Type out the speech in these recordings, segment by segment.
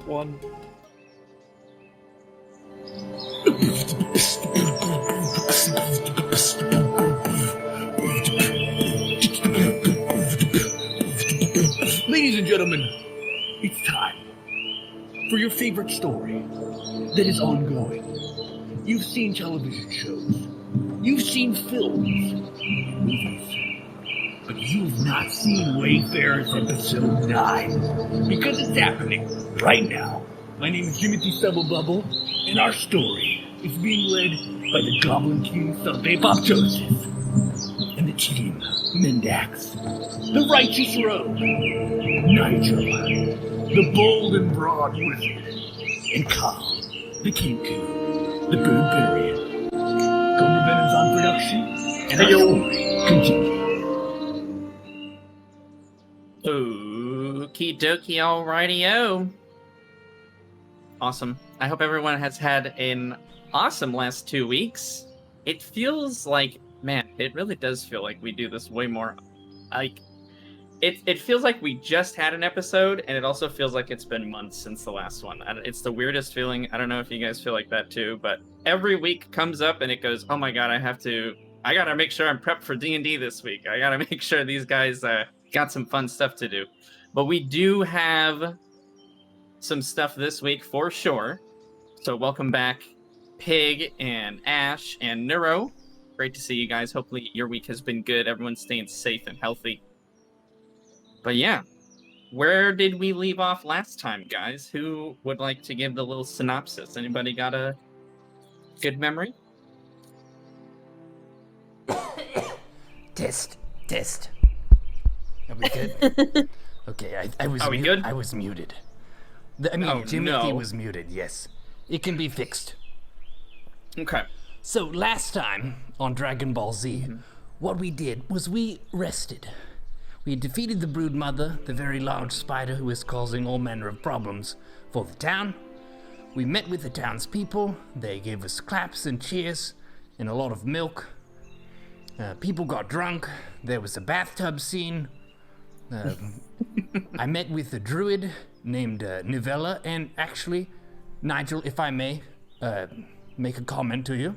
one. Ladies and gentlemen, it's time for your favorite story that is ongoing. You've seen television shows, you've seen films, movies, but you've not seen Wayfarers Episode 9, because it's happening right now. My name is Jimothy Stubblebubble, and our story is being led by the Goblin King Salve Poptosis, and the team Mendax, the Righteous Rogue, Nigel, the Bold and Broad Wizard, and Kyle, the Kinku, the Barbarian. Gomer Venom's on production, and our story continues. Okie dokie, alrighty-o. Awesome. I hope everyone has had an awesome last 2 weeks. It feels like, man, it really does feel like we do this way more. Like, it feels like we just had an episode, and it also feels like it's been months since the last one. It's the weirdest feeling. I don't know if you guys feel like that too, but every week comes up and it goes, oh my god, I gotta make sure I'm prepped for D&D this week. I gotta make sure these guys got some fun stuff to do. But we do have some stuff this week for sure. So welcome back, Pig and Ash and Neuro. Great to see you guys. Hopefully your week has been good. Everyone's staying safe and healthy. But yeah, where did we leave off last time, guys? Who would like to give the little synopsis? Anybody got a good memory? Test. Are we good? Okay, I was. Are we good? I was muted. Timothy was muted. Yes, it can be fixed. Okay. So last time on Dragon Ball Z, what we did was we rested. We had defeated the Brood Mother, the very large spider who is causing all manner of problems for the town. We met with the townspeople. They gave us claps and cheers and a lot of milk. People got drunk. There was a bathtub scene. I met with a druid named Nivella, and actually, Nigel, if I may make a comment to you.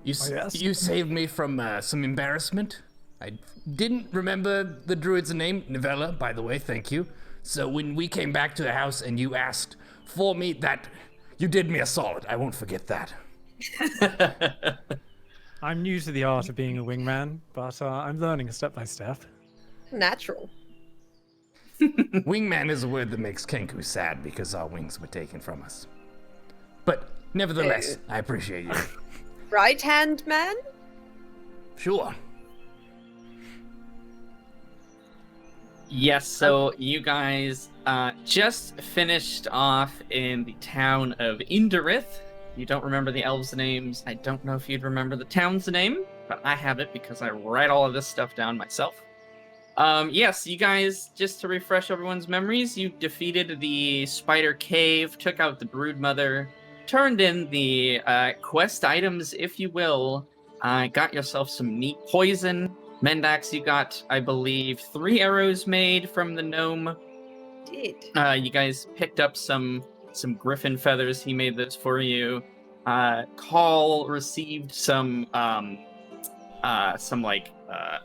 You saved me from some embarrassment. I didn't remember the druid's name, Nivella, by the way, thank you. So when we came back to the house and you asked for me, you did me a solid. I won't forget that. I'm new to the art of being a wingman, but I'm learning step by step. Natural. Wingman is a word that makes Kenku sad because our wings were taken from us. But nevertheless, I appreciate you. Right-hand man? Sure. Yes, so you guys just finished off in the town of Inderith. You don't remember the elves' names. I don't know if you'd remember the town's name, but I have it because I write all of this stuff down myself. Yes, you guys, just to refresh everyone's memories, you defeated the spider cave, took out the brood mother, turned in the quest items, if you will, got yourself some neat poison. Mendax, you got, I believe, 3 arrows made from the gnome. Did. You guys picked up some griffin feathers. He made those for you. Call received some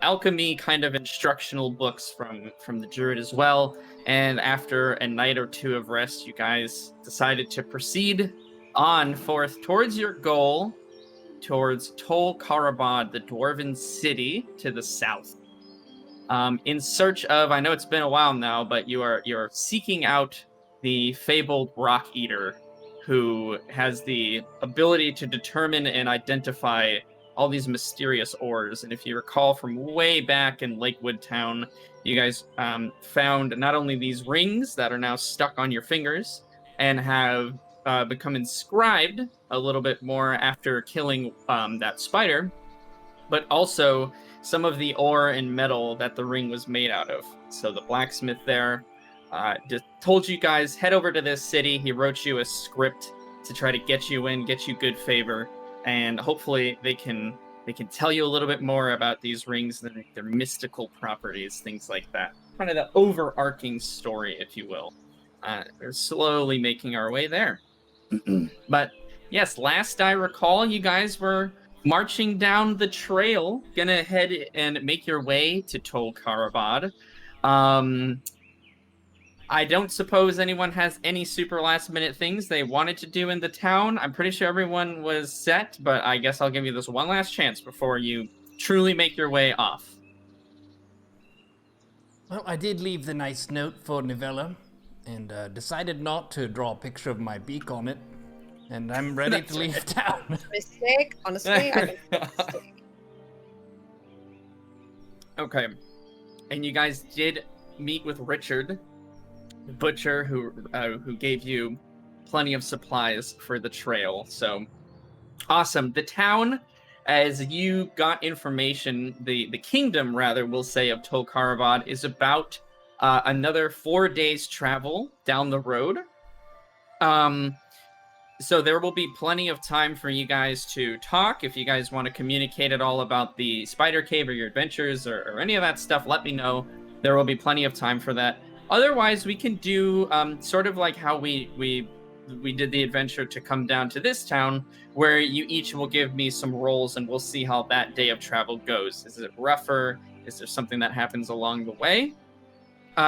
alchemy kind of instructional books from the druid as well. And after a night or two of rest, you guys decided to proceed on forth towards your goal, towards Tol Karabad, the dwarven city to the south. In search of, I know it's been a while now, but you're seeking out the fabled rock eater, who has the ability to determine and identify all these mysterious ores. And if you recall from way back in Lakewood Town, you guys found not only these rings that are now stuck on your fingers and have become inscribed a little bit more after killing that spider, but also some of the ore and metal that the ring was made out of. So the blacksmith there just told you guys, head over to this city. He wrote you a script to try to get you in, get you good favor, and hopefully they can tell you a little bit more about these rings and their mystical properties, things like that. Kind of the overarching story, if you will. We're slowly making our way there. But yes, last I recall, you guys were marching down the trail, gonna head and make your way to Tol Karabad. Um, I don't suppose anyone has any super last minute things they wanted to do in the town. I'm pretty sure everyone was set, but I guess I'll give you this one last chance before you truly make your way off. Well, I did leave the nice note for Nivella, and decided not to draw a picture of my beak on it. And I'm ready to leave town. Mistake. Honestly, I think it's a mistake. Okay. And you guys did meet with Richard, the butcher, who gave you plenty of supplies for the trail. So awesome. The town, as you got information, the kingdom rather, we'll say, of Tol Karabad is about another 4 days travel down the road. So there will be plenty of time for you guys to talk. If you guys want to communicate at all about the Spider Cave or your adventures or any of that stuff, let me know. There will be plenty of time for that. Otherwise, we can do sort of like how we did the adventure to come down to this town, where you each will give me some roles and we'll see how that day of travel goes. Is it rougher? Is there something that happens along the way?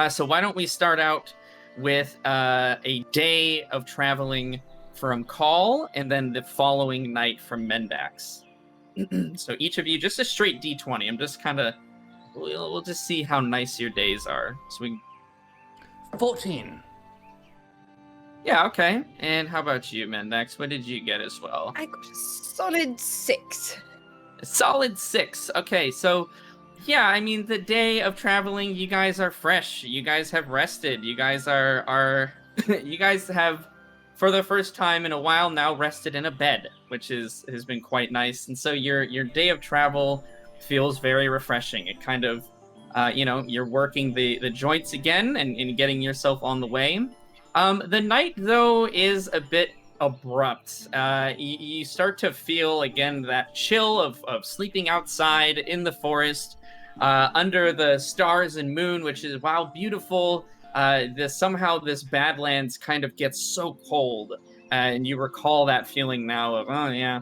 So why don't we start out with a day of traveling from Call, and then the following night from Mendax. So each of you, just a straight D20. I'm just kind of, we'll just see how nice your days are. So we 14. Yeah, okay. And how about you, Mendax? What did you get as well? I got a solid 6. A solid 6. Okay, so yeah, I mean, the day of traveling, you guys are fresh. You guys have rested. You guys are you guys have, for the first time in a while now, rested in a bed, which has been quite nice. And so your day of travel feels very refreshing. It kind of, you're working the joints again and getting yourself on the way. The night, though, is a bit abrupt. You start to feel, again, that chill of sleeping outside in the forest, under the stars and moon, which is, wow, beautiful. Somehow this Badlands kind of gets so cold, and you recall that feeling now of, oh yeah,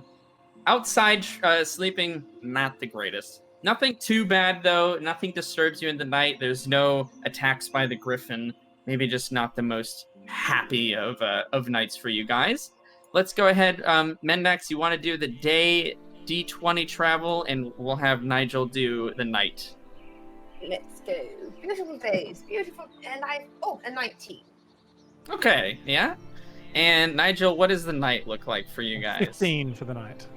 outside sleeping, not the greatest. Nothing too bad though. Nothing disturbs you in the night. There's no attacks by the Griffin. Maybe just not the most happy of nights for you guys. Let's go ahead. Mendax, you want to do the day D20 travel, and we'll have Nigel do the night. Let's go. Beautiful days. Beautiful. And a 19. Okay, yeah. And Nigel, what does the night look like for you guys? 15 for the night.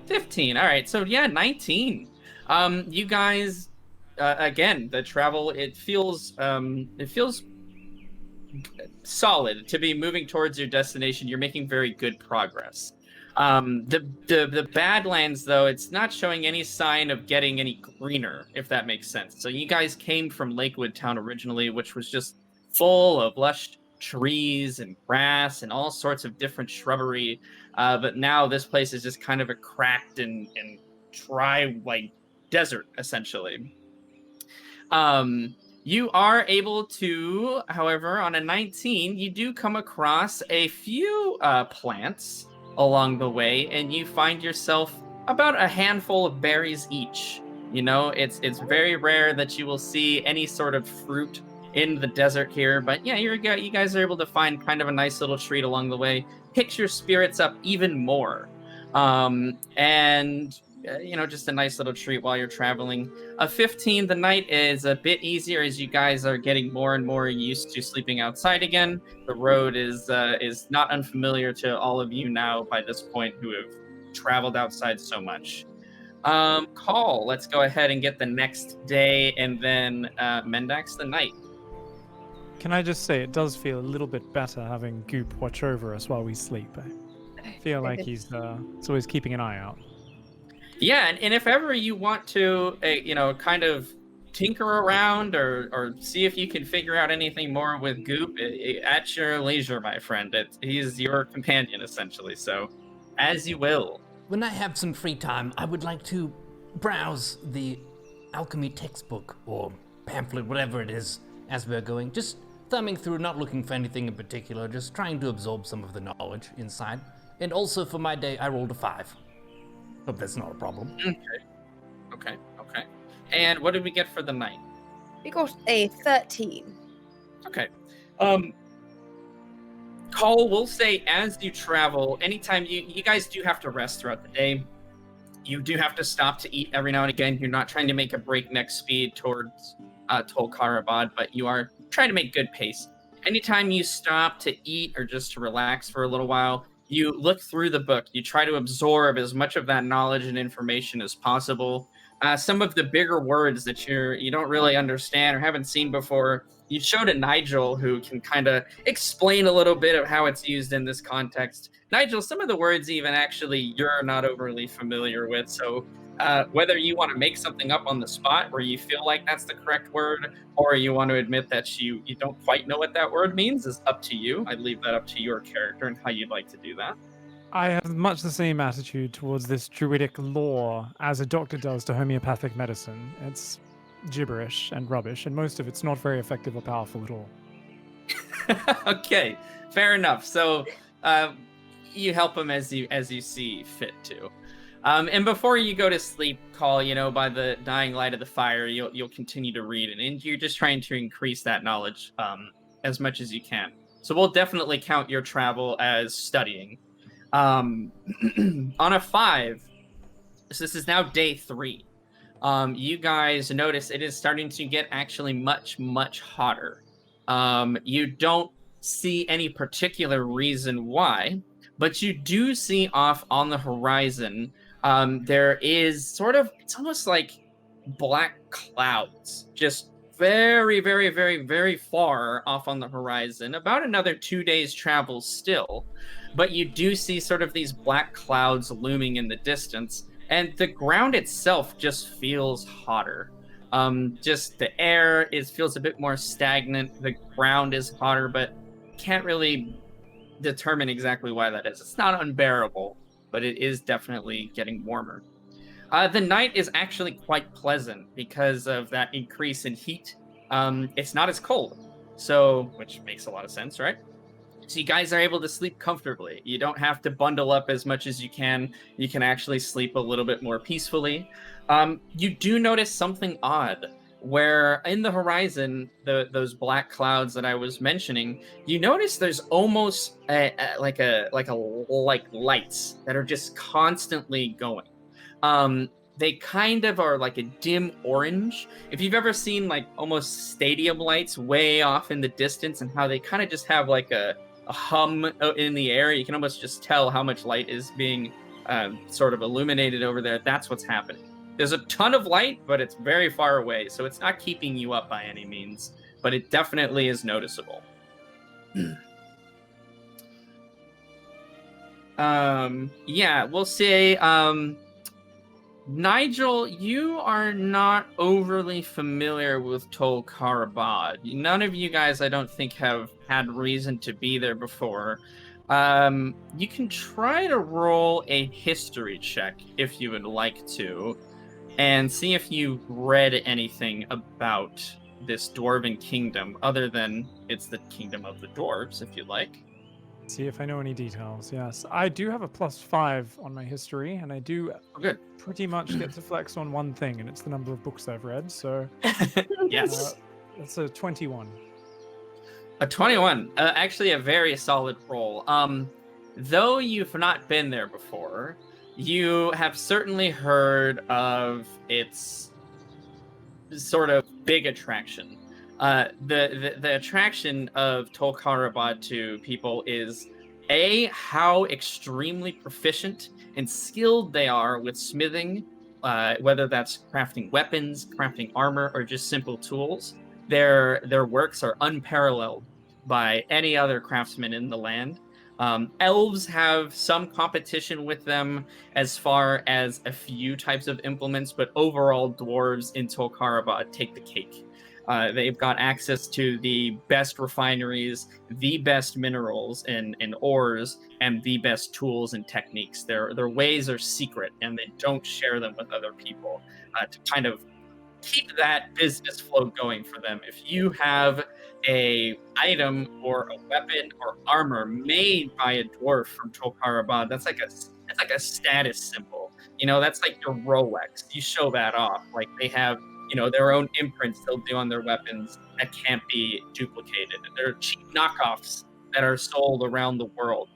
15. All right. So yeah, 19. You guys, again, the travel, it feels solid to be moving towards your destination. You're making very good progress. The Badlands, though, it's not showing any sign of getting any greener, if that makes sense. So you guys came from Lakewood Town originally, which was just full of lush trees and grass and all sorts of different shrubbery. But now this place is just kind of a cracked and dry, like, desert, essentially. You are able to, however, on a 19, you do come across a few plants along the way, and you find yourself about a handful of berries each. You know, it's very rare that you will see any sort of fruit in the desert here, but yeah, you guys are able to find kind of a nice little treat along the way. Picks your spirits up even more. Just a nice little treat while you're traveling. A 15, the night is a bit easier as you guys are getting more and more used to sleeping outside again. The road is not unfamiliar to all of you now by this point who have traveled outside so much. Call, let's go ahead and get the next day, and then Mendax the night. Can I just say, it does feel a little bit better having Goop watch over us while we sleep. I feel like he's always keeping an eye out. Yeah, and if ever you want to, kind of tinker around or see if you can figure out anything more with Goop, at your leisure, my friend. He's your companion, essentially, so as you will. When I have some free time, I would like to browse the alchemy textbook or pamphlet, whatever it is, as we're going. Just thumbing through, not looking for anything in particular, just trying to absorb some of the knowledge inside. And also for my day, I rolled a 5. Hope that's not a problem. Okay. And what did we get for the night? We got a 13. Okay. Cole, we'll say as you travel, anytime you guys do have to rest throughout the day. You do have to stop to eat every now and again. You're not trying to make a breakneck speed towards Tol Karabad, but you are trying to make good pace. Anytime you stop to eat or just to relax for a little while, you look through the book. You try to absorb as much of that knowledge and information as possible. Some of the bigger words that you don't really understand or haven't seen before, you show to Nigel, who can kind of explain a little bit of how it's used in this context. Nigel, some of the words even actually you're not overly familiar with, so whether you want to make something up on the spot where you feel like that's the correct word, or you want to admit that you don't quite know what that word means, is up to you. I'd leave that up to your character and how you'd like to do that. I have much the same attitude towards this druidic lore as a doctor does to homeopathic medicine. It's gibberish and rubbish, and most of it's not very effective or powerful at all. Okay, fair enough. So you help him as you see fit to. And before you go to sleep, Call, by the dying light of the fire, you'll continue to read, and you're just trying to increase that knowledge as much as you can. So we'll definitely count your travel as studying. On a 5, so this is now day 3. You guys notice it is starting to get actually much, much hotter. You don't see any particular reason why, but you do see off on the horizon, there is it's almost like black clouds, just very, very, very, very far off on the horizon, about another 2 days travel still. But you do see sort of these black clouds looming in the distance, and the ground itself just feels hotter. Just the air feels a bit more stagnant. The ground is hotter, but can't really determine exactly why that is. It's not unbearable, but it is definitely getting warmer. The night is actually quite pleasant because of that increase in heat. It's not as cold, which makes a lot of sense, right? So you guys are able to sleep comfortably. You don't have to bundle up as much as you can. You can actually sleep a little bit more peacefully. You do notice something odd, where in the horizon, those black clouds that I was mentioning, you notice there's almost like lights that are just constantly going. They kind of are like a dim orange. If you've ever seen like almost stadium lights way off in the distance and how they kind of just have like a hum in the air, you can almost just tell how much light is being sort of illuminated over there. That's what's happening. There's a ton of light, but it's very far away, so it's not keeping you up by any means, but it definitely is noticeable. Yeah, we'll say Nigel, you are not overly familiar with Tol Karabad. None of you guys, I don't think, have had reason to be there before. You can try to roll a history check if you would like to, and see if you read anything about this dwarven kingdom, other than it's the kingdom of the dwarves, if you like. See if I know any details. Yes, I do have a +5 on my history, and I do Good. pretty much get to flex on one thing, and it's the number of books I've read. So Yes. that's a 21. A 21. Actually, a very solid roll. Though you've not been there before, you have certainly heard of its sort of big attraction. The attraction of Tol Karabad to people is how extremely proficient and skilled they are with smithing, whether that's crafting weapons, crafting armor, or just simple tools. Their works are unparalleled by any other craftsman in the land. Elves have some competition with them as far as a few types of implements, but overall dwarves in Tol Karabad take the cake. They've got access to the best refineries, the best minerals and ores, and the best tools and techniques. Their ways are secret, and they don't share them with other people to kind of keep that business flow going for them. If you have a item or a weapon or armor made by a dwarf from Tolkarabad, that's like a status symbol. That's like your Rolex. You show that off. Like they have, their own imprints they'll do on their weapons that can't be duplicated. They're cheap knockoffs that are sold around the world,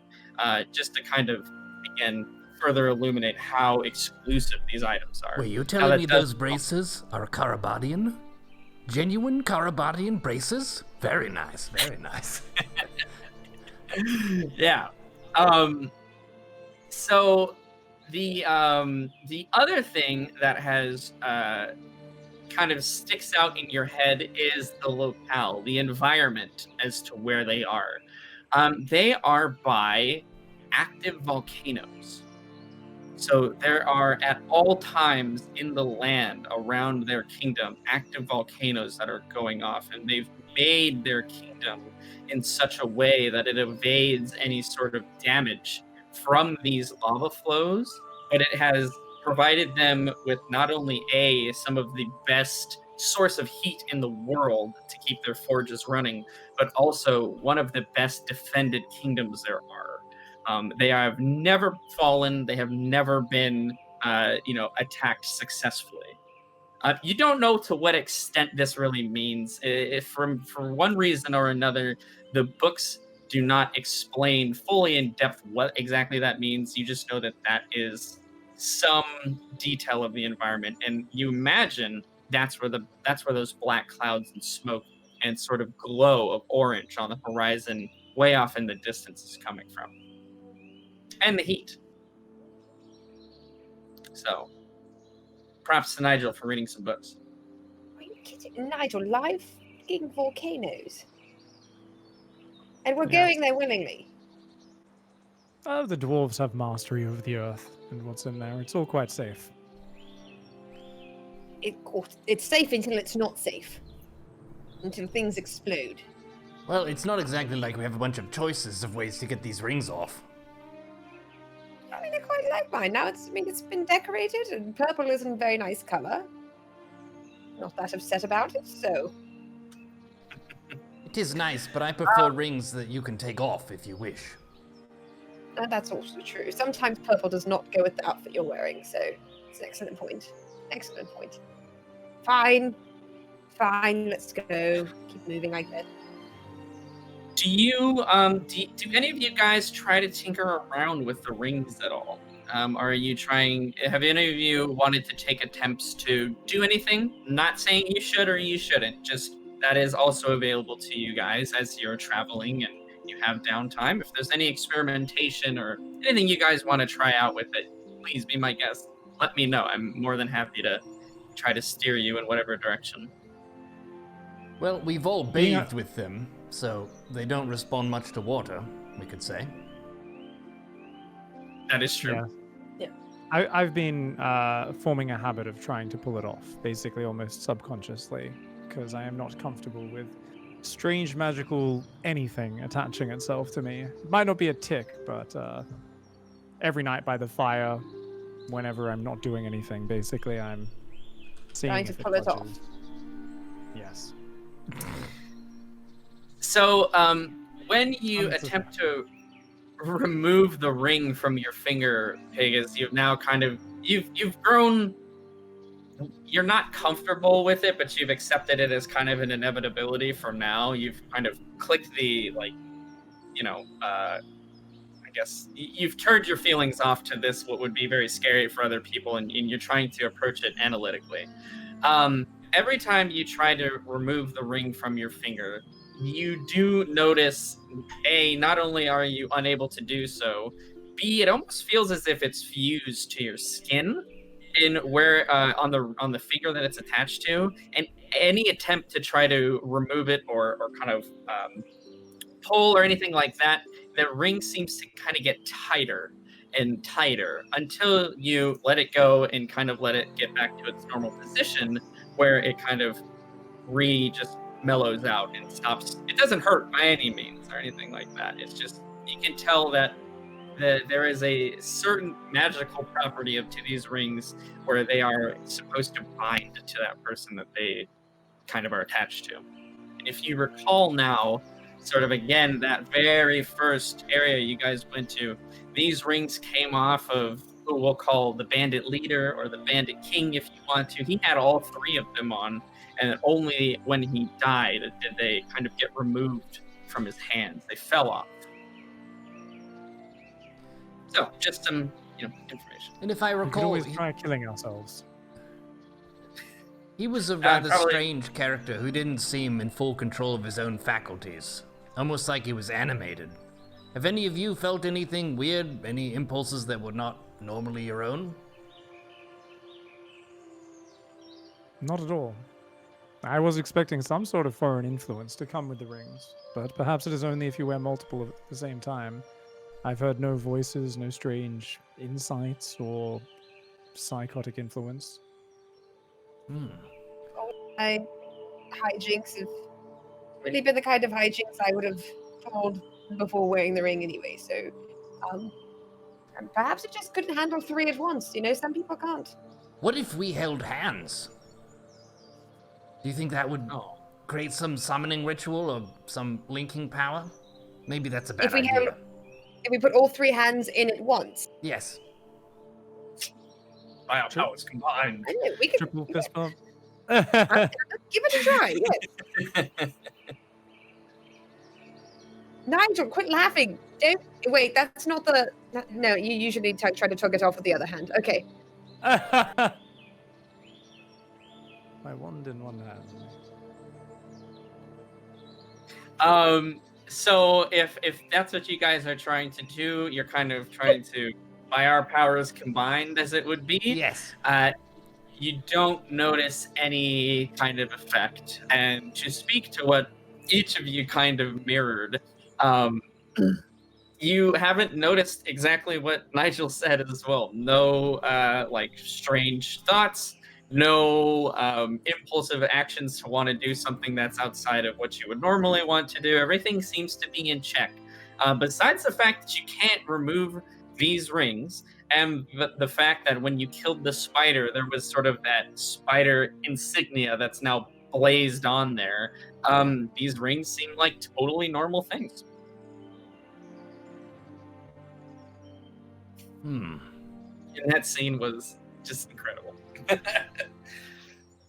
just to kind of, again, further illuminate how exclusive these items are. Wait, you're telling me those braces are Karabadian? Genuine Karabadian braces? Very nice, very nice. Yeah. So the other thing that has kind of sticks out in your head is the locale, the environment as to where they are. They are by active volcanoes. So there are at all times in the land around their kingdom active volcanoes that are going off, and they've made their kingdom in such a way that it evades any sort of damage from these lava flows, but it has provided them with not only some of the best source of heat in the world to keep their forges running, but also one of the best defended kingdoms there are. They have never fallen. They have never been, attacked successfully. You don't know to what extent this really means. If for one reason or another, the books do not explain fully in depth what exactly that means. You just know that is some detail of the environment, and you imagine that's where those black clouds and smoke and sort of glow of orange on the horizon, way off in the distance, is coming from. And the heat. So, props to Nigel for reading some books. Are you kidding? Nigel, live fucking volcanoes. And we're going there willingly. Oh, the dwarves have mastery over the earth and what's in there. It's all quite safe. It's safe until it's not safe. Until things explode. Well, it's not exactly like we have a bunch of choices of ways to get these rings off. I mean, I quite like mine. Now it's been decorated, and purple isn't a very nice color. Not that upset about it, so. It is nice, but I prefer rings that you can take off if you wish. And that's also true. Sometimes purple does not go with the outfit you're wearing, so it's an excellent point. Excellent point. Fine, let's go. Keep moving, I guess. Do you do any of you guys try to tinker around with the rings at all? Are you trying? Have any of you wanted to take attempts to do anything? Not saying you should or you shouldn't. Just that is also available to you guys as you're traveling and you have downtime. If there's any experimentation or anything you guys want to try out with it, please be my guest. Let me know. I'm more than happy to try to steer you in whatever direction. Well, we've all bathed with them, so they don't respond much to water, we could say. That is true. Yeah. I've been forming a habit of trying to pull it off, basically almost subconsciously, because I am not comfortable with strange magical anything attaching itself to me. It might not be a tick, but every night by the fire, whenever I'm not doing anything, basically I'm seeing Trying to if pull it off. touches. Yes. So, when you attempt to remove the ring from your finger, Pegasus, you've now you've grown. You're not comfortable with it, but you've accepted it as kind of an inevitability for now. You've kind of clicked the I guess you've turned your feelings off to this, what would be very scary for other people, and you're trying to approach it analytically. Every time you try to remove the ring from your finger, you do notice, A, not only are you unable to do so, B, it almost feels as if it's fused to your skin in where on the finger that it's attached to, and any attempt to try to remove it or kind of pull or anything like that, the ring seems to kind of get tighter and tighter until you let it go and kind of let it get back to its normal position, where it kind of just mellows out and stops. It doesn't hurt by any means or anything like that. It's just, you can tell that there is a certain magical property to these rings where they are supposed to bind to that person that they kind of are attached to. And if you recall now, sort of again, that very first area you guys went to, these rings came off of who we'll call the bandit leader or the bandit king if you want to. He had all three of them on, and only when he died did they kind of get removed from his hands. They fell off. So, just some, information. And if I We could recall, always try killing ourselves. he was a rather probably- strange character who didn't seem in full control of his own faculties. Almost like he was animated. Have any of you felt anything weird? Any impulses that were not normally your own? Not at all. I was expecting some sort of foreign influence to come with the rings, but perhaps it is only if you wear multiple at the same time. I've heard no voices, no strange insights or psychotic influence. My hijinks have really been the kind of hijinks I would have pulled before wearing the ring anyway. So, and perhaps it just couldn't handle three at once. Some people can't. What if we held hands? Do you think that would Oh. create some summoning ritual or some linking power? Maybe that's a bad If we idea. If we put all three hands in at once, Yes. By our powers combined. I don't know, we could Triple fist bump. give it a try. Yes. Nigel, quit laughing. Don't wait. That's not the. No, you usually try to tug it off with the other hand. Okay. My wand in one hand. So if that's what you guys are trying to do, you're kind of trying to, by our powers combined, as it would be. Yes. You don't notice any kind of effect. And to speak to what each of you kind of mirrored, you haven't noticed exactly what Nigel said as well. No, strange thoughts. No impulsive actions to want to do something that's outside of what you would normally want to do. Everything seems to be in check. Besides the fact that you can't remove these rings, and the fact that when you killed the spider, there was sort of that spider insignia that's now blazed on there. These rings seem like totally normal things. And that scene was just incredible.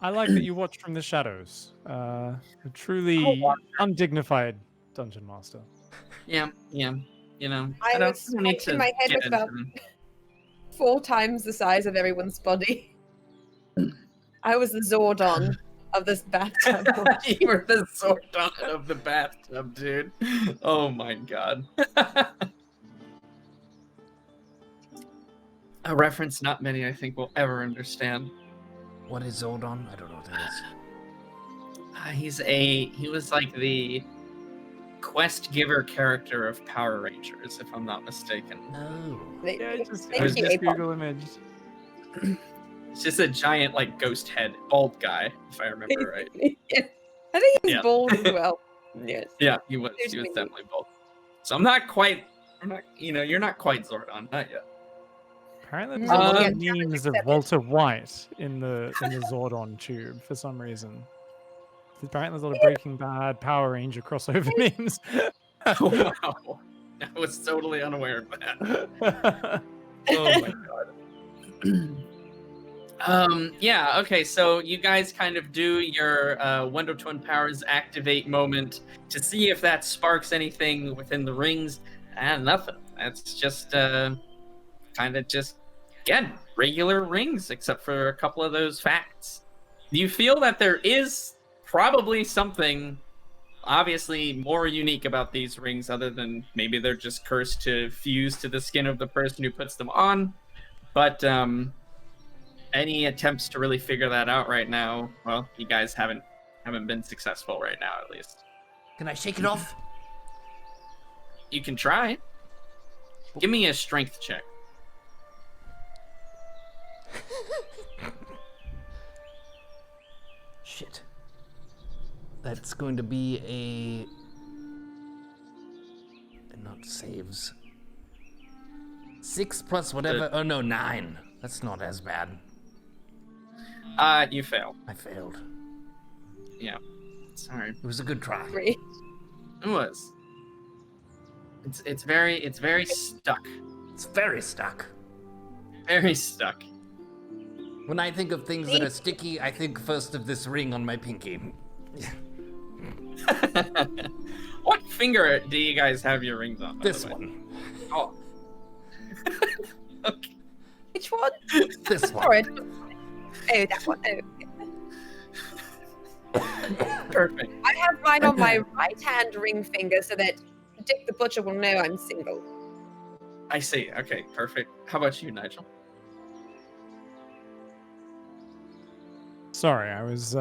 I like that you watch from the shadows. A truly undignified dungeon master. Yeah. I don't was need to in my head get was about into them. 4 times the size of everyone's body. I was the Zordon of this bathtub. You were the Zordon of the bathtub, dude. Oh my god. A reference not many, I think, will ever understand. What is Zordon? I don't know what that is. He was like the quest giver character of Power Rangers, if I'm not mistaken. Oh. Thank you, Apon. Google image. It's just a giant, like, ghost head, bald guy, if I remember right. Yeah. I think he's Yeah. bald as well. Yes. Yeah, he was There's me. definitely bald. So you're not quite Zordon, not yet. Apparently, there's a lot of Yeah, memes of Walter White in the Zordon tube for some reason. Apparently, there's a lot of Breaking Bad, Power Ranger crossover memes. Wow. I was totally unaware of that. Oh my god. Yeah, okay, so you guys kind of do your Wonder Twin Powers activate moment to see if that sparks anything within the rings, and nothing. That's just kind of just, again, regular rings, except for a couple of those facts. You feel that there is probably something obviously more unique about these rings, other than maybe they're just cursed to fuse to the skin of the person who puts them on. But any attempts to really figure that out right now, well, you guys haven't been successful right now, at least. Can I shake it off? You can try. Give me a strength check. Shit. That's going to be not saves. 6 plus whatever. Oh no, 9. That's not as bad. You fail. I failed. Yeah. Sorry. It was a good try. Great. It was. It's very stuck. It's very stuck. Very stuck. When I think of things that are sticky, I think first of this ring on my pinky. What finger do you guys have your rings on? by This the way? one. Oh. Okay. Which one? This one. Sorry. Oh, that one. Oh. Perfect. I have mine on my right hand ring finger so that Dick the Butcher will know I'm single. I see. Okay, perfect. How about you, Nigel? Sorry, I was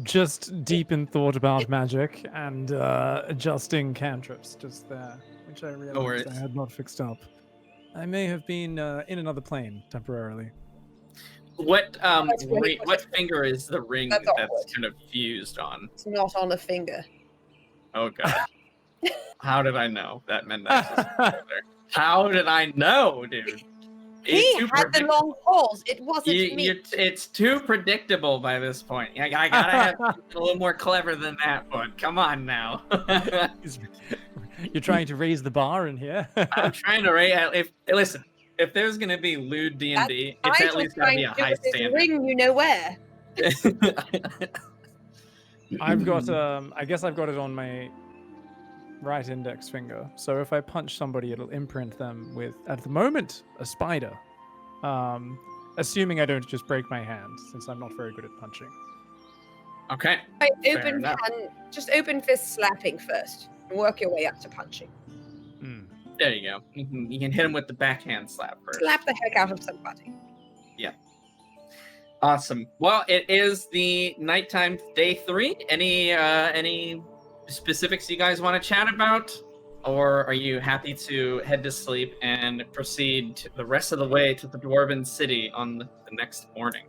just deep in thought about magic and adjusting cantrips just there, which I realized worries. I had not fixed up. I may have been in another plane temporarily. What That's really what finger is the ring That's that's awkward. kind of fused on? It's not on a finger. Oh god. How did I know that meant that? How did I know, dude? He It's too had the predictable. long pause. It wasn't me. It's too predictable by this point. I gotta have a little more clever than that, bud. Come on now. You're trying to raise the bar in here. I'm trying to rate. Listen, if there's gonna be lewd D&D, it's at least gotta be a high standard. Ring, you know where. I've got I guess I've got it on my right index finger. So if I punch somebody, it'll imprint them with, at the moment, a spider. Assuming I don't just break my hand, since I'm not very good at punching. Okay. Right, Fair open enough. hand, just open fist slapping first, and work your way up to punching. There you go. You can hit him with the backhand slap first. Slap the heck out of somebody. Awesome. Well, it is the nighttime day 3. Any specifics you guys want to chat about, or are you happy to head to sleep and proceed the rest of the way to the Dwarven City on the next morning?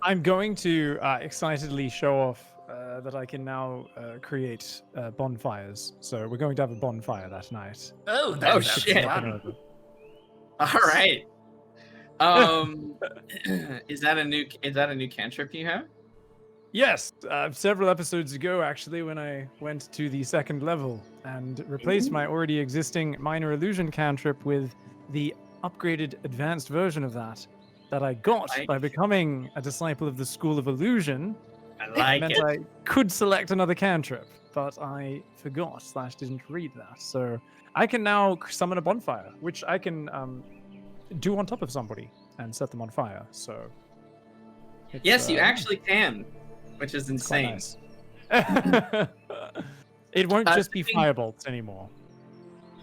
I'm going to excitedly show off that I can now create bonfires. So we're going to have a bonfire that night. Oh, Oh, that's shit. fun. All right. Is that a new cantrip you have? Yes, several episodes ago, actually, when I went to the 2nd level and replaced my already existing minor illusion cantrip with the upgraded advanced version of that I got by becoming a disciple of the School of Illusion. I like meant it. I could select another cantrip, but I forgot / didn't read that. So I can now summon a bonfire, which I can do on top of somebody and set them on fire. So it's, Yes, you actually can, which is it's quite insane. nice. It won't just be speaking- firebolts anymore.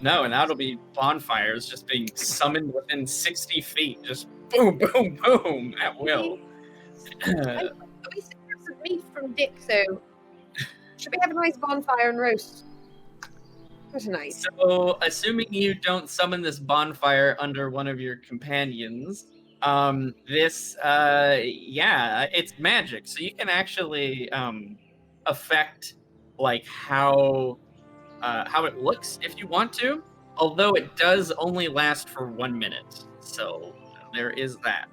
No, and that'll be bonfires just being summoned within 60 feet, just boom, boom, boom at will. We still have some meat from Dick, so should we have a nice bonfire and roast? What a nice. So, assuming you don't summon this bonfire under one of your companions, it's magic, so you can actually affect like how it looks if you want to. Although it does only last for 1 minute, so there is that.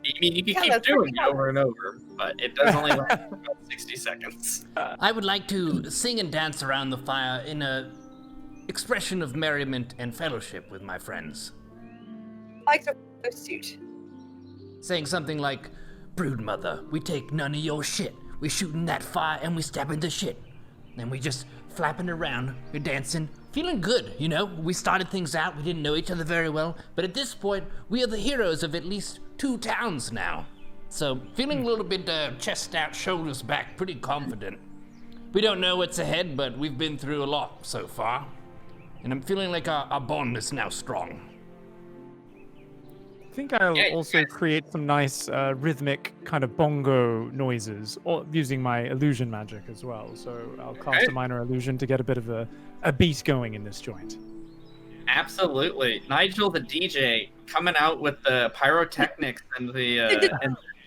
I mean, you can Yeah, keep that's doing pretty it over and over, but it does only last for about 60 seconds. I would like to sing and dance around the fire in a expression of merriment and fellowship with my friends. Like a suit. Saying something like, "Brood mother, we take none of your shit. We shooting that fire and we stabbing the shit. And we just flapping around, we're dancing, feeling good, you know? We started things out, we didn't know each other very well, but at this point, we are the heroes of at least 2 towns now. So, feeling a little bit chest out, shoulders back, pretty confident. We don't know what's ahead, but we've been through a lot so far. And I'm feeling like our bond is now strong." I think I'll Yeah, also create some nice rhythmic kind of bongo noises, or using my illusion magic as well. So I'll cast a minor illusion to get a bit of a beat going in this joint. Absolutely. Nigel the DJ coming out with the pyrotechnics and the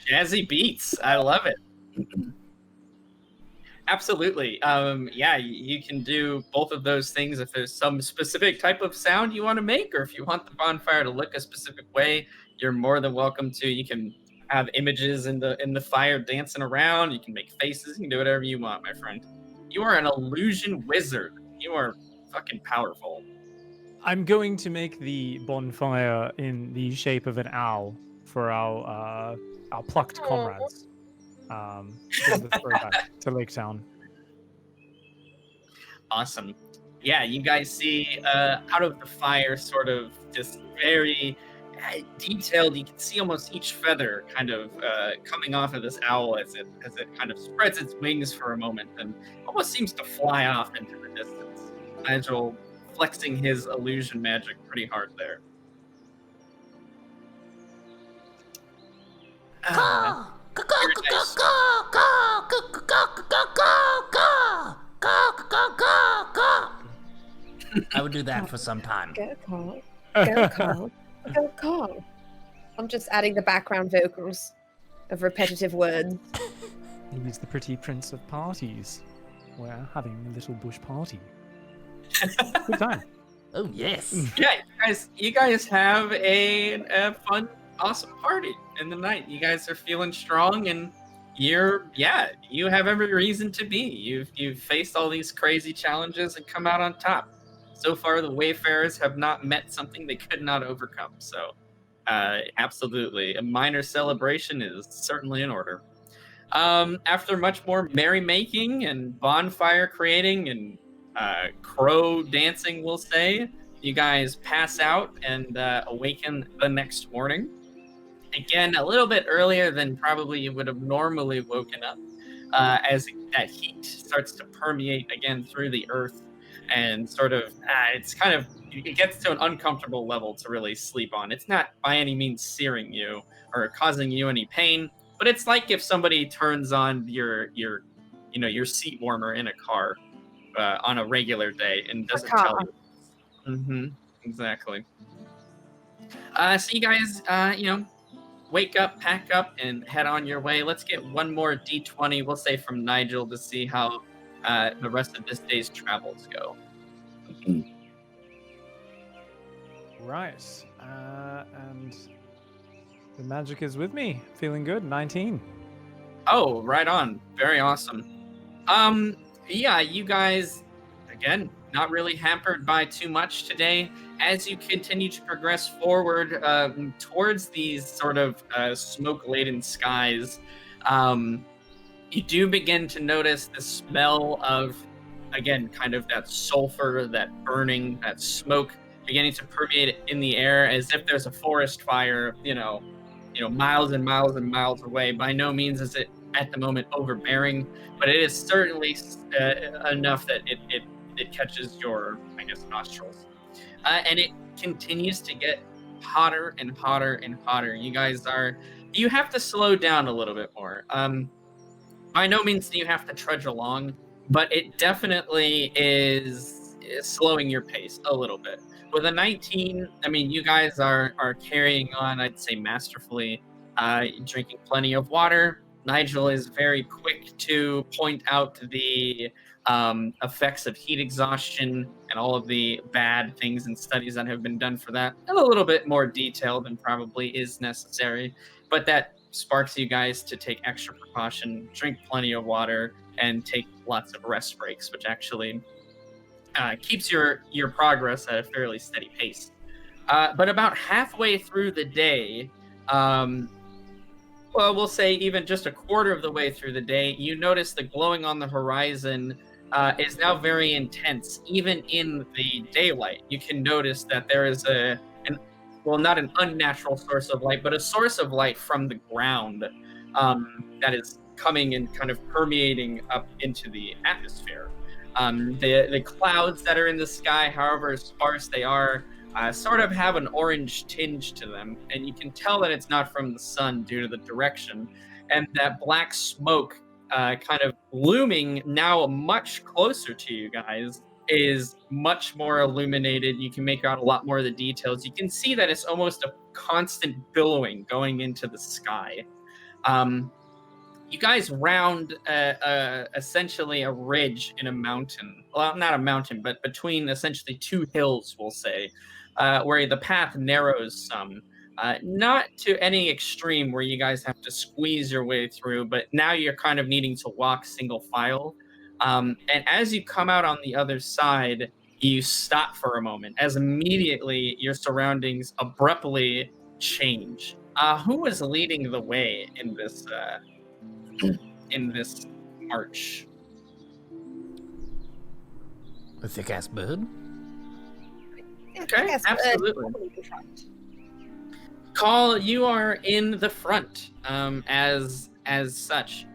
jazzy beats. I love it. Absolutely. Yeah, you can do both of those things if there's some specific type of sound you want to make, or if you want the bonfire to look a specific way, you're more than welcome to. You can have images in the fire dancing around. You can make faces. You can do whatever you want, my friend. You are an illusion wizard. You are fucking powerful. I'm going to make the bonfire in the shape of an owl for our plucked comrades. Bit of a throwback to Lake Town. Awesome. Yeah, you guys see out of the fire, sort of just very detailed. You can see almost each feather kind of coming off of this owl as it kind of spreads its wings for a moment and almost seems to fly off into the distance. Nigel flexing his illusion magic pretty hard there. Very nice. I would do that for some time. Go Carl. Go Carl. Go Carl. I'm just adding the background vocals of repetitive words. He's the pretty prince of parties. We're having a little bush party. Good time. Oh yes. Yeah, you guys have a fun, awesome party in the night. You guys are feeling strong, and you have every reason to be. You've faced all these crazy challenges and come out on top. So far, the Wayfarers have not met something they could not overcome. So, absolutely, a minor celebration is certainly in order. After much more merrymaking and bonfire creating and crow dancing, we'll say, you guys pass out and awaken the next morning. Again, a little bit earlier than probably you would have normally woken up, as that heat starts to permeate again through the earth, and sort of it gets to an uncomfortable level to really sleep on. It's not by any means searing you or causing you any pain, but it's like if somebody turns on your seat warmer in a car on a regular day and doesn't tell you. Mm-hmm. Exactly. So you guys, wake up, pack up, and head on your way. Let's get one more D20, we'll say from Nigel, to see how the rest of this day's travels go. Right. And the magic is with me. Feeling good. 19. Oh, right on. Very awesome. Yeah, you guys, again, not really hampered by too much today. As you continue to progress forward towards these sort of smoke-laden skies, you do begin to notice the smell of, again, kind of that sulfur, that burning, that smoke beginning to permeate in the air as if there's a forest fire, miles and miles and miles away. By no means is it at the moment overbearing, but it is certainly enough that it catches your, nostrils. And it continues to get hotter and hotter and hotter. You have to slow down a little bit more. By no means do you have to trudge along, but it definitely is slowing your pace a little bit. With a 19, you guys are carrying on, I'd say, masterfully, drinking plenty of water. Nigel is very quick to point out the effects of heat exhaustion and all of the bad things and studies that have been done for that, in a little bit more detail than probably is necessary. But that sparks you guys to take extra precaution, drink plenty of water, and take lots of rest breaks, which actually keeps your progress at a fairly steady pace. But about halfway through the day, we'll say even just a quarter of the way through the day, you notice the glowing on the horizon is now very intense. Even in the daylight, you can notice that there is not an unnatural source of light, but a source of light from the ground that is coming and kind of permeating up into the atmosphere. The clouds that are in the sky, however sparse they are, sort of have an orange tinge to them, and you can tell that it's not from the sun due to the direction. And that black smoke kind of looming now much closer to you guys is much more illuminated. You can make out a lot more of the details. You can see that it's almost a constant billowing going into the sky. you guys round essentially a ridge in a mountain. Well, not a mountain, but between essentially two hills, we'll say, where the path narrows some. Not to any extreme where you guys have to squeeze your way through, but now you're kind of needing to walk single file. And as you come out on the other side, you stop for a moment, as immediately your surroundings abruptly change. Who was leading the way in this march? A thick ass bird? Okay, Yes, absolutely. Call, you are in the front. As such,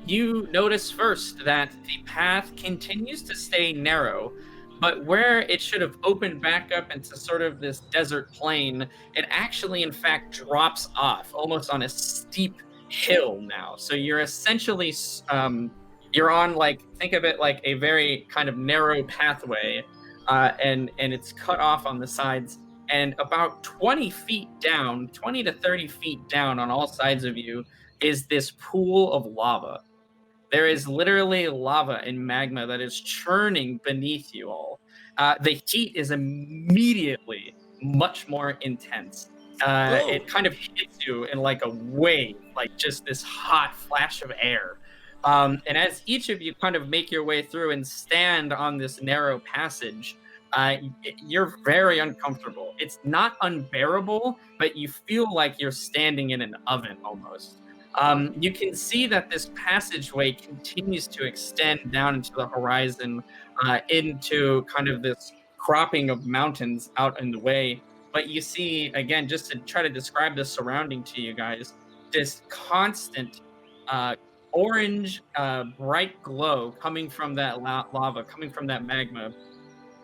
you notice first that the path continues to stay narrow, but where it should have opened back up into sort of this desert plain, it actually, in fact, drops off almost on a steep hill now. So you're essentially you're on, like, think of it like a very kind of narrow pathway, and it's cut off on the sides. And about 20 feet down, 20 to 30 feet down on all sides of you, is this pool of lava. There is literally lava and magma that is churning beneath you all. The heat is immediately much more intense. It kind of hits you in like a wave, like just this hot flash of air. And as each of you kind of make your way through and stand on this narrow passage, you're very uncomfortable. It's not unbearable, but you feel like you're standing in an oven almost. You can see that this passageway continues to extend down into the horizon, into kind of this cropping of mountains out in the way. But you see, again, just to try to describe the surrounding to you guys, this constant orange, bright glow coming from that lava, coming from that magma.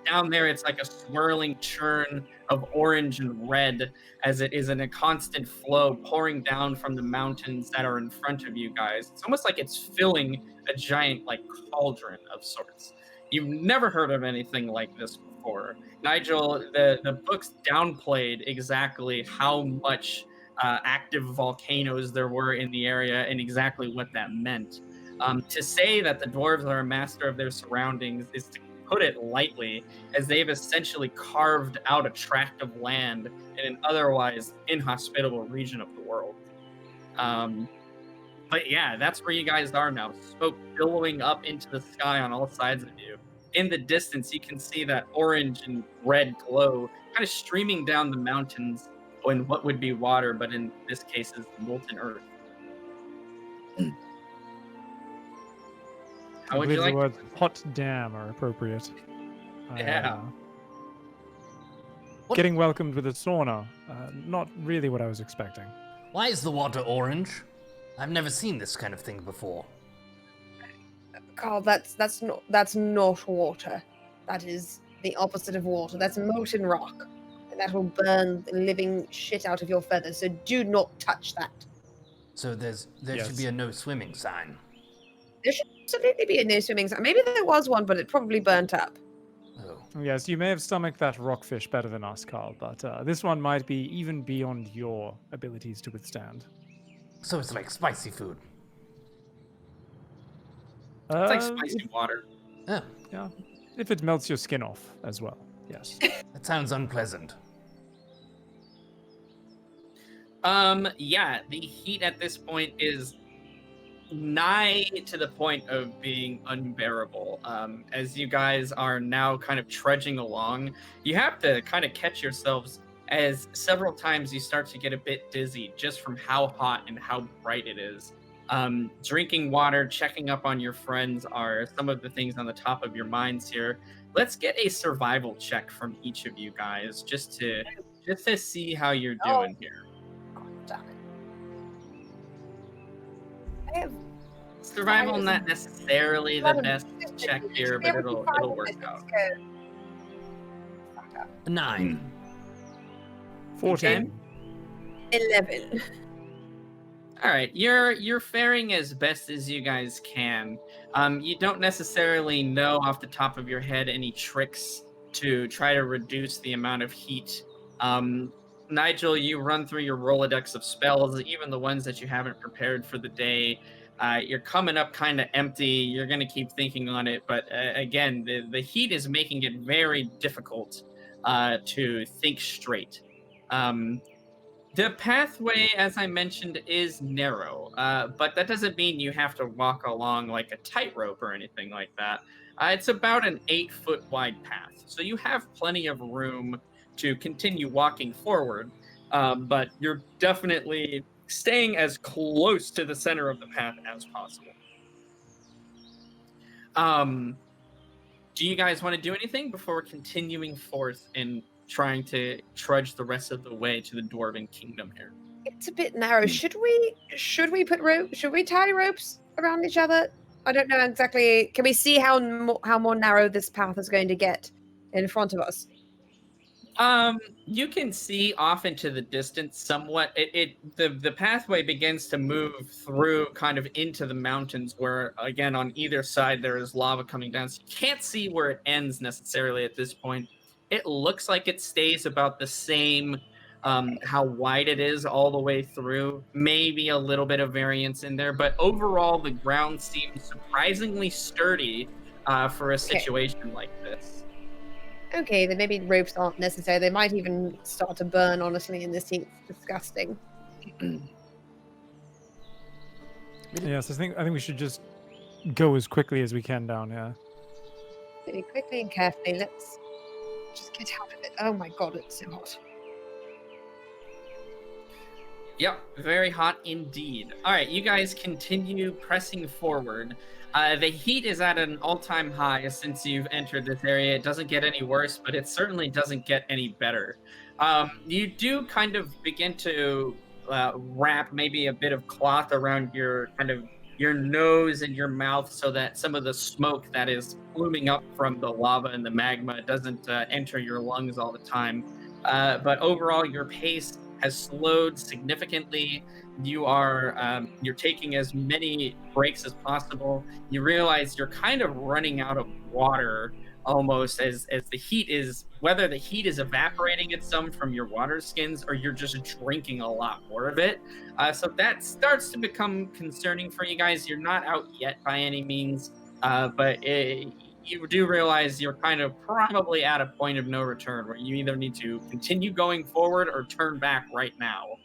Down there, it's like a swirling churn of orange and red as it is in a constant flow pouring down from the mountains that are in front of you guys. It's almost like it's filling a giant like cauldron of sorts. You've never heard of anything like this before. Nigel, the books downplayed exactly how much active volcanoes there were in the area and exactly what that meant. To say that the dwarves are a master of their surroundings is to put it lightly, as they've essentially carved out a tract of land in an otherwise inhospitable region of the world. But yeah, that's where you guys are now. Smoke billowing up into the sky on all sides of you. In the distance, you can see that orange and red glow kind of streaming down the mountains in what would be water, but in this case is molten earth. How would you like? The words hot damn are appropriate. Yeah. Getting welcomed with a sauna. Not really what I was expecting. Why is the water orange? I've never seen this kind of thing before. Carl, that's not water. That is the opposite of water. That's molten rock. And that will burn the living shit out of your feathers, so do not touch that. So there should be a no swimming sign. There should absolutely be a no swimming sign. Maybe there was one, but it probably burnt up. Oh. Yes, you may have stomached that rockfish better than us, Carl, but this one might be even beyond your abilities to withstand. So it's like spicy food. It's like spicy water. Oh, Yeah, if it melts your skin off as well, yes. that sounds unpleasant. Yeah, the heat at this point is nigh to the point of being unbearable. As you guys are now kind of trudging along, you have to kind of catch yourselves as several times you start to get a bit dizzy just from how hot and how bright it is. Drinking water, checking up on your friends are some of the things on the top of your minds here. Let's get a survival check from each of you guys just to see how you're doing here. Damn it. I have Survival not necessarily the best check here, but it'll work out. A 9. 14. 11. All right, you're faring as best as you guys can. You don't necessarily know off the top of your head any tricks to try to reduce the amount of heat. Nigel, you run through your Rolodex of spells, even the ones that you haven't prepared for the day. You're coming up kind of empty. You're going to keep thinking on it. But again, the heat is making it very difficult to think straight. The pathway, as I mentioned, is narrow, but that doesn't mean you have to walk along like a tightrope or anything like that. It's about an 8-foot wide path, so you have plenty of room to continue walking forward, but you're definitely staying as close to the center of the path as possible. Do you guys want to do anything before continuing forth and trying to trudge the rest of the way to the Dwarven Kingdom here? It's a bit narrow. Should we put rope? Should we tie ropes around each other? I don't know exactly. Can we see how more narrow this path is going to get in front of us? You can see off into the distance somewhat. The pathway begins to move through kind of into the mountains where, again, on either side there is lava coming down. So you can't see where it ends necessarily at this point. It looks like it stays about the same, how wide it is all the way through. Maybe a little bit of variance in there, but overall the ground seems surprisingly sturdy for a situation like this. Okay, then maybe ropes aren't necessary. They might even start to burn, honestly, in this heat. It's disgusting. Yes, I think we should just go as quickly as we can down here. Very quickly and carefully. Let's just get out of it. Oh my god, it's so hot. Yep, very hot indeed. All right, you guys continue pressing forward. The heat is at an all-time high since you've entered this area. It doesn't get any worse, but it certainly doesn't get any better. You do kind of begin to wrap maybe a bit of cloth around your nose and your mouth so that some of the smoke that is pluming up from the lava and the magma doesn't enter your lungs all the time. But overall, your pace has slowed significantly. You're taking as many breaks as possible. You realize you're kind of running out of water almost as the heat is, whether the heat is evaporating it some from your water skins or you're just drinking a lot more of it. So that starts to become concerning for you guys. You're not out yet by any means, but you do realize you're kind of probably at a point of no return where you either need to continue going forward or turn back right now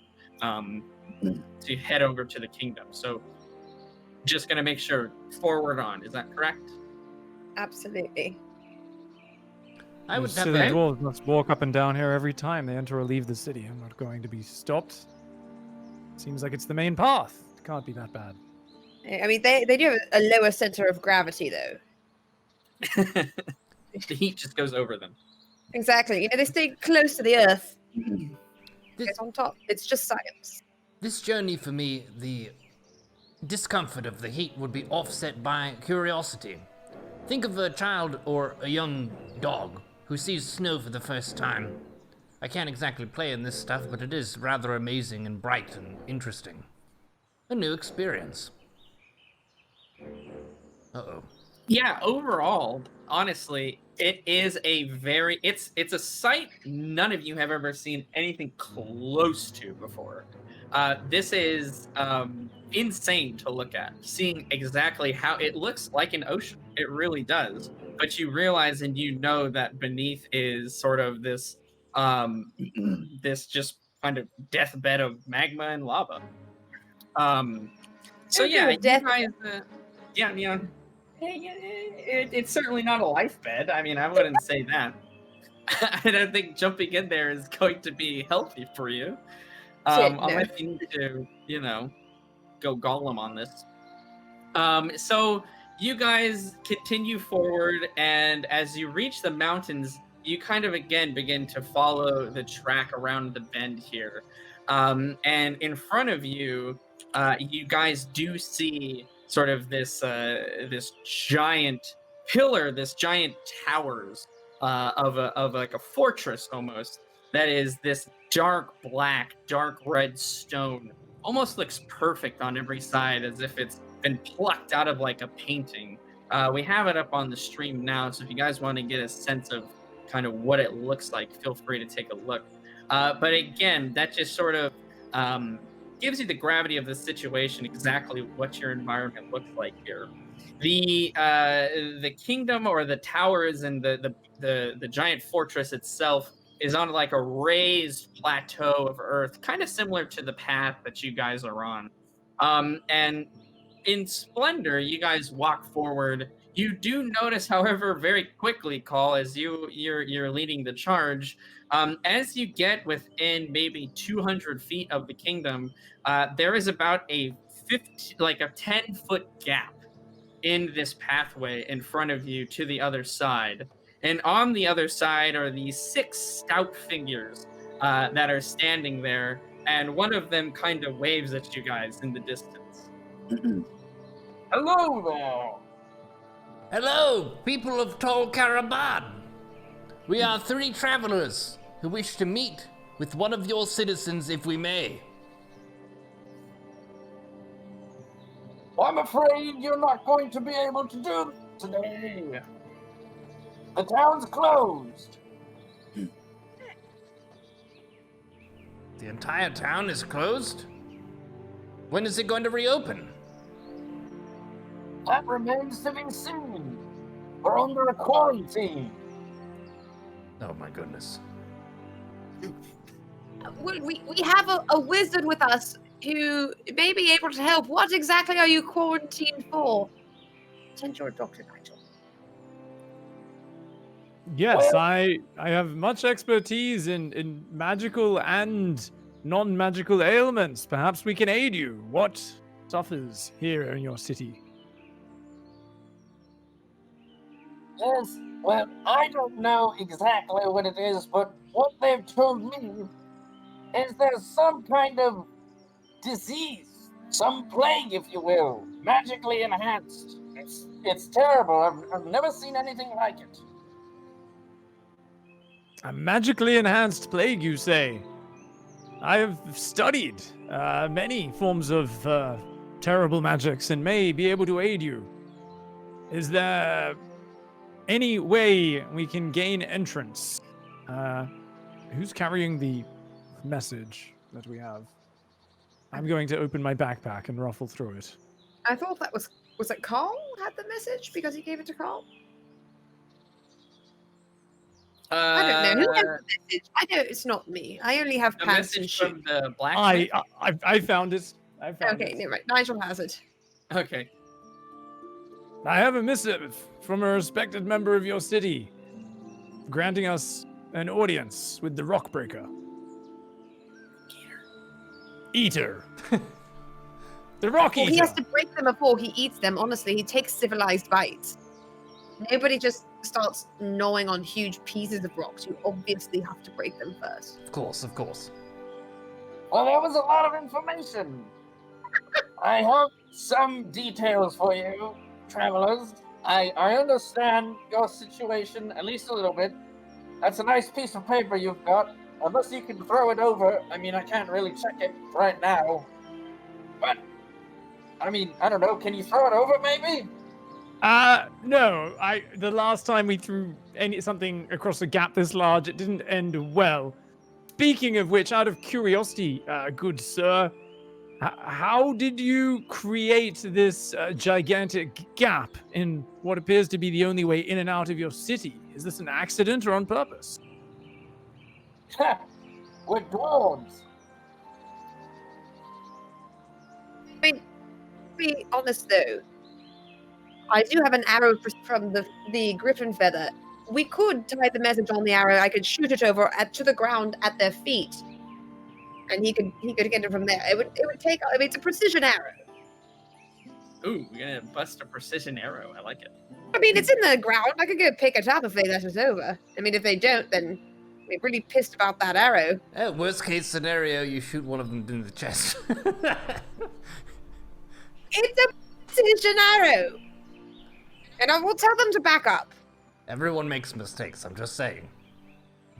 to head over to the kingdom. So just going to make sure forward on. Is that correct? Absolutely. I would Those have silly that. dwarves must walk up and down here every time they enter or leave the city. I'm not going to be stopped. Seems like it's the main path. It can't be that bad. I mean, they do have a lower center of gravity, though. The heat just goes over them. Exactly. You know, they stay close to the earth. This, It's on top. It's just science. this journey for me, the discomfort of the heat would be offset by curiosity. Think of a child or a young dog who sees snow for the first time. I can't exactly play in this stuff, but it is rather amazing and bright and interesting. A new experience. Uh-oh. Yeah, overall, honestly, it is it's a sight none of you have ever seen anything close to before. This is insane to look at, seeing exactly how it looks like an ocean. It really does. But you realize and you know that beneath is sort of this this just kind of deathbed of magma and lava. So yeah, you guys, it's certainly not a life bed. I mean, I wouldn't say that. I don't think jumping in there is going to be healthy for you. Unless you need to, go Gollum on this. So you guys continue forward, and as you reach the mountains, you kind of again begin to follow the track around the bend here. And in front of you, you guys do see sort of this giant pillar, this giant towers of like a fortress almost. That is this dark black, dark red stone. Almost looks perfect on every side, as if it's been plucked out of like a painting. We have it up on the stream now, so if you guys want to get a sense of kind of what it looks like, feel free to take a look. But again, that just sort of gives you the gravity of the situation, exactly what your environment looks like here. The kingdom or the towers and the giant fortress itself is on like a raised plateau of earth, kind of similar to the path that you guys are on. And in splendor, you guys walk forward. You do notice, however, very quickly, Call, as you're leading the charge. As you get within maybe 200 feet of the kingdom, there is about a 10-foot gap in this pathway in front of you to the other side. And on the other side are these 6 stout figures that are standing there, and one of them kind of waves at you guys in the distance. Hello there. Hello, people of Tol Karaban. We are 3 travelers who wish to meet with one of your citizens if we may. I'm afraid you're not going to be able to do this today. The town's closed. The entire town is closed? When is it going to reopen? That remains to be seen. We're under a quarantine. Oh my goodness. Well, we have a wizard with us who may be able to help. What exactly are you quarantined for? Send your Dr. Nigel. Yes, Well- I have much expertise in magical and non-magical ailments. Perhaps we can aid you. What suffers here in your city? Yes, well, I don't know exactly what it is, but what they've told me is there's some kind of disease, some plague, if you will, magically enhanced. It's terrible. I've never seen anything like it. A magically enhanced plague, you say? I have studied many forms of terrible magics and may be able to aid you. Is there any way we can gain entrance? Who's carrying the message that we have? I'm going to open my backpack and ruffle through it. I thought that was it Carl had the message because he gave it to Carl? I don't know. Who has the message? I know it's not me. I only have The pants and message shoes. from the blacksmith. I found it. I found Okay, it. never mind. Nigel has it. Okay. I have a missive from a respected member of your city, granting us an audience with the Rockbreaker. Eater. The Rock Well, Eater. he has to break them before he eats them. Honestly, he takes civilized bites. Nobody just starts gnawing on huge pieces of rocks. You obviously have to break them first. Of course, of course. Well, that was a lot of information. I have some details for you, travelers. I understand your situation at least a little bit. That's a nice piece of paper you've got. Unless you can throw it over. I mean, I can't really check it right now. But, I mean, I don't know. Can you throw it over, maybe? No. The last time we threw something across a gap this large, it didn't end well. Speaking of which, out of curiosity, good sir, how did you create this gigantic gap in what appears to be the only way in and out of your city? Is this an accident or on purpose? We're dwarves. I mean, to be honest though, I do have an arrow from the griffin feather. We could tie the message on the arrow. I could shoot it over to the ground at their feet, and he could get it from there. It would take. I mean, it's a precision arrow. Ooh, we're gonna bust a precision arrow. I like it. I mean, it's in the ground. I could go pick it up if they let it over. I mean, if they don't, then we're really pissed about that arrow. Worst case scenario, you shoot one of them in the chest. It's a precision arrow, and I will tell them to back up. Everyone makes mistakes, I'm just saying.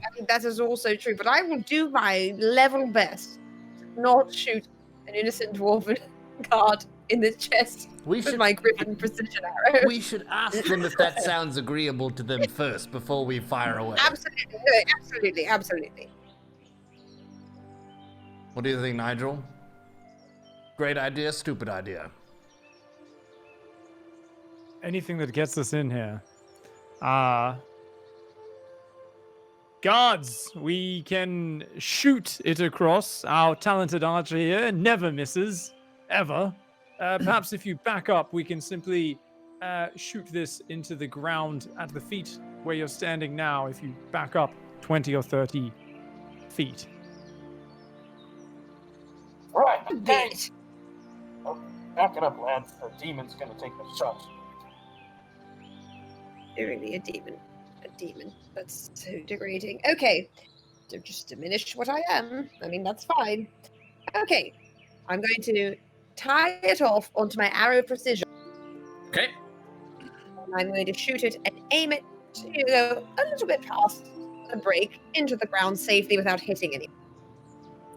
I think that is also true, but I will do my level best to not shoot an innocent dwarven guard in the chest with my griffin precision arrow. We should ask them if that sounds agreeable to them first before we fire away. Absolutely. What do you think, Nigel? Great idea, stupid idea. Anything that gets us in here. Guards, we can shoot it across. Our talented archer here never misses, ever. Perhaps if you back up, we can simply shoot this into the ground at the feet where you're standing now. If you back up 20 or 30 feet. Right, okay. Bit. Oh, back it up, lads. The demon's gonna take the shot. You're really a demon. A demon. That's so degrading. Okay. So just diminish what I am. I mean, that's fine. Okay. I'm going to tie it off onto my arrow precision. Okay. And I'm going to shoot it and aim it to go a little bit past the break into the ground safely without hitting any.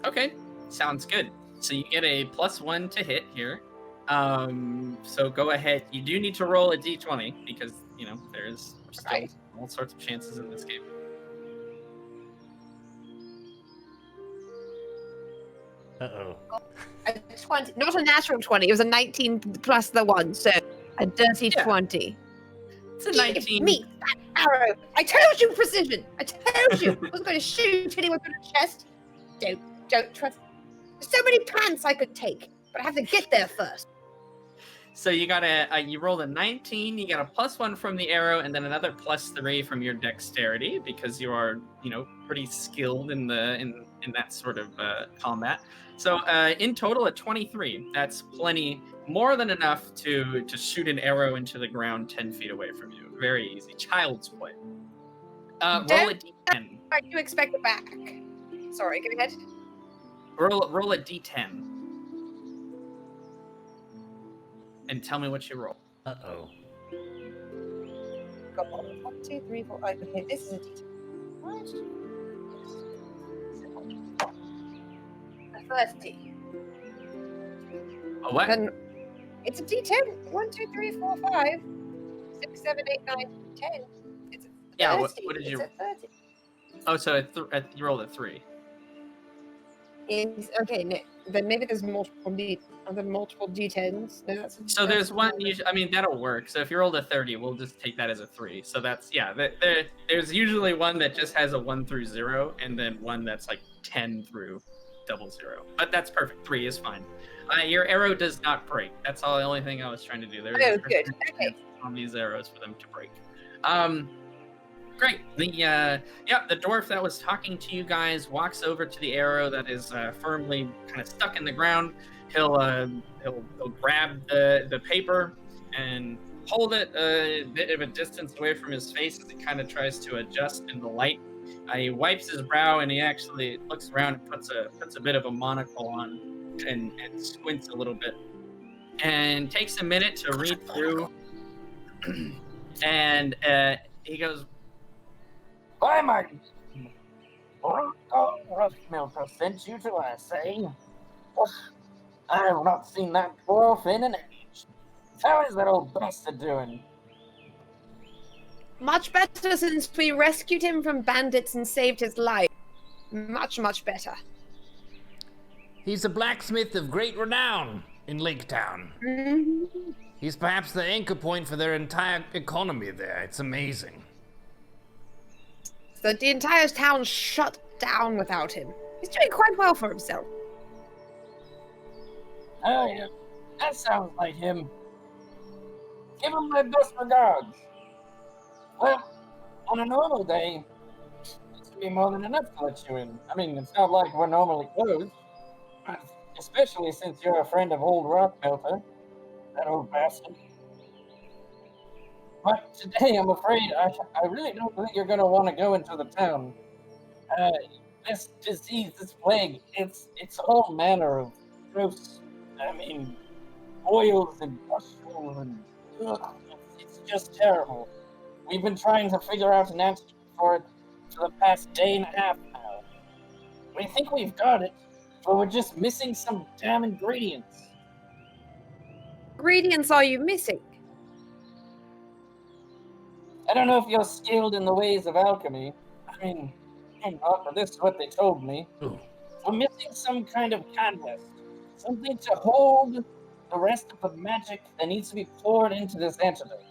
Okay. Sounds good. So you get a +1 to hit here. So go ahead. You do need to roll a d20 because, you know, there's still Right. all sorts of chances in this game. Uh-oh. A 20, not a natural 20. It was a 19 plus the 1, so a dirty Yeah. 20. It's a Give 19. me that arrow. I told you precision. I told you. I was going to shoot anyone through the chest. Don't trust. There's so many pants I could take, but I have to get there first. So you got you rolled a 19, you got a +1 from the arrow, and then another +3 from your dexterity because you are, you know, pretty skilled in that sort of combat. So in total, a 23. That's plenty, more than enough to shoot an arrow into the ground 10 feet away from you. Very easy, child's play. Roll a d10. I do expect it back. Sorry, go ahead. Roll a d10. And tell me what you roll. Uh-oh. Got 1, 2, 3, 4, 5. Okay, this is a D10. What? A 30. A what? Then it's a D10. 1, 2, 3, 4, 5, 6, 7, 8, 9, 10. It's a 30. Yeah, what did you- It's a 30. Oh, so you rolled a 3. Okay, no, then maybe there's multiple D10s. No, So there's one. I mean, that'll work. So if you rolled a 30, we'll just take that as a 3. So that's there's usually one that just has a 1 through 0, and then one that's like 10 through 00. But that's perfect. 3 is fine. Your arrow does not break. That's all. The only thing I was trying to do there. Oh, good. Okay. On these arrows for them to break. Great. The dwarf that was talking to you guys walks over to the arrow that is firmly kind of stuck in the ground. He'll grab the paper and hold it a bit of a distance away from his face as he kind of tries to adjust in the light. He wipes his brow and he actually looks around and puts a bit of a monocle on and squints a little bit and takes a minute to read through. And he goes, Why, my Ruffmilter sent you to us, eh? I have not seen that dwarf in an age. How is that old bastard doing? Much better since we rescued him from bandits and saved his life. Much, much better. He's a blacksmith of great renown in Lake Town. Mm-hmm. He's perhaps the anchor point for their entire economy there. It's amazing. So the entire town shut down without him. He's doing quite well for himself. Oh, yeah. That sounds like him. Give him my best regards. Well, on a normal day, this would be more than enough to let you in. I mean, it's not like we're normally closed. Especially since you're a friend of old Rockmelter, that old bastard. But today, I'm afraid, I really don't think you're going to want to go into the town. This disease, this plague, it's all manner of gross, oils and pustules and it's just terrible. We've been trying to figure out an answer for it for the past day and a half now. We think we've got it, but we're just missing some damn ingredients. Ingredients are you missing? I don't know if you're skilled in the ways of alchemy. I mean, not, but this is what they told me. Ooh. we're missing some kind of catalyst. Something to hold the rest of the magic that needs to be poured into this antidote.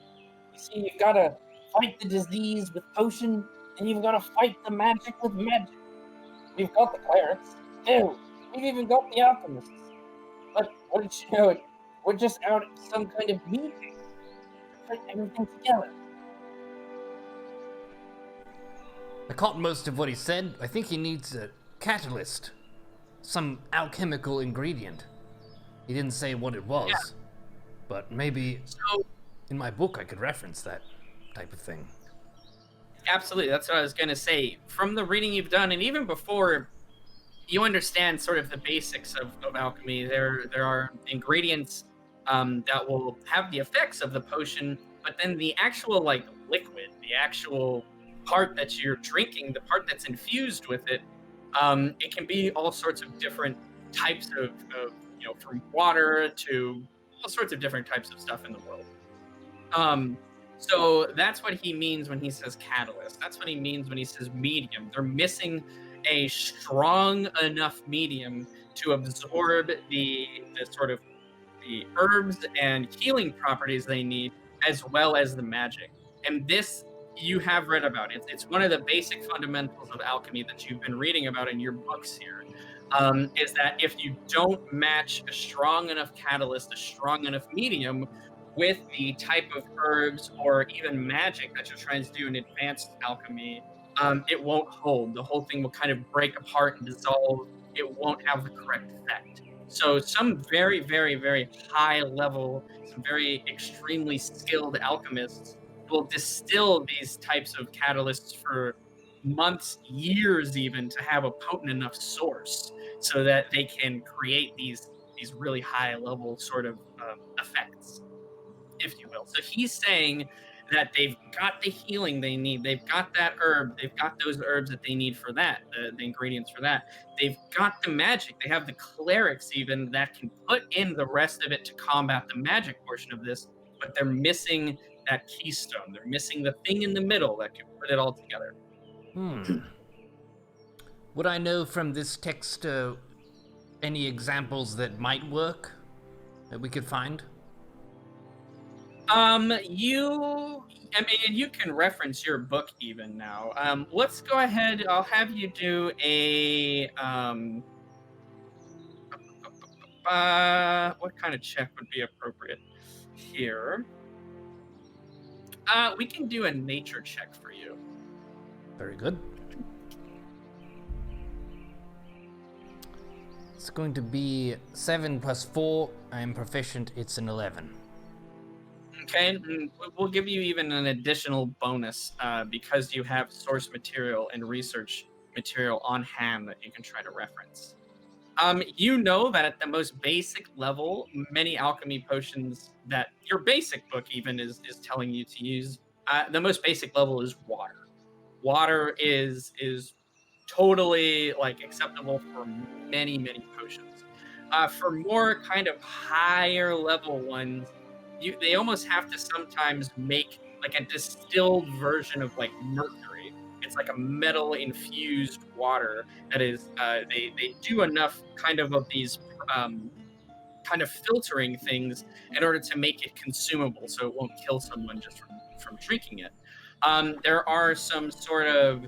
You see, you've got to fight the disease with potion, and you've got to fight the magic with magic. We've got the clerics. Hell, we've even got the alchemists. But what did you know it? We're just out at some kind of meeting to put everything together. I caught most of what he said. I think he needs a catalyst. Some alchemical ingredient. He didn't say what it was. Yeah. But maybe So in my book I could reference that type of thing. absolutely, that's what I was gonna say. From the reading you've done, and even before, you understand sort of the basics of alchemy. There are ingredients that will have the effects of the potion, but then the actual like liquid, the actual part that you're drinking, the part that's infused with it, it can be all sorts of different types of from water to all sorts of different types of stuff in the world. So that's what he means when he says catalyst. That's what he means when he says medium. They're missing a strong enough medium to absorb the sort of the herbs and healing properties they need, as well as the magic. And this you have read about. It's one of the basic fundamentals of alchemy that you've been reading about in your books here. Is that if you don't match a strong enough catalyst, a strong enough medium with the type of herbs or even magic that you're trying to do in advanced alchemy, it won't hold. The whole thing will kind of break apart and dissolve. It won't have the correct effect. So some very, very, very high level, some very extremely skilled alchemists will distill these types of catalysts for months, years even, to have a potent enough source so that they can create these really high level sort of effects, if you will. So he's saying that they've got the healing they need. They've got that herb. They've got those herbs that they need for that, the ingredients for that. They've got the magic. They have the clerics even that can put in the rest of it to combat the magic portion of this, but they're missing that keystone. They're missing the thing in the middle that can put it all together. Would I know from this text any examples that might work that we could find? You can reference your book even now. Let's go ahead. I'll have you do a what kind of check would be appropriate here? We can do a nature check for you. Very good. It's going to be 7 plus 4. I am proficient. It's an 11. Okay, and we'll give you even an additional bonus because you have source material and research material on hand that you can try to reference. You know that at the most basic level, many alchemy potions that your basic book even is telling you to use, the most basic level is water. Water is totally like acceptable for many potions. For more kind of higher level ones, they almost have to sometimes make like a distilled version of like mercury. It's like a metal infused water that is they do enough kind of these kind of filtering things in order to make it consumable so it won't kill someone just from drinking it. There are some sort of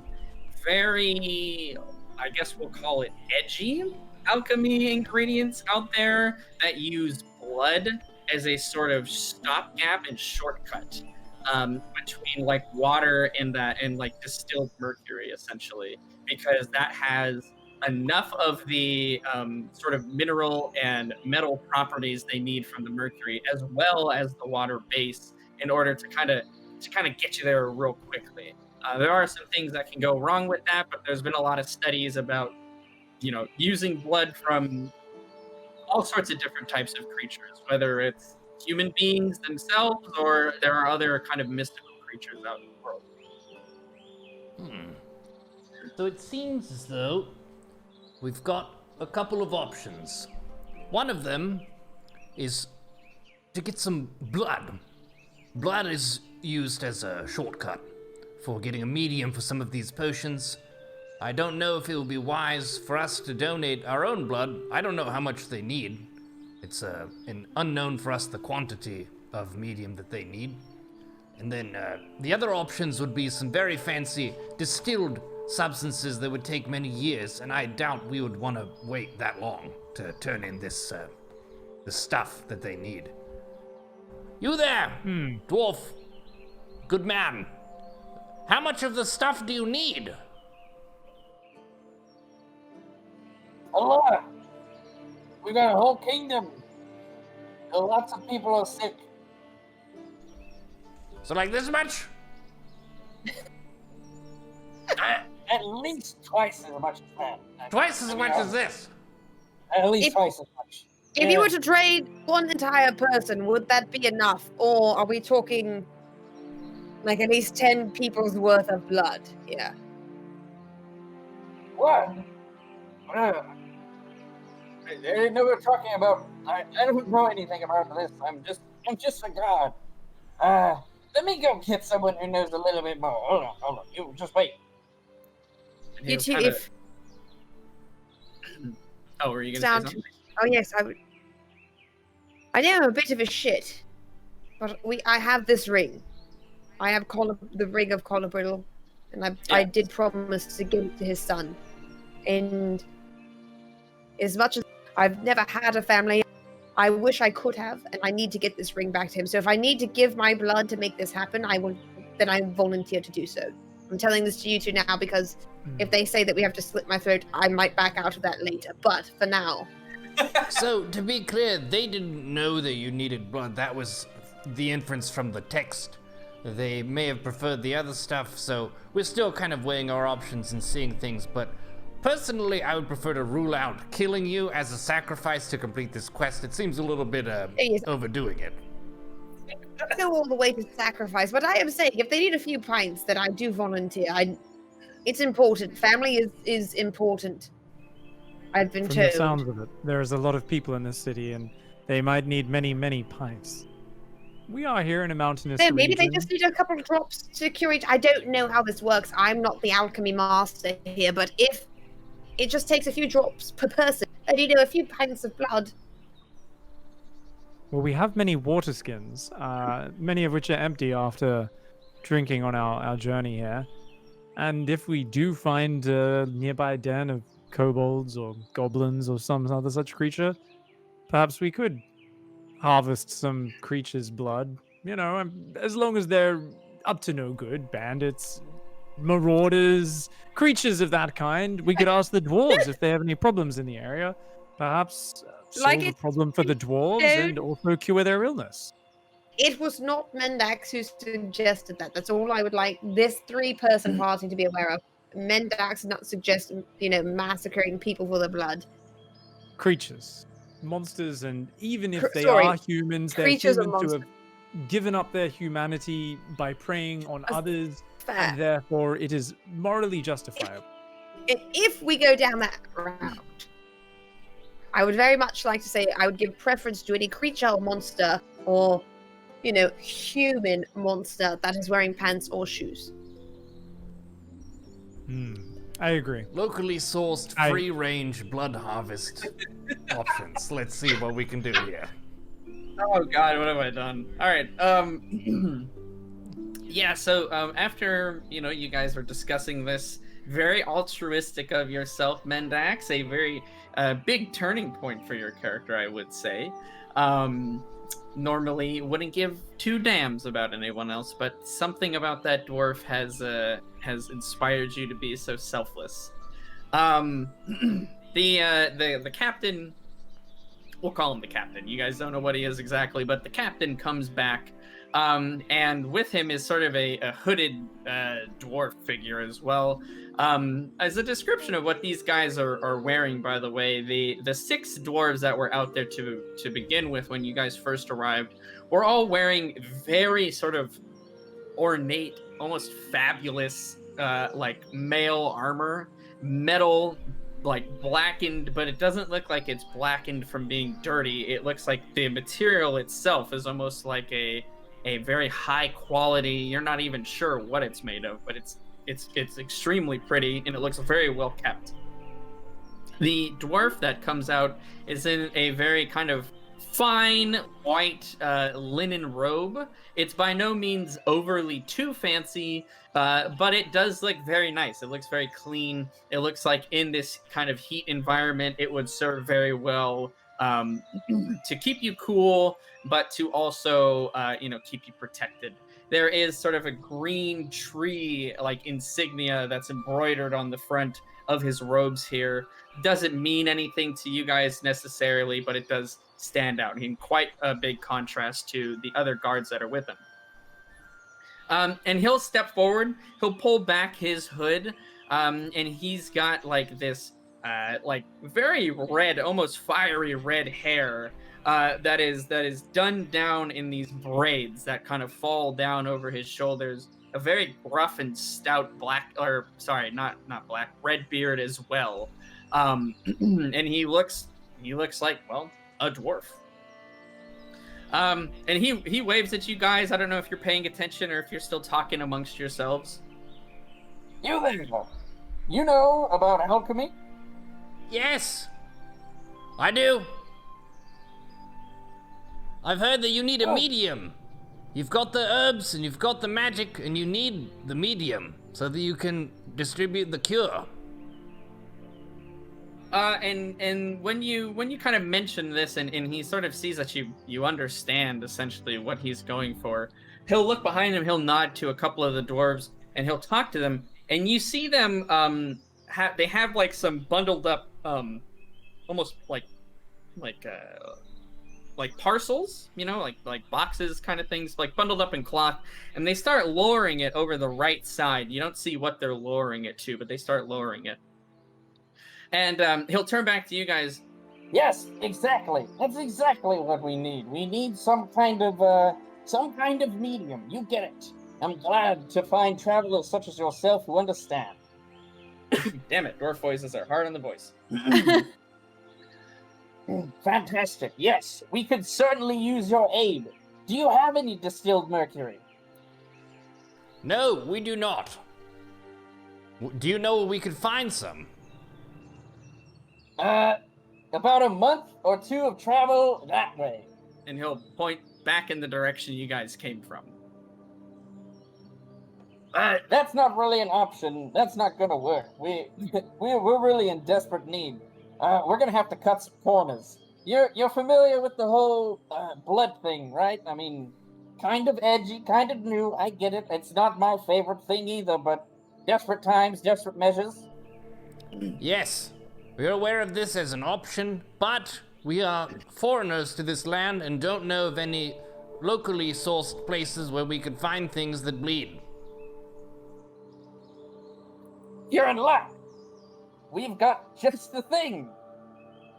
very, I guess we'll call it edgy alchemy ingredients out there that use blood as a sort of stopgap and shortcut between like water and like distilled mercury, essentially, because that has enough of the sort of mineral and metal properties they need from the mercury, as well as the water base, in order to kind of get you there real quickly. There are some things that can go wrong with that, but there's been a lot of studies about, using blood from all sorts of different types of creatures, whether it's human beings themselves or there are other kind of mystical creatures out in the world. So it seems as though we've got a couple of options. One of them is to get some blood. Blood is used as a shortcut for getting a medium for some of these potions. I don't know if it will be wise for us to donate our own blood. I don't know how much they need. It's an unknown for us the quantity of medium that they need. And then the other options would be some very fancy distilled substances that would take many years, and I doubt we would want to wait that long to turn in this the stuff that they need. You there, dwarf, good man. How much of the stuff do you need? A lot. We got a whole kingdom. Lots of people are sick. So like this much? At least twice as much as that. Twice as much as this. At least If- twice as much. If you were to trade one entire person, would that be enough? Or are we talking like at least 10 people's worth of blood? Yeah. What? I didn't know we were talking about. I don't know anything about this. I'm just a god. Let me go get someone who knows a little bit more. Hold on. You just wait. And You he'll two, kinda- if Oh, were you gonna down say to something? oh yes, I would. I know I'm a bit of a shit, but I have this ring. I have the ring of Collar, and I Yeah. did promise to give it to his son. And as much as I've never had a family, I wish I could have, and I need to get this ring back to him. So if I need to give my blood to make this happen, I volunteer to do so. I'm telling this to you two now because if they say that we have to slit my throat, I might back out of that later. But for now, So, to be clear, they didn't know that you needed blood. That was the inference from the text. They may have preferred the other stuff, so we're still kind of weighing our options and seeing things, but personally, I would prefer to rule out killing you as a sacrifice to complete this quest. It seems a little bit Yes. overdoing it. I go all the way to sacrifice. But I am saying, if they need a few pints, then I do volunteer. It's important. Family is important. I've been From told. the sounds of it, there's a lot of people in this city, and they might need many, many pints. We are here in a mountainous Yeah, maybe they region. just need a couple of drops to curate. I don't know how this works. I'm not the alchemy master here, but if it just takes a few drops per person, and a few pints of blood. Well, we have many water skins, many of which are empty after drinking on our journey here. And if we do find a nearby den of kobolds or goblins or some other such creature, perhaps we could harvest some creature's blood. As long as they're up to no good, bandits, marauders, creatures of that kind. We could ask the dwarves if they have any problems in the area. Perhaps Like solve the it's- problem for the dwarves Dude. and also cure their illness. It was not Mendax who suggested that. That's all I would like this 3-person party to be aware of. Mendax did not suggest, massacring people for the blood. Creatures, monsters, and even if they Sorry, are humans, they're creatures and humans who have given up their humanity by preying on others, Fair. and therefore it is morally justifiable. And if we go down that route, I would very much like to say I would give preference to any creature or monster or, human monster that is wearing pants or shoes. I agree. Locally sourced, free-range blood harvest options. Let's see what we can do here. Oh god, what have I done? All right. Yeah. So after you guys were discussing this, very altruistic of yourself, Mendax, a very big turning point for your character, I would say. Normally wouldn't give two damns about anyone else, but something about that dwarf has inspired you to be so selfless. The captain, we'll call him the captain. You guys don't know what he is exactly, but the captain comes back, and with him is sort of a hooded dwarf figure as well. As a description of what these guys are wearing, by the way, the 6 dwarves that were out there to begin with when you guys first arrived were all wearing very sort of ornate, almost fabulous, like mail armor, metal, like blackened, but it doesn't look like it's blackened from being dirty. It looks like the material itself is almost like a very high quality. You're not even sure what it's made of, but it's it's extremely pretty, and it looks very well kept. The dwarf that comes out is in a very kind of fine white linen robe. It's by no means overly too fancy, but it does look very nice. It looks very clean. It looks like in this kind of heat environment, it would serve very well to keep you cool, but to also, keep you protected. There is sort of a green tree like insignia that's embroidered on the front of his robes here. Doesn't mean anything to you guys necessarily, but it does stand out in quite a big contrast to the other guards that are with him. And he'll step forward, he'll pull back his hood, and he's got like this very red, almost fiery red hair that is done down in these braids that kind of fall down over his shoulders. A very gruff and stout red beard as well. And he looks like, well, a dwarf. And he waves at you guys. I don't know if you're paying attention or if you're still talking amongst yourselves. You there. You know about alchemy? Yes, I do. I've heard that you need a medium. You've got the herbs and you've got the magic, and you need the medium so that you can distribute the cure. And when you kind of mention this, and he sort of sees that you understand essentially what he's going for, he'll look behind him, he'll nod to a couple of the dwarves, and he'll talk to them, and you see them they have like some bundled up almost like parcels, like boxes kind of things, like bundled up in cloth, and they start lowering it over the right side. You don't see what they're lowering it to, but they start lowering it. And he'll turn back to you guys. Yes, exactly. That's exactly what we need. We need some kind of medium. You get it. I'm glad to find travelers such as yourself who understand. Damn it, dwarf voices are hard on the voice. Fantastic. Yes, we could certainly use your aid. Do you have any distilled mercury? No, we do not. Do you know where we could find some? About a month or two of travel that way. And he'll point back in the direction you guys came from. That's not really an option. That's not gonna work. We're really in desperate need. We're gonna have to cut some corners. You're familiar with the whole blood thing, right? I mean, kind of edgy, kind of new. I get it. It's not my favorite thing either, but desperate times, desperate measures. Yes, we are aware of this as an option, but we are foreigners to this land and don't know of any locally sourced places where we could find things that bleed. You're in luck. We've got just the thing.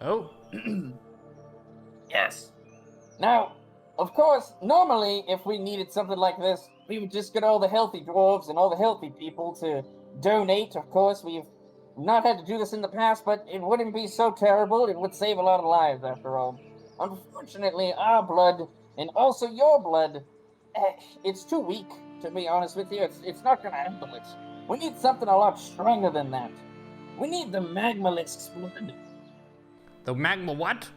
Oh? Yes. Now, of course, normally if we needed something like this, we would just get all the healthy dwarves and all the healthy people to donate. Of course, we've not had to do this in the past, but it wouldn't be so terrible. It would save a lot of lives, after all. Unfortunately, our blood, and also your blood, it's too weak, to be honest with you. It's not going to handle it. We need something a lot stronger than that. We need the Magmalisk's blood. The magma what?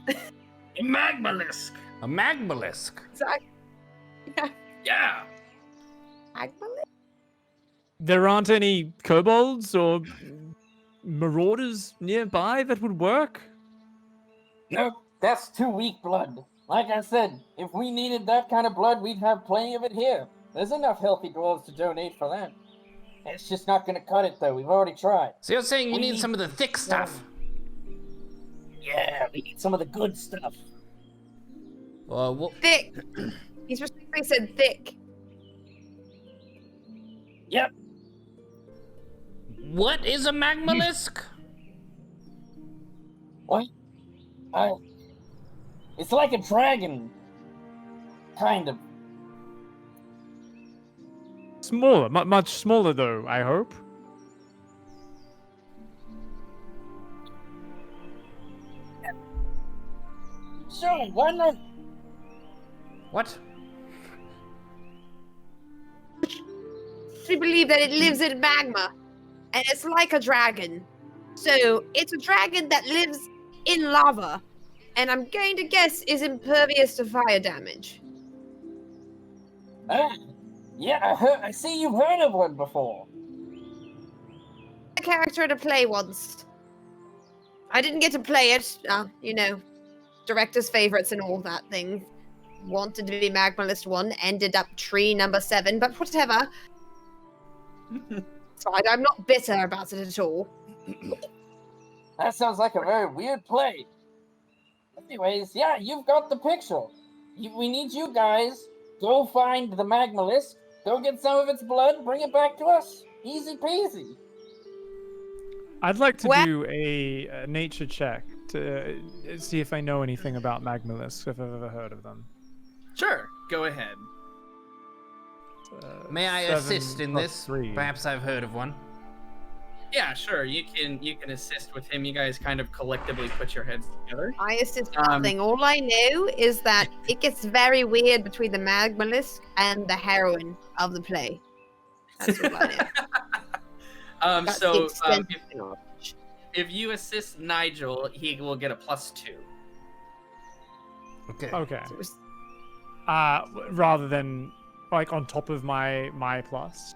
A Magmalisk! A magmalisk? Exactly. Yeah. Yeah! Magmalisk? There aren't any kobolds or marauders nearby that would work? Nope, that's too weak blood. Like I said, if we needed that kind of blood, we'd have plenty of it here. There's enough healthy dwarves to donate for that. It's just not gonna cut it, though. We've already tried. So you're saying you We need need some of the thick stuff? Yeah, we need some of the good stuff. Thick. He specifically said thick. Yep. What is a magmalisk? What? It's like a dragon. Kind of. Smaller, much smaller though, I hope. Sure, why not? What? actually believe that it lives in magma, and it's like a dragon. So it's a dragon that lives in lava, and I'm going to guess is impervious to fire damage. Yeah, I see you've heard of one before. A character to play once. I didn't get to play it, director's favorites and all that thing. Wanted to be Magma List 1, ended up tree number 7, but whatever. It's fine, I'm not bitter about it at all. That sounds like a very weird play. Anyways, yeah, you've got the picture. We need you guys. Go find the Magmalisk. Go get some of its blood. Bring it back to us. Easy peasy. I'd like to do a nature check to see if I know anything about Magmalisks, if I've ever heard of them. Sure, go ahead. May I 7 assist in plus this? 3. Perhaps I've heard of one. Yeah, sure. You can assist with him. You guys kind of collectively put your heads together. I assist nothing. All I know is that it gets very weird between the Magmalisk and the heroine of the play. That's all I know. That's the So extent of the knowledge. if you assist Nigel, he will get a +2. Okay. Okay. So it was- Rather than like on top of my plus.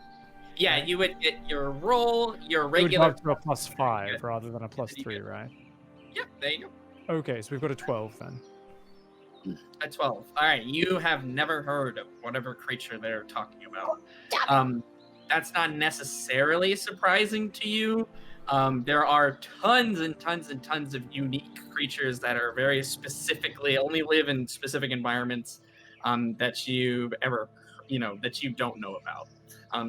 Yeah, you would get your roll, your It would regular. go up to a +5 rather than a +3, right? Yep, there you go. Okay, so we've got a 12 then. A 12. All right, you have never heard of whatever creature they're talking about. That's not necessarily surprising to you. There are tons and tons and tons of unique creatures that are very specifically only live in specific environments that you've ever, that you don't know about.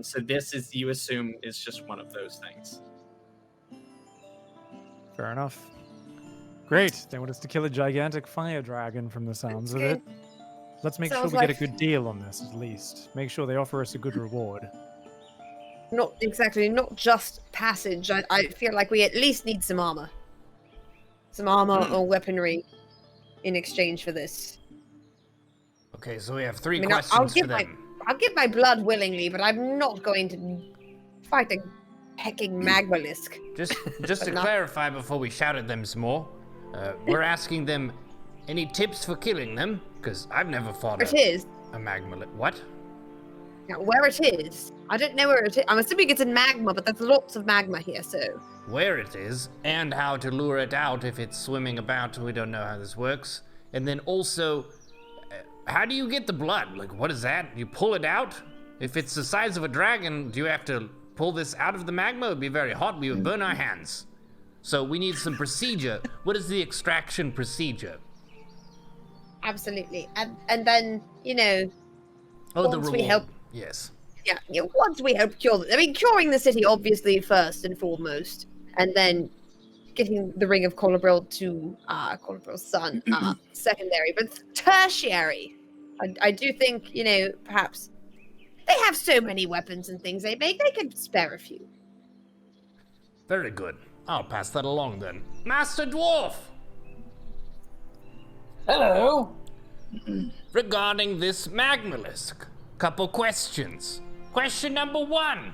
So this is, you assume, is just one of those things. Fair enough. Great. They want us to kill a gigantic fire dragon from the sounds of it. Let's make Sounds sure we get like- a good deal on this at least. Make sure they offer us a good reward. Not exactly, not just passage. I feel like we at least need some armor. Some armor or weaponry in exchange for this. Okay, so we have 3 I mean, questions for them. I'll give my blood willingly, but I'm not going to fight a hecking Magmalisk. Just But to not- clarify before we shout at them some more, we're asking them any tips for killing them, because I've never fought Where it is. a magma. What? Now, where it is. I don't know where it is. I'm assuming it's in magma, but there's lots of magma here, so. Where it is, and how to lure it out if it's swimming about. We don't know how this works. And then also, how do you get the blood? Like, what is that? You pull it out? If it's the size of a dragon, do you have to pull this out of the magma? It would be very hot. We would burn our hands. So we need some procedure. What is the extraction procedure? Absolutely. And then, Oh, the Once reward. we help- Yes. once we help cure I mean, curing the city, obviously, first and foremost. And then getting the Ring of Colabril to Colabril's son, secondary. But tertiary, I do think, perhaps they have so many weapons and things they make, they could spare a few. Very good. I'll pass that along then. Master Dwarf! Hello. Regarding this Magmalisk, couple questions. Question number 1.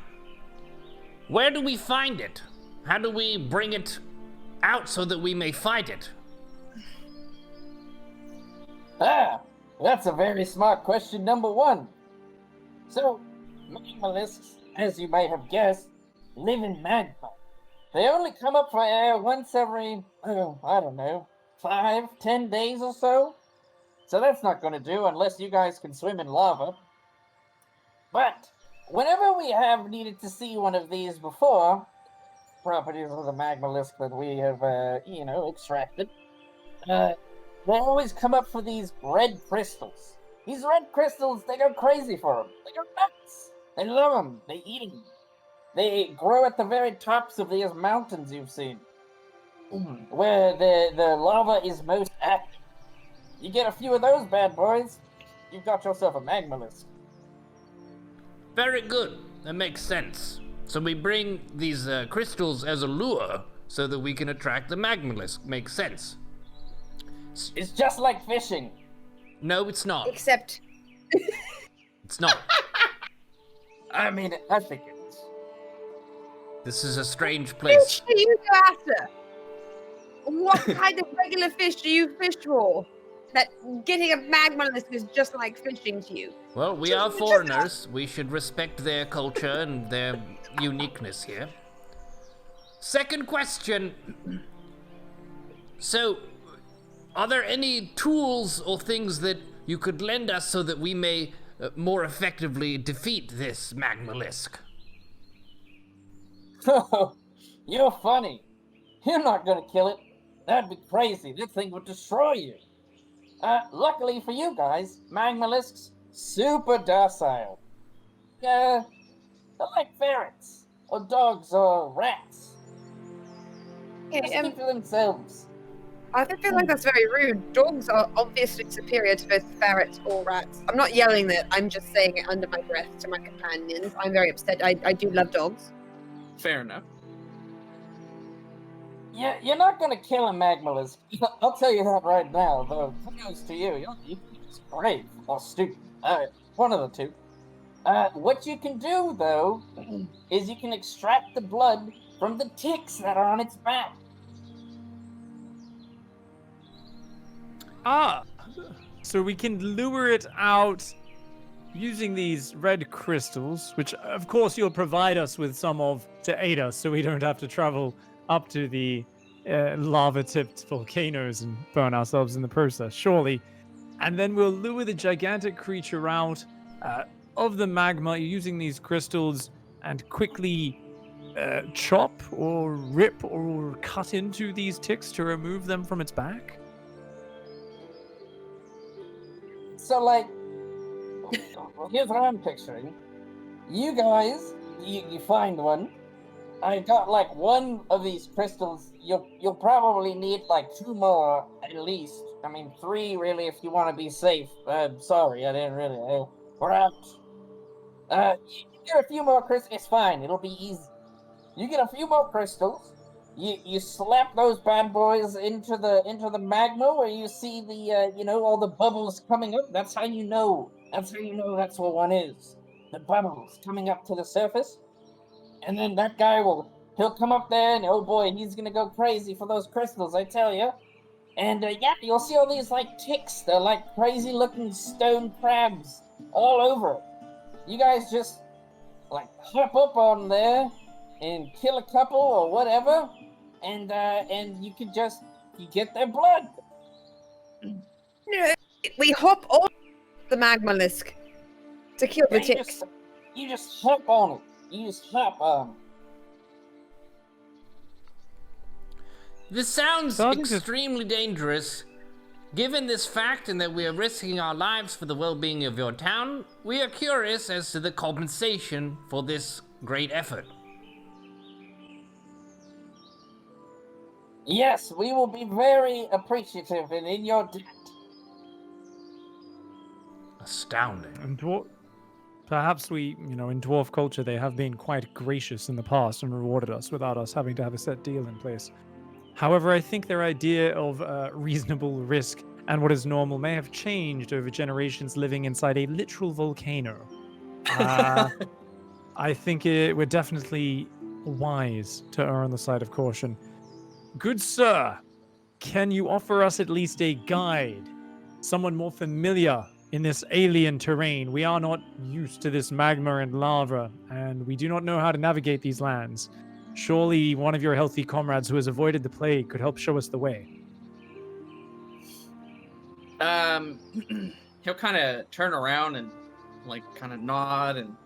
Where do we find it? How do we bring it out so that we may fight it? That's a very smart question, number 1. So, Magmalisks, as you may have guessed, live in magma. They only come up for air once every, 5-10 days or so. So that's not going to do unless you guys can swim in lava. But whenever we have needed to see one of these before, properties of the Magmalisk that we have, extracted, they always come up for these red crystals. These red crystals, they go crazy for them. They go nuts. They love them. They eat them. They grow at the very tops of these mountains you've seen, where the lava is most active. You get a few of those bad boys, you've got yourself a Magmalisk. Very good. That makes sense. So we bring these crystals as a lure so that we can attract the Magmalisk. Makes sense. It's just like fishing. No, it's not. Except, It's not. I mean, I think it's. This is a strange place. Fish do you go after? What kind of regular fish do you fish for? That getting a magma list is just like fishing to you. Well, we are foreigners. We should respect their culture and their uniqueness here. Second question. So, are there any tools or things that you could lend us so that we may more effectively defeat this magmalisk? You're funny. You're not gonna kill it. That'd be crazy. This thing would destroy you. Luckily for you guys, magmalisks super docile. They're like ferrets, or dogs, or rats. Just Okay, keep to themselves. I feel like that's very rude. Dogs are obviously superior to both ferrets or rats. I'm not yelling that, I'm just saying it under my breath to my companions. I'm very upset. I do love dogs. Fair enough. Yeah, you're not gonna kill a magmalisk. I'll tell you that right now, though. Kudos to you. You're just brave or stupid. One of the two. What you can do, though, is you can extract the blood from the ticks that are on its back. So we can lure it out using these red crystals, which of course you'll provide us with some of to aid us so we don't have to travel up to the lava-tipped volcanoes and burn ourselves in the process, surely. And then we'll lure the gigantic creature out of the magma using these crystals and quickly chop or rip or cut into these ticks to remove them from its back. So, like, here's what I'm picturing. You guys, you find one. I got like one of these crystals. You'll probably need like 2 more at least. I mean 3 really if you want to be safe. Sorry, I didn't really. We're out. You get a few more crystals. It's fine. It'll be easy. You get a few more crystals. You slap those bad boys into the magma where you see the all the bubbles coming up. That's how you know. That's that's what one is. The bubbles coming up to the surface. And then that guy he'll come up there and oh boy, he's gonna go crazy for those crystals, I tell you. And yeah, you'll see all these like ticks. They're like crazy looking stone crabs all over it. You guys just like hop up on there and kill a couple or whatever, and you can you get their blood. No, we hop on the magmalisk to kill the Yeah, ticks. you just hop on it. You just hop on. This sounds Starting to- extremely dangerous. Given this fact and that we are risking our lives for the well-being of your town, we are curious as to the compensation for this great effort. Yes, we will be very appreciative and in your debt. Astounding. And perhaps in dwarf culture, they have been quite gracious in the past and rewarded us without us having to have a set deal in place. However, I think their idea of reasonable risk and what is normal may have changed over generations living inside a literal volcano. I think we're definitely wise to err on the side of caution. Good sir, can you offer us at least a guide? Someone more familiar in this alien terrain. We are not used to this magma and lava, and we do not know how to navigate these lands. Surely one of your healthy comrades who has avoided the plague could help show us the way. He'll kind of turn around and like kind of nod, and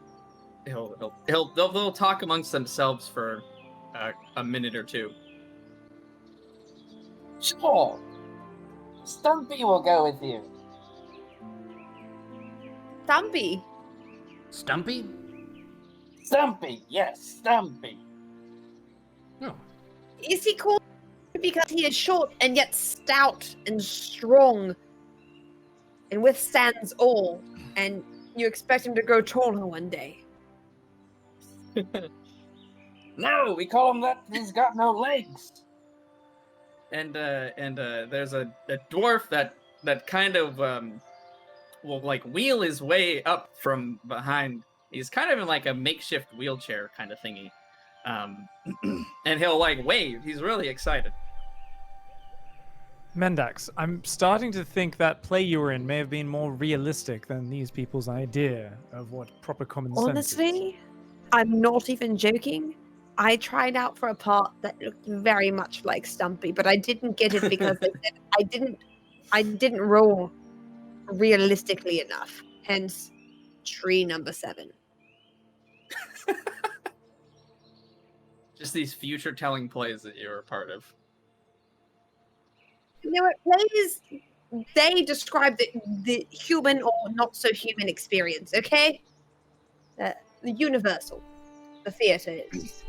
they'll talk amongst themselves for a minute or two. Sure. Stumpy will go with you. Stumpy. Stumpy? Stumpy, yes, Stumpy. No. Is he called because he is short and yet stout and strong and withstands all, and you expect him to grow taller one day? No, we call him that. He's got no legs. And there's a dwarf that kind of will like wheel his way up from behind He's kind of in like a makeshift wheelchair kind of thingy. And he'll like wave. He's really excited. Mendax, I'm starting to think that play you were in may have been more realistic than these people's idea of what proper common sense is. Honestly, I'm not even joking. I tried out for a part that looked very much like Stumpy, but I didn't get it because they said I didn't roll realistically enough. Hence, tree number 7. Just these future telling plays that you were a part of. You know what? Plays, they describe the human or not so human experience, okay? The universal. The theater is.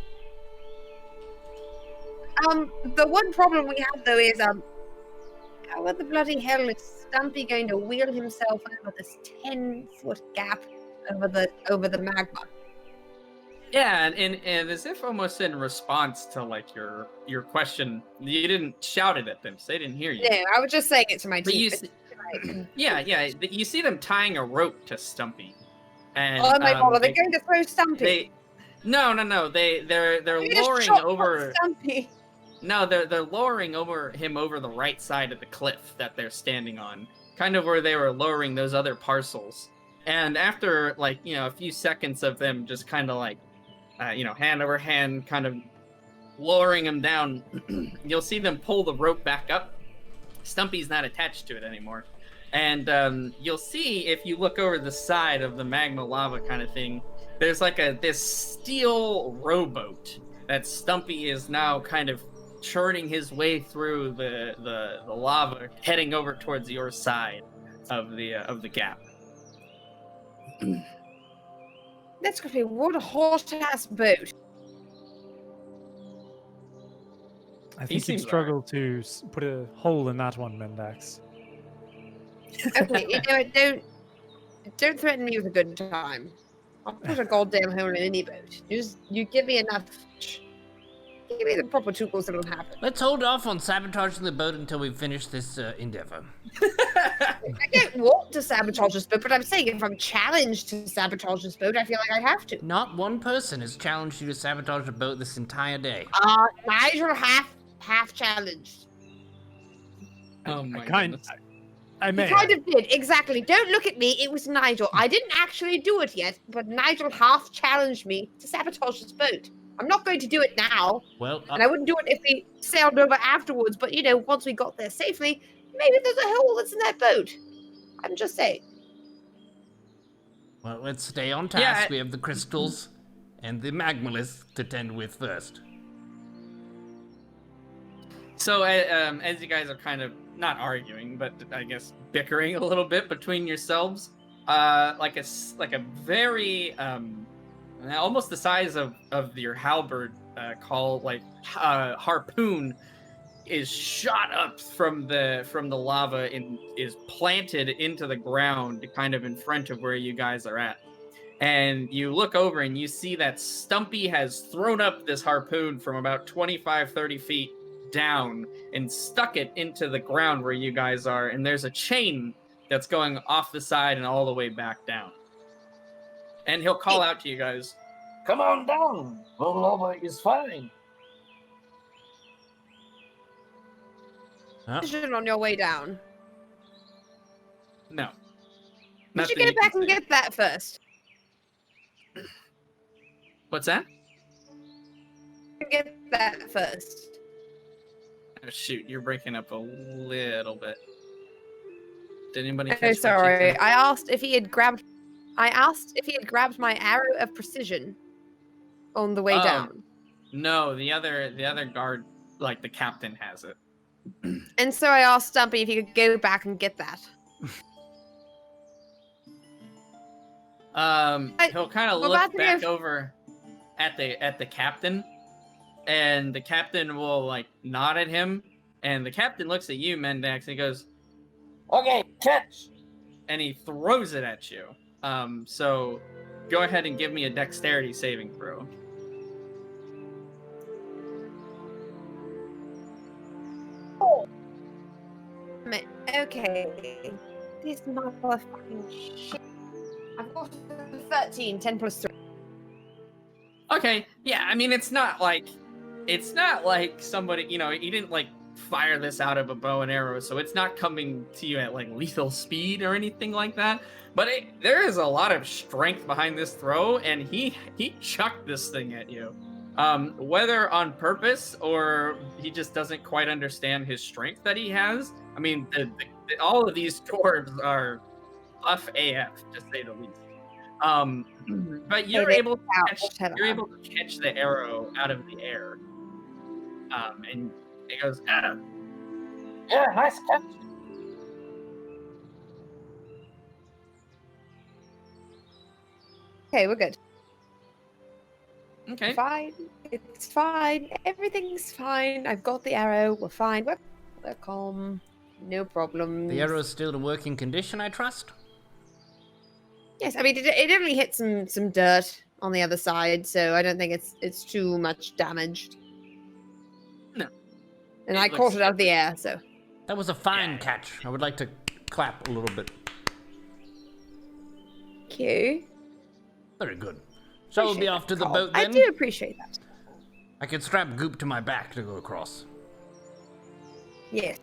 The one problem we have though is how the bloody hell is Stumpy going to wheel himself over this 10-foot gap over the magma? Yeah, and as if almost in response to like your question, you didn't shout it at them, so they didn't hear you. No, I was just saying it to my But you, team. yeah, you see them tying a rope to Stumpy, and Oh my god, are they going to throw Stumpy? No, they're They're gonna lowering shot over. Stumpy. No, they're lowering him over the right side of the cliff that they're standing on, kind of where they were lowering those other parcels. And after like a few seconds of them just kind of like hand over hand, kind of lowering him down, you'll see them pull the rope back up. Stumpy's not attached to it anymore. And you'll see, if you look over the side of the magma lava kind of thing, there's like this steel rowboat that Stumpy is now kind of churning his way through the lava, heading over towards your side of the gap. That's gonna be what a hot-ass boat. I think you'd struggle to put a hole in that one, Mendax. Okay, you know what? Don't threaten me with a good time. I'll put a goddamn hole in any boat. You give me enough. Give me the proper tools, it'll happen. Let's hold off on sabotaging the boat until we finish this endeavor. I don't want to sabotage this boat, but I'm saying if I'm challenged to sabotage this boat, I feel like I have to. Not one person has challenged you to sabotage a boat this entire day. Nigel half challenged. Oh my goodness. I may. He kind of did, exactly. Don't look at me, it was Nigel. I didn't actually do it yet, but Nigel half challenged me to sabotage this boat. I'm not going to do it now. Well, and I wouldn't do it if we sailed over afterwards, but once we got there safely, maybe there's a hole that's in that boat. I'm just saying. Well, let's stay on task. Yeah, we have the crystals and the magmalith to tend with first. So, as you guys are kind of not arguing, but I guess bickering a little bit between yourselves, like a very almost the size of your halberd harpoon is shot up from the lava and is planted into the ground, kind of in front of where you guys are at. And you look over and you see that Stumpy has thrown up this harpoon from about 25-30 feet down and stuck it into the ground where you guys are, and there's a chain that's going off the side and all the way back down. And he'll call out to you guys, "Come on down. The lava is fine." Decision on your way down. no. You should go back and get that first. What's that? Get that first. Oh, shoot, you're breaking up a little bit. Did anybody catch Oh, what you sorry. said? I asked if he had grabbed my arrow of precision on the way down. No, the other guard, like the captain, has it. And so I asked Stumpy if he could go back and get that. He'll kind of look back over at the captain, and the captain will like nod at him, and the captain looks at you, Mendax, and he goes, "Okay, catch!" and he throws it at you. So go ahead and give me a dexterity saving throw. Okay. This motherfucking shit. I've got a 13, 10 plus 3. Okay, yeah, I mean, it's not like somebody, you didn't like fire this out of a bow and arrow, so it's not coming to you at like lethal speed or anything like that. But there is a lot of strength behind this throw, and he chucked this thing at you. Whether on purpose or he just doesn't quite understand his strength that he has. I mean, all of these dwarves are tough AF, to say the least. But you're able to catch the arrow out of the air. And it goes, Yeah, nice catch. Okay, we're good. okay. Fine. It's fine. Everything's fine. I've got the arrow. We're fine. We're calm. No problems. The arrow's still in working condition, I trust? Yes, I mean it definitely hit some dirt on the other side, so I don't think it's too much damaged. No. And It I caught looks- it out of the air, so. That was a fine catch. I would like to clap a little bit. Cute. Very good. Shall we be Appreciate off to that, the Carl. boat I then? do appreciate that. I can strap Goop to my back to go across. Yes.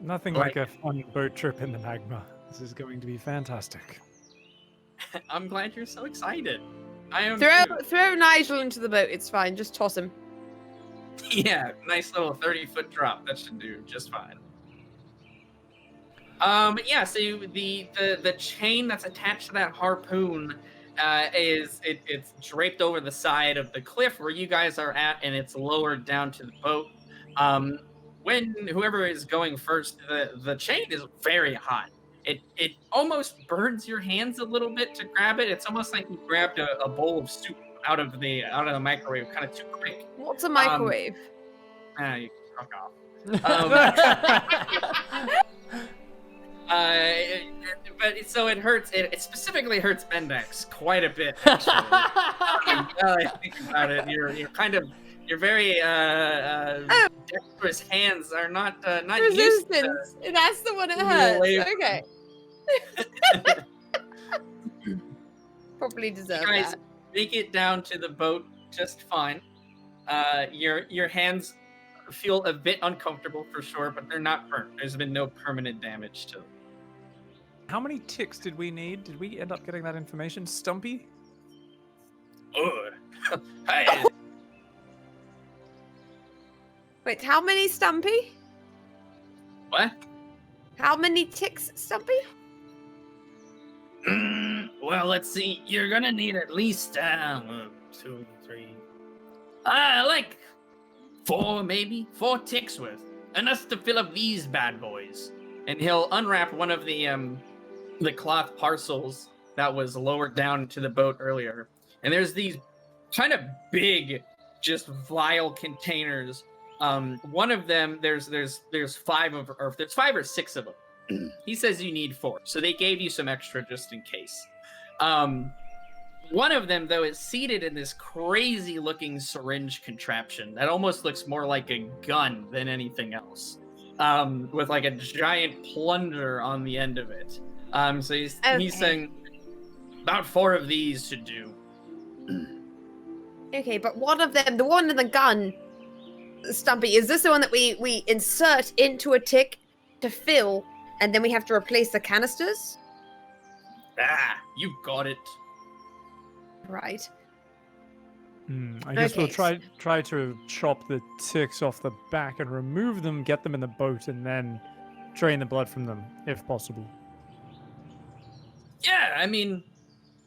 Nothing like a fun boat trip in the magma. This is going to be fantastic. I'm glad you're so excited. I am. Throw Nigel into the boat. It's fine. Just toss him. Yeah, nice little 30-foot drop. That should do just fine. Yeah. So the chain that's attached to that harpoon it's draped over the side of the cliff where you guys are at, and it's lowered down to the boat. When whoever is going first, the chain is very hot. It almost burns your hands a little bit to grab it. It's almost like you grabbed a bowl of soup out of the microwave, kind of too quick. What's a microwave? You fuck off. So it hurts. It specifically hurts Mendex quite a bit. Actually, I think about it. Your very dexterous hands are not used to. Resistance. That's the one it hurts. Relay- Okay. Probably deserve You guys that. make it down to the boat just fine. Your hands feel a bit uncomfortable for sure, but they're not burnt. There's been no permanent damage to them. How many ticks did we need? Did we end up getting that information? Stumpy? Ugh. Hey, Wait, how many, Stumpy? what? How many ticks, Stumpy? Well, let's see. You're gonna need at least 1, 2, 3, like 4, maybe 4 ticks worth, enough to fill up these bad boys. And he'll unwrap one of the cloth parcels that was lowered down to the boat earlier. And there's these kind of big, just vial containers. One of them, there's 5 or 6 of them. He says you need 4, so they gave you some extra just in case. One of them, though, is seated in this crazy-looking syringe contraption that almost looks more like a gun than anything else, with like a giant plunger on the end of it. So he's saying about 4 of these should do. Okay, but one of them, the one in the gun, Stumpy, is this the one that we insert into a tick to fill, and then we have to replace the canisters? You got it. Right. I guess we'll Okay. try to chop the ticks off the back and remove them, get them in the boat, and then drain the blood from them, if possible. Yeah, I mean,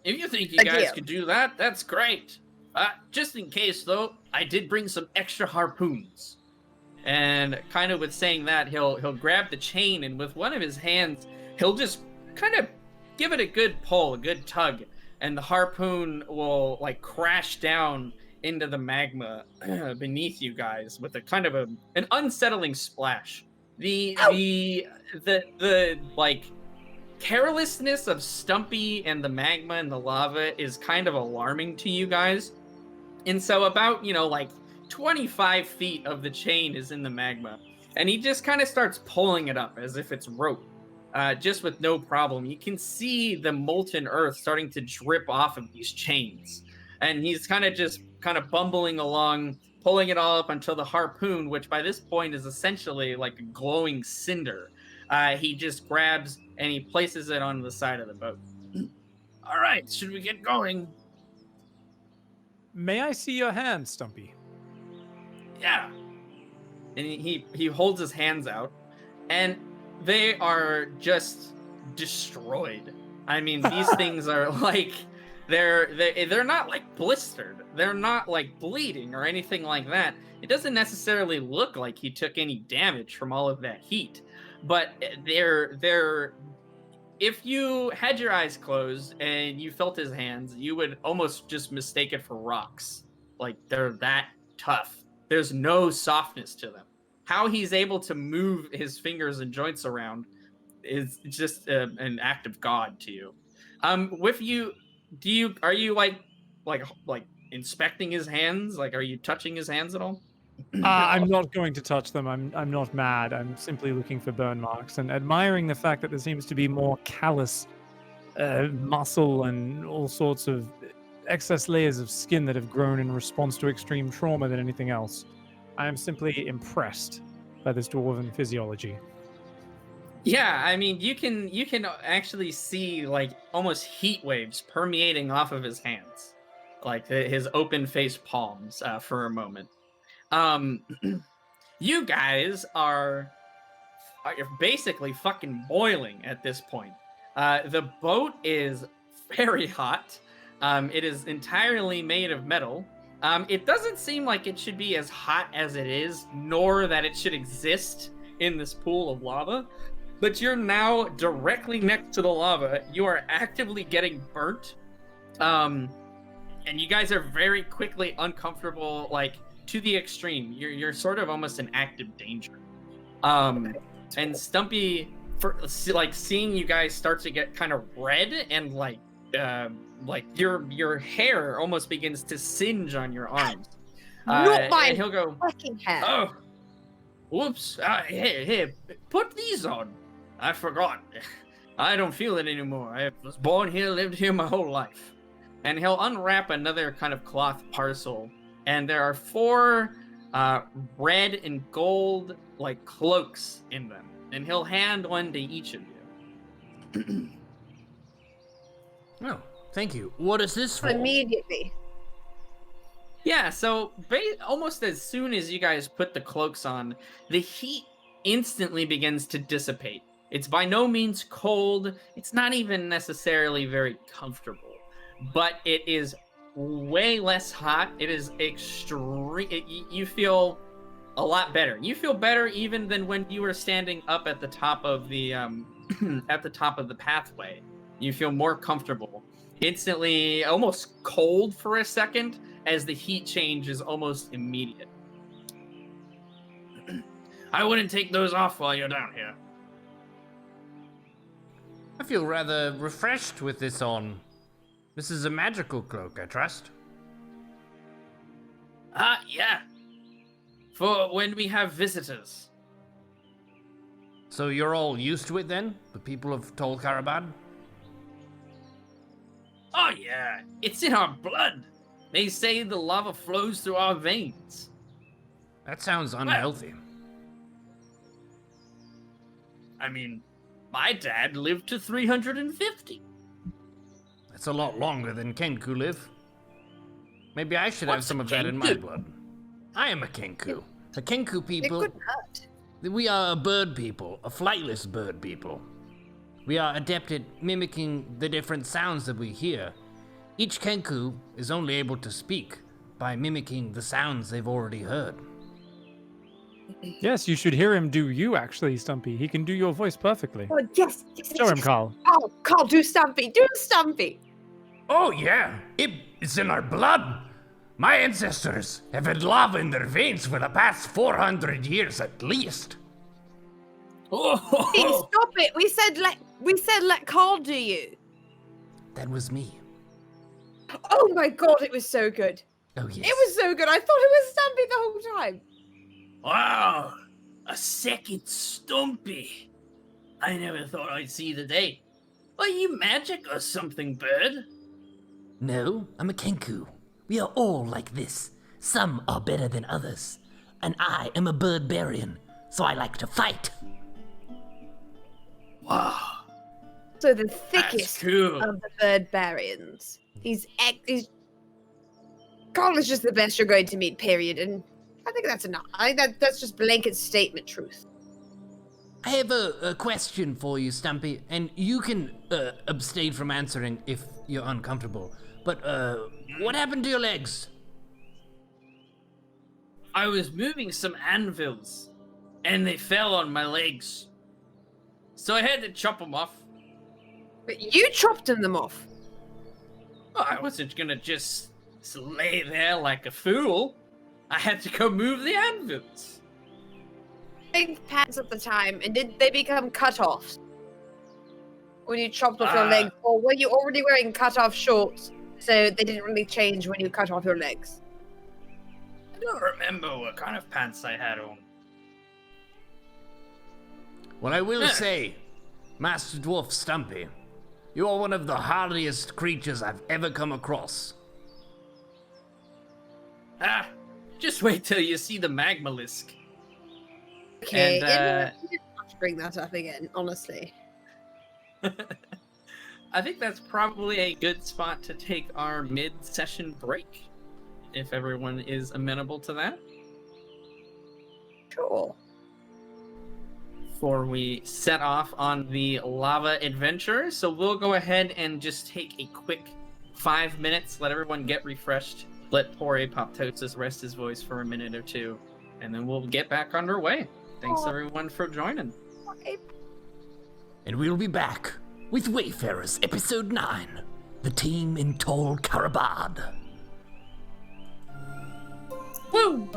if you think you A guys deal. could do that, that's great. Just in case, though, I did bring some extra harpoons. And kind of with saying that, he'll grab the chain, and with one of his hands, he'll just kind of give it a good pull, a good tug, and the harpoon will like crash down into the magma beneath you guys with a kind of an unsettling splash. The like carelessness of Stumpy and the magma and the lava is kind of alarming to you guys. And so about, like 25 feet of the chain is in the magma. And he just kind of starts pulling it up as if it's rope. just with no problem. You can see the molten earth starting to drip off of these chains. And he's kind of bumbling along, pulling it all up until the harpoon, which by this point is essentially like a glowing cinder. He just grabs and he places it on the side of the boat. All right, should we get going? May I see your hand, Stumpy? Yeah. And he holds his hands out, and they are just destroyed. I mean, these things are like they're not like blistered. They're not like bleeding or anything like that. It doesn't necessarily look like he took any damage from all of that heat, but they're if you had your eyes closed and you felt his hands, you would almost just mistake it for rocks. Like, they're that tough. There's no softness to them. How he's able to move his fingers and joints around is just an act of God to you. With you, are you like inspecting his hands? Like, are you touching his hands at all? I'm not going to touch them. I'm not mad. I'm simply looking for burn marks and admiring the fact that there seems to be more callous muscle and all sorts of excess layers of skin that have grown in response to extreme trauma than anything else. I am simply impressed by this dwarven physiology. Yeah, I mean, you can actually see like almost heat waves permeating off of his hands, like his open-faced palms for a moment. You guys are basically fucking boiling at this point. The boat is very hot. It is entirely made of metal. It doesn't seem like it should be as hot as it is, nor that it should exist in this pool of lava. But you're now directly next to the lava. You are actively getting burnt. And you guys are very quickly uncomfortable, like, to the extreme. You're sort of almost in active danger. And Stumpy, for like seeing you guys start to get kind of red and like your hair almost begins to singe on your arms. Not my and he'll go, fucking hair. "Oh, whoops! Here, put these on. I forgot. I don't feel it anymore. I was born here, lived here my whole life." And he'll unwrap another kind of cloth parcel, and there are 4 red and gold like cloaks in them, and he'll hand one to each of you. Oh, thank you. What is this for? Immediately. Yeah, so almost as soon as you guys put the cloaks on, the heat instantly begins to dissipate. It's by no means cold. It's not even necessarily very comfortable, but it is way less hot. It is extreme. You feel a lot better. You feel better even than when you were standing up at the top of the at the top of the pathway. You feel more comfortable. Instantly, almost cold for a second, as the heat change is almost immediate. I wouldn't take those off while you're down here. I feel rather refreshed with this on. This is a magical cloak, I trust. Yeah. For when we have visitors. So you're all used to it then? The people of Tol Karabad? Oh yeah, it's in our blood. They say the lava flows through our veins. That sounds unhealthy. I mean, my dad lived to 350. That's a lot longer than Kenku live. Maybe I should have What's some a of that in my Kenku? blood. I am a Kenku. The Kenku people... It couldn't hurt. We are a bird people, a flightless bird people. We are adept at mimicking the different sounds that we hear. Each Kenku is only able to speak by mimicking the sounds they've already heard. Yes, you should hear him do you, actually, Stumpy. He can do your voice perfectly. Oh, yes. Show him, Carl. Oh, Carl, do Stumpy. Do Stumpy. Oh yeah, it's in our blood. My ancestors have had lava in their veins for the past 400 years at least. Hey, stop it. We said let Carl do you. That was me. Oh my god, it was so good. Oh yes. It was so good. I thought it was Stumpy the whole time. Wow, a second Stumpy. I never thought I'd see the day. Are you magic or something, bird? No, I'm a Kenku. We are all like this. Some are better than others. And I am a birdbarian, so I like to fight. Wow. So the thickest cool. of the birdbarians. He's Carl is just the best you're going to meet, period. And I think that's enough. I think that's just blanket statement truth. I have a question for you, Stumpy, and you can abstain from answering if you're uncomfortable. But what happened to your legs? I was moving some anvils, and they fell on my legs. So I had to chop them off. But you chopped them off. Oh, I wasn't gonna just lay there like a fool. I had to go move the anvils. Big pants at the time, and did they become cut-offs when you chopped off your legs, or were you already wearing cut-off shorts, so they didn't really change when you cut off your legs? I don't remember what kind of pants I had on. Well, I will say, Master Dwarf Stumpy, you are one of the hardiest creatures I've ever come across. Just wait till you see the magmalisk. Okay, And, you didn't have to bring that up again, honestly. I think that's probably a good spot to take our mid-session break, if everyone is amenable to that. Sure. Before we set off on the lava adventure. So we'll go ahead and just take a quick 5 minutes, let everyone get refreshed, let poor Apoptosis rest his voice for a minute or two, and then we'll get back underway. Thanks everyone for joining. Okay. And we'll be back with Wayfarers Episode 9, The Team in Tall Karabad. Woo!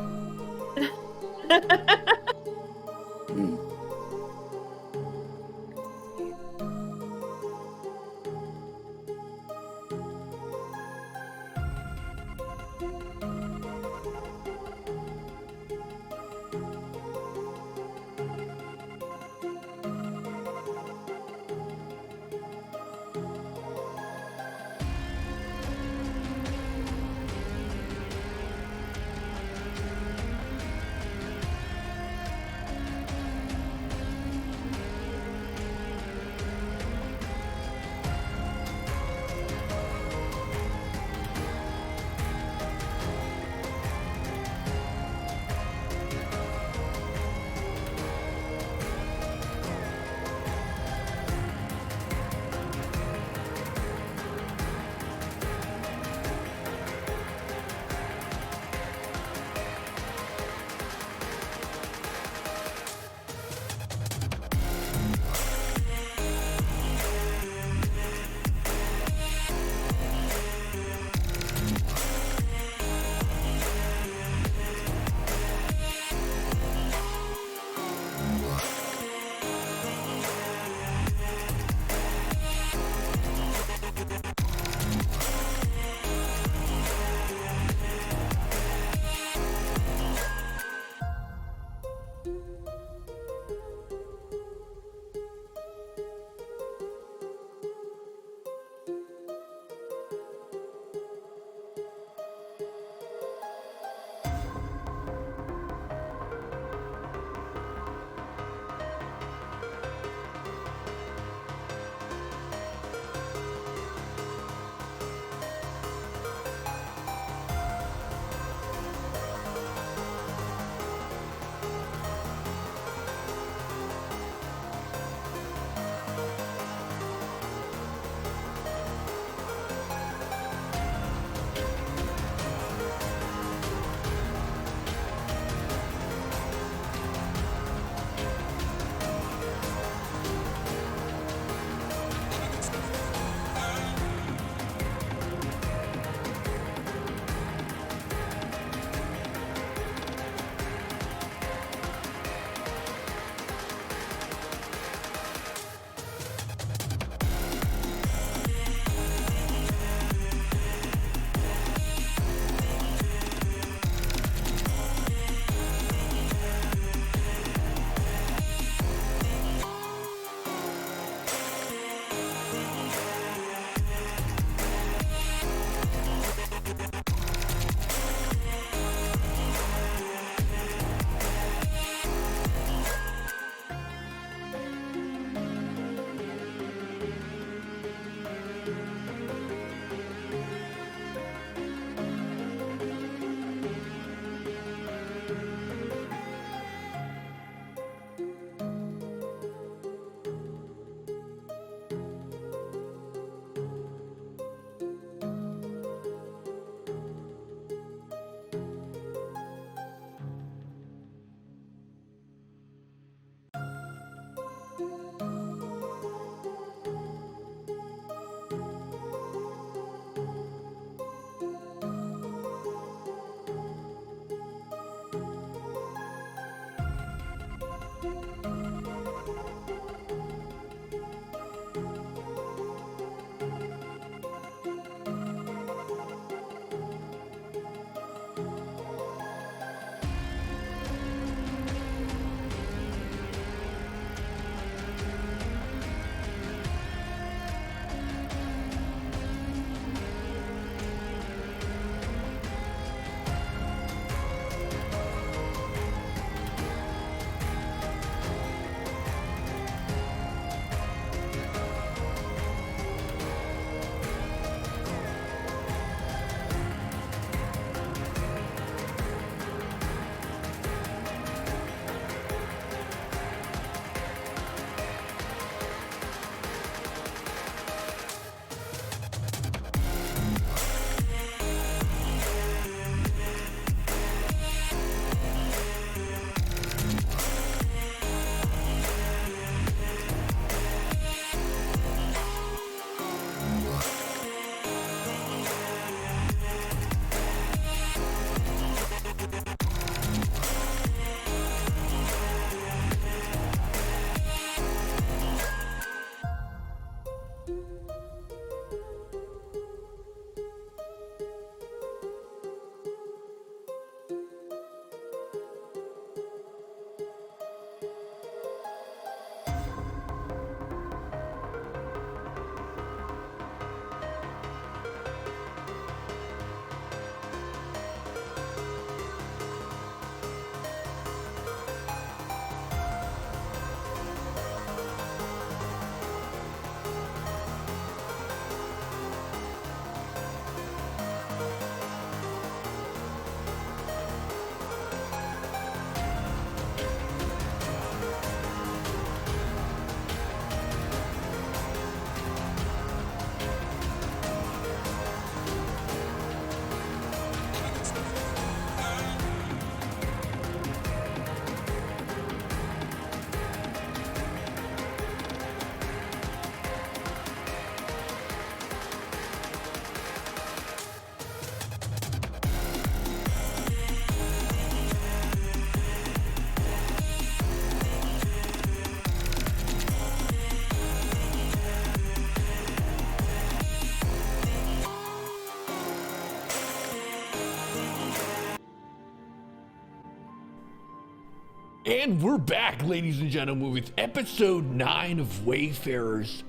And we're back, ladies and gentlemen, with episode 9 of Wayfarers,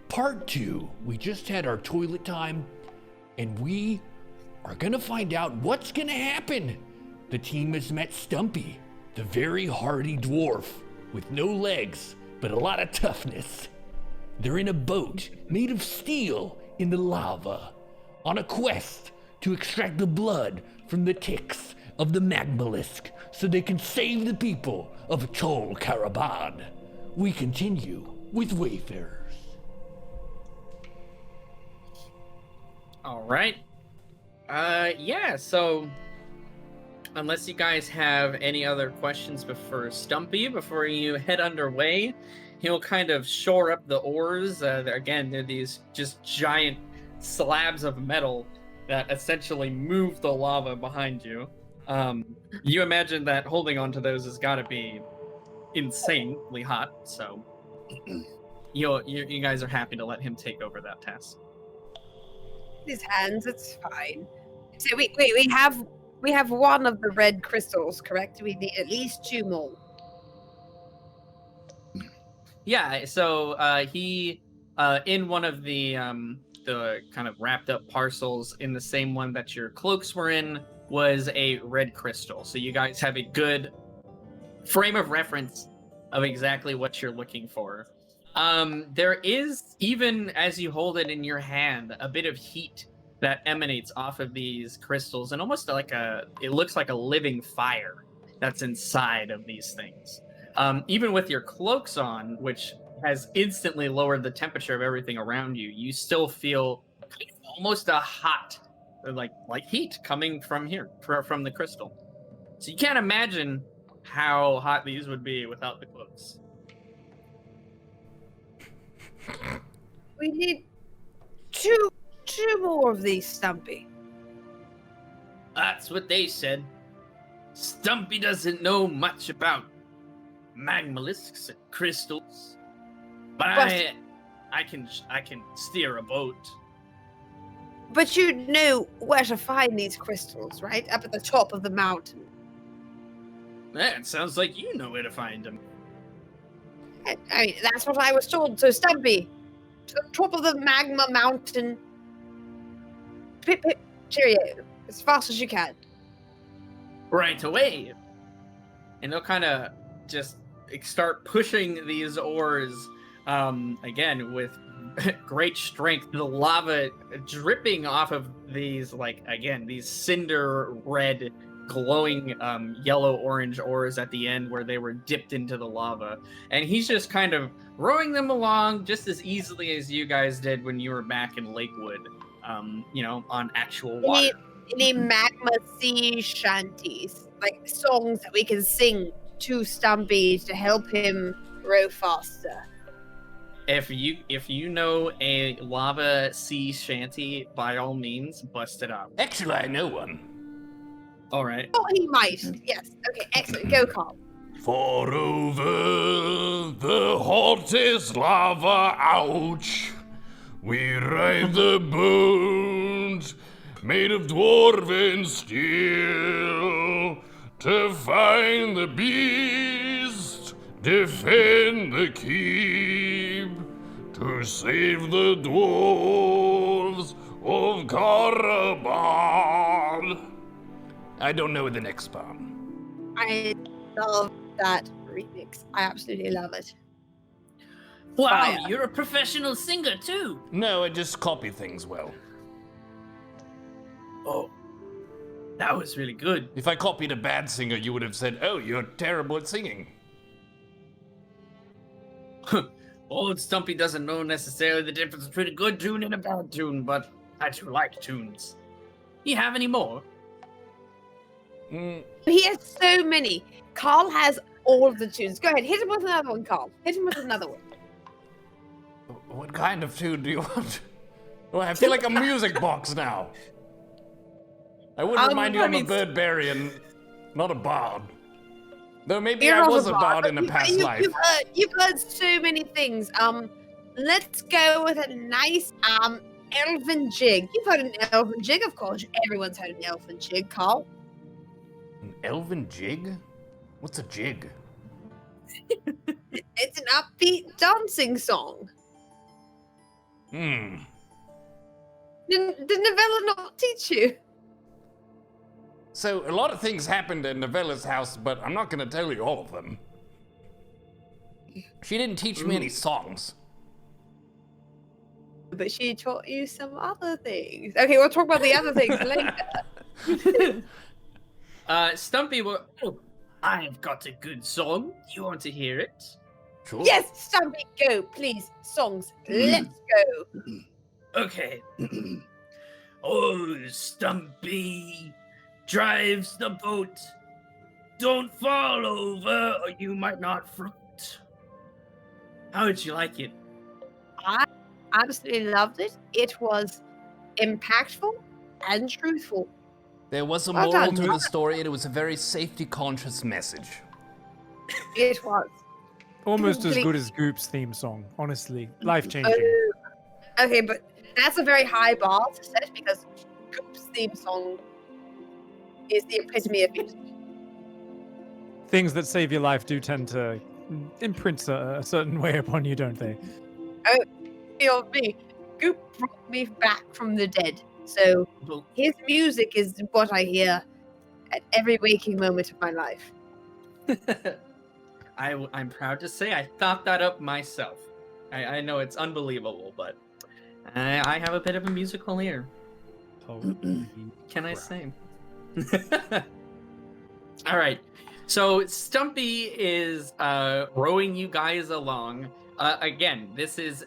part 2. We just had our toilet time, and we are gonna find out what's gonna happen. The team has met Stumpy, the very hardy dwarf with no legs, but a lot of toughness. They're in a boat made of steel in the lava, on a quest to extract the blood from the ticks of the magmalisk so they can save the people of Tol Karabad. We continue with Wayfarers. All right. Yeah, so unless you guys have any other questions for Stumpy before you head underway, he'll kind of shore up the oars. Again, they're these just giant slabs of metal that essentially move the lava behind you. You imagine that holding onto those has got to be insanely hot, so you guys are happy to let him take over that task. His hands, it's fine. So we have one of the red crystals, correct? We need at least 2 more. Yeah, so he in one of the kind of wrapped up parcels in the same one that your cloaks were in was a red crystal. So you guys have a good frame of reference of exactly what you're looking for. There is, even as you hold it in your hand, a bit of heat that emanates off of these crystals, and almost like it looks like a living fire that's inside of these things. Even with your cloaks on, which has instantly lowered the temperature of everything around you, you still feel kind of almost a hot, like heat coming from here, from the crystal. So you can't imagine how hot these would be without the cloaks. We need two more of these, Stumpy. That's what they said. Stumpy doesn't know much about magmalisks and crystals, but I can steer a boat. But you know where to find these crystals, right? Up at the top of the mountain. It sounds like you know where to find them. I mean, that's what I was told. So, Stumpy, to the top of the magma mountain. Pip, pip, cheerio. As fast as you can. Right away. And they'll kind of just start pushing these oars, again, with great strength. The lava dripping off of these, these cinder red, glowing yellow-orange oars at the end where they were dipped into the lava. And he's just kind of rowing them along just as easily as you guys did when you were back in Lakewood, on actual water. Any magma sea shanties, like songs that we can sing to Stumpy to help him row faster. If you know a lava sea shanty, by all means, bust it out. Actually, I know one. All right. Oh, he might. Yes. Okay, excellent. Go, Carl. For over the hottest lava, ouch, we ride the boat made of dwarven steel to find the beast, defend the keep, to save the dwarves of Karabad. I don't know the next part. I love that remix. I absolutely love it. Wow, Fire. you're a professional singer too. No, I just copy things well. Oh, that was really good. If I copied a bad singer, you would have said, "Oh, you're terrible at singing." Old Stumpy doesn't know necessarily the difference between a good tune and a bad tune, but I do like tunes. You have any more? He has so many. Carl has all of the tunes. Go ahead, hit him with another one, Carl. Hit him with another one. What kind of tune do you want? Oh, I feel like a music box now. I would remind you I'm a birdbarian, not a bard. Though maybe You're I not was a bard in a past life. You've heard so many things. Let's go with a nice elven jig. You've heard an elven jig, of course. Everyone's heard an elven jig, Carl. An elven jig? What's a jig? It's an upbeat dancing song. Hmm. Did Novella not teach you? So, a lot of things happened at Novella's house, but I'm not gonna tell you all of them. She didn't teach me any songs. But she taught you some other things. Okay, we'll talk about the other things later. Stumpy, I've got a good song. You want to hear it? Sure. Yes, Stumpy, go, please. Songs, let's go. Okay. Oh, Stumpy drives the boat. Don't fall over or you might not float. How did you like it? I absolutely loved it. It was impactful and truthful. There was a Well moral done. to the story, and it was a very safety-conscious message. It was. Almost as Complete- good as Goop's theme song, honestly. Life-changing. Okay, but that's a very high bar to set because Goop's theme song is the epitome of music. Things that save your life do tend to imprint a certain way upon you, don't they? Feel me. Goop brought me back from the dead. So Well, his music is what I hear at every waking moment of my life. I'm proud to say I thought that up myself. I know it's unbelievable, but I have a bit of a musical ear. Holy Can I crap. say? All right. So Stumpy is rowing you guys along. Again, this is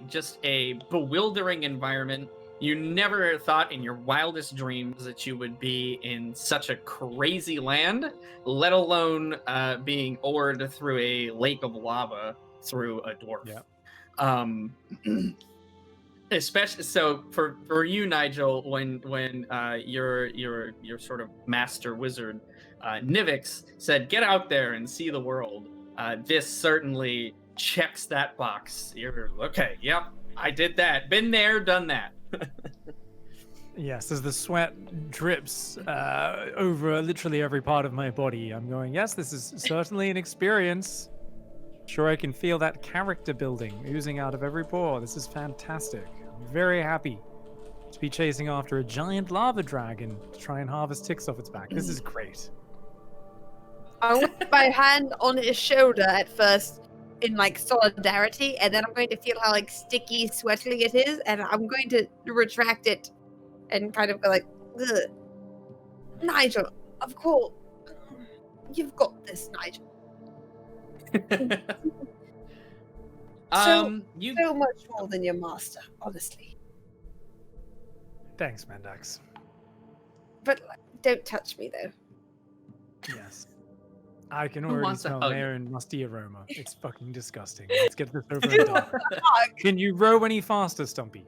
just a bewildering environment. You never thought in your wildest dreams that you would be in such a crazy land, let alone being oared through a lake of lava through a dwarf. Yeah. Especially so for you, Nigel, when your sort of master wizard Nivix said, "Get out there and see the world." This certainly checks that box. You're okay. Yep, I did that. Been there, done that. Yes, as the sweat drips over literally every part of my body, I'm going, yes, this is certainly an experience. Sure, I can feel that character building oozing out of every pore. This is fantastic. I'm very happy to be chasing after a giant lava dragon to try and harvest ticks off its back. This is great. I will put my hand on his shoulder at first in like solidarity, and then I'm going to feel how like sticky, sweaty it is, and I'm going to retract it and kind of go like, ugh. Nigel, of course, you've got this, Nigel. You So much more than your master, honestly. Thanks, Mandax. But like, don't touch me though. Yes. I can Who already wants a smell hug? my own musty aroma. It's fucking disgusting. Let's get this over and done. Can you row any faster, Stumpy?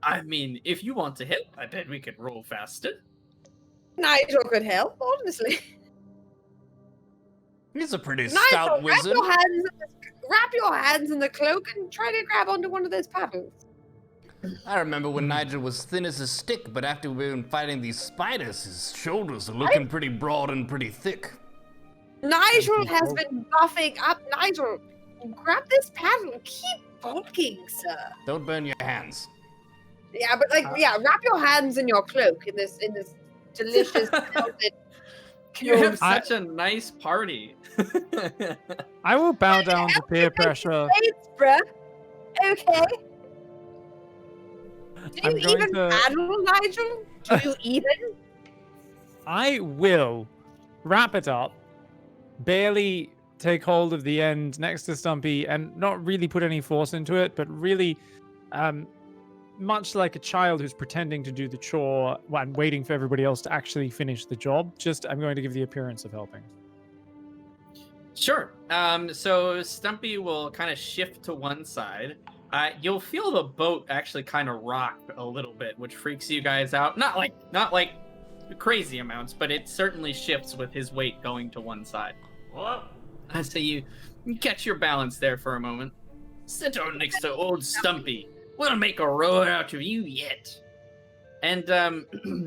I mean, if you want to help, I bet we could roll faster. Nigel could help, honestly. He's a pretty Nigel, stout wizard. wrap your hands in the cloak and try to grab onto one of those paddles. I remember when Nigel was thin as a stick, but after we've been fighting these spiders, his shoulders are looking pretty broad and pretty thick. Nigel has been buffing up. Nigel, grab this paddle and keep bonking, sir. Don't burn your hands. Yeah, but wrap your hands in your cloak in this delicious velvet You have cloak. such a nice party. I will bow down to peer pressure. Thanks, bruh. Okay. Do I'm you going even to- paddle, Nigel? Do you even? I will wrap it up, barely take hold of the end next to Stumpy, and not really put any force into it, but really, much like a child who's pretending to do the chore and waiting for everybody else to actually finish the job, I'm going to give the appearance of helping. Sure. So Stumpy will kind of shift to one side. You'll feel the boat actually kind of rock a little bit, which freaks you guys out. Not like crazy amounts, but it certainly shifts with his weight going to one side. So you catch your balance there for a moment. Sit down next to old Stumpy. We'll make a road out of you yet. And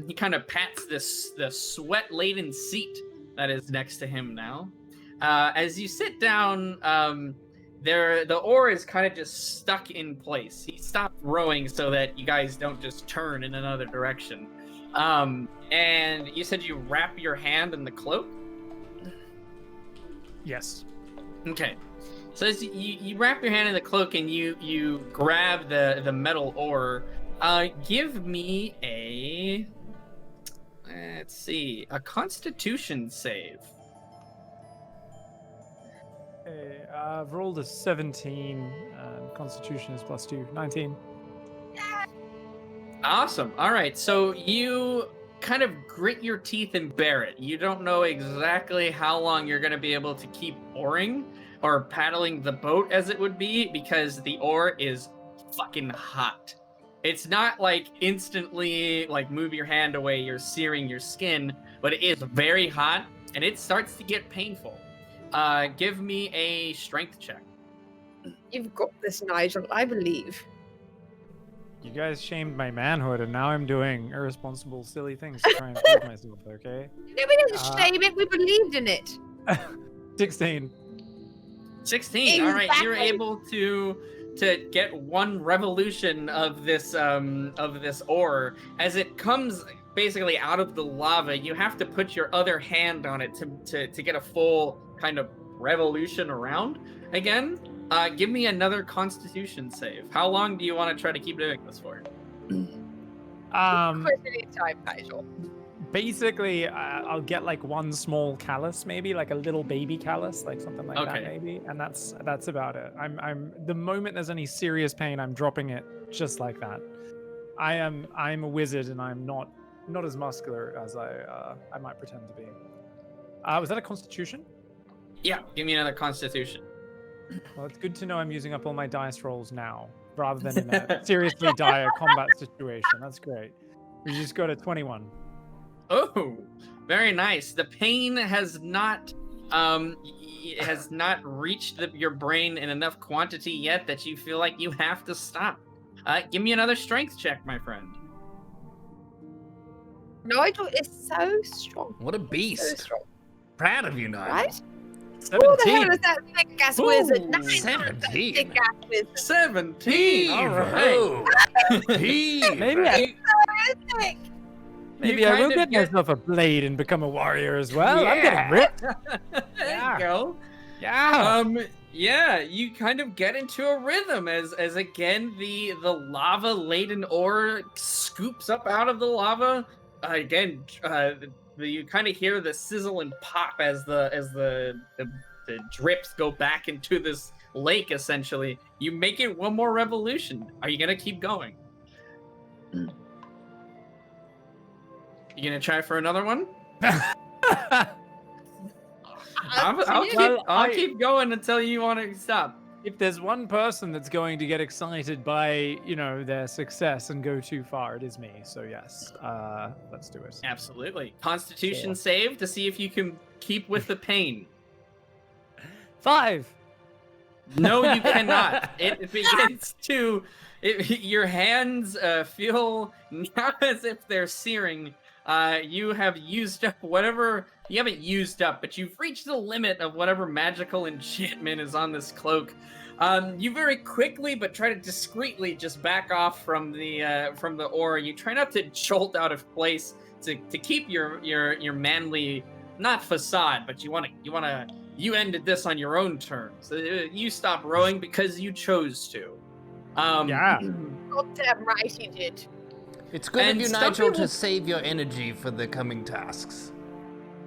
he kind of pats the sweat-laden seat that is next to him now. As you sit down, the oar is kind of just stuck in place. He stopped rowing so that you guys don't just turn in another direction. And you said you wrap your hand in the cloak? Yes. Okay. So as you wrap your hand in the cloak and you grab the metal oar, give me a, let's see, a Constitution save. Okay, I've rolled a 17. Constitution is +2, 19. Awesome. All right. So you kind of grit your teeth and bear it. You don't know exactly how long you're going to be able to keep oaring or paddling the boat as it would be, because the oar is fucking hot. It's not like instantly like move your hand away, you're searing your skin, but it is very hot and it starts to get painful. Give me a strength check. You've got this, Nigel. I believe. You guys shamed my manhood, and now I'm doing irresponsible, silly things to try and prove myself, okay? No, we didn't shame it. We believed in it. 16. 16. All right, you're Exactly. able to get one revolution of this oar as it comes basically out of the lava. You have to put your other hand on it to get a full kind of revolution around again. Give me another Constitution save. How long do you want to try to keep doing this for? Time, Nigel. Basically, I'll get like one small callus, maybe like a little baby callus, like something like that, Okay. maybe, and that's about it. I'm the moment there's any serious pain, I'm dropping it just like that. I'm a wizard, and I'm not as muscular as I might pretend to be. Was that a Constitution? Yeah, give me another Constitution. Well, it's good to know I'm using up all my dice rolls now, rather than in a seriously dire combat situation. That's great. We just got a 21. Oh, very nice. The pain has not reached your brain in enough quantity yet that you feel like you have to stop. Give me another strength check, my friend. Nigel is so strong. What a So beast. strong. Proud of you, Nigel. Right? Who the 17. hell is that big gas Ooh, wizard? Nigel, 17. Big gas wizard. 17. All right. Maybe Maybe I kind will of get myself a blade and become a warrior as well. I'm getting ripped. There Yeah. you go. Yeah. Yeah, you kind of get into a rhythm as again the lava laden ore scoops up out of the lava. You kind of hear the sizzle and pop as the drips go back into this lake. Essentially, you make it one more revolution. Are you gonna keep going? You gonna try for another one? I'll keep going until you want to stop. If there's one person that's going to get excited by, their success and go too far, it is me. So yes, let's do it. Absolutely. Constitution Sure. save to see if you can keep with the pain. 5. No, you cannot. It begins to. Your hands feel not as if they're searing. You have used up whatever. You haven't used up, but you've reached the limit of whatever magical enchantment is on this cloak. You very quickly, but try to discreetly just back off from the oar. You try not to jolt out of place to keep your manly, not facade, but you ended this on your own terms. You stopped rowing because you chose to. Yeah. Goddamn right he did. It's good of And you, some Nigel, people- to save your energy for the coming tasks.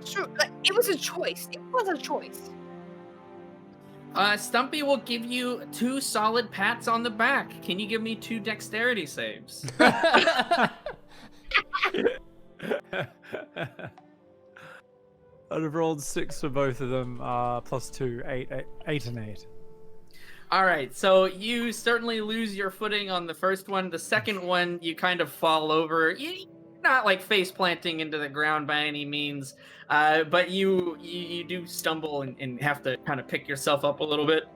True, like, it was a choice. It was a choice. Stumpy will give you 2 solid pats on the back. Can you give me 2 dexterity saves? I'd have rolled 6 for both of them, +2, 8 and 8. All right, so you certainly lose your footing on the first one. The second one, you kind of fall over. You're not like face planting into the ground by any means, but you do stumble and have to kind of pick yourself up a little bit.